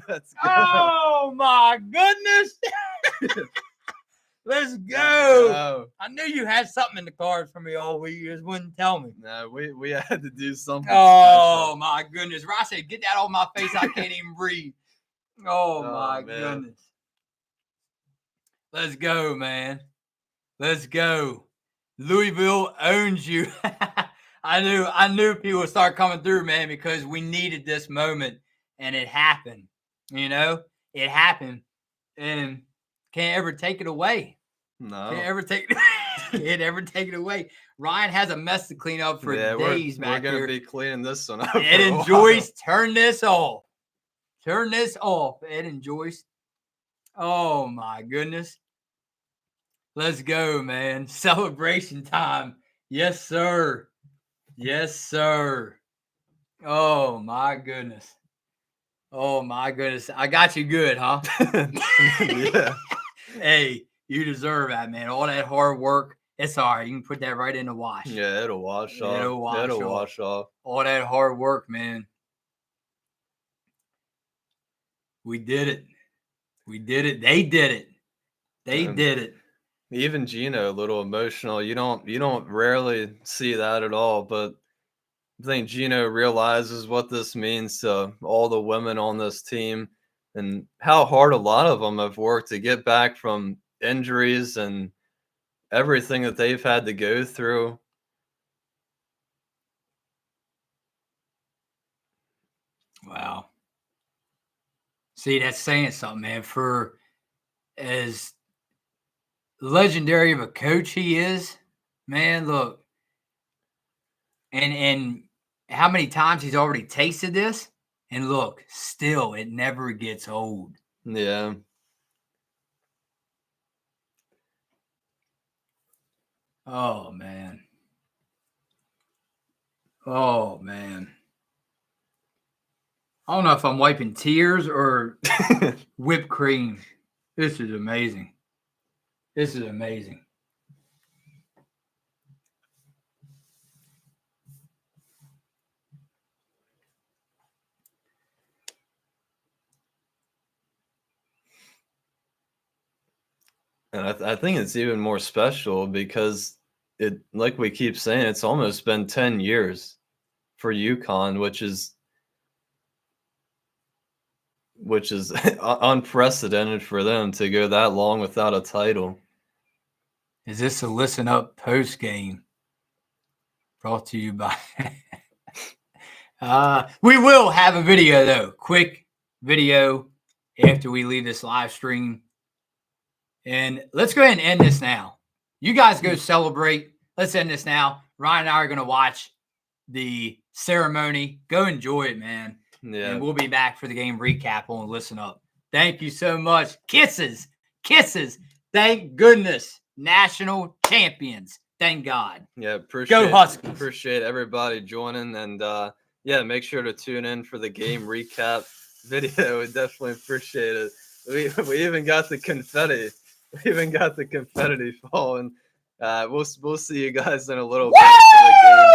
Let's go. Oh my goodness! Let's go! I knew you had something in the cards for me all week. You just wouldn't tell me. No, we had to do something. Oh special. my goodness! Ross said, "Get that off my face. I can't even breathe." Oh my goodness! Let's go, man. Let's go. Louisville owns you. I knew people would start coming through, man, because we needed this moment, and it happened. You know, it happened, and can't ever take it away. No. Can't ever take it away. Ryan has a mess to clean up for days back We're here. gonna be cleaning this one up. Ed and Joyce, turn this off. Turn this off, Ed and Joyce. Oh my goodness. Let's go, man. Celebration time. Yes, sir. Yes, sir. Oh my goodness. Oh my goodness. I got you good, huh? Yeah. Hey, you deserve that, man. All that hard work. It's all right. You can put that right in the wash. Yeah, it'll wash off. It'll wash off. All that hard work, man. We did it. We did it. They did it. They did it. Even Gino, a little emotional. You don't rarely see that at all, but I think Gino realizes what this means to all the women on this team and how hard a lot of them have worked to get back from injuries and everything that they've had to go through. Wow. See, that's saying something, man. For as legendary of a coach he is, man, look. And how many times he's already tasted this? And look, still, it never gets old. Yeah. Oh, man. Oh, man. I don't know if I'm wiping tears or whipped cream. This is amazing. This is amazing. And I think it's even more special because it, like we keep saying, it's almost been 10 years for UConn, which is unprecedented for them to go that long without a title. Is this a Listen Up post game? Brought to you by. We will have a video though, quick video after we leave this live stream. And let's go ahead and end this now. You guys go celebrate. Let's end this now. Ryan and I are going to watch the ceremony. Go enjoy it, man. Yeah. And we'll be back for the game recap on Listen Up. Thank you so much. Kisses. Kisses. Thank goodness. National champions. Thank God. Yeah, Go Huskies. Appreciate everybody joining. And yeah, make sure to tune in for the game recap video. We definitely appreciate it. We even got the confetti. We even got the confetti falling. We'll see you guys in a little bit for the game.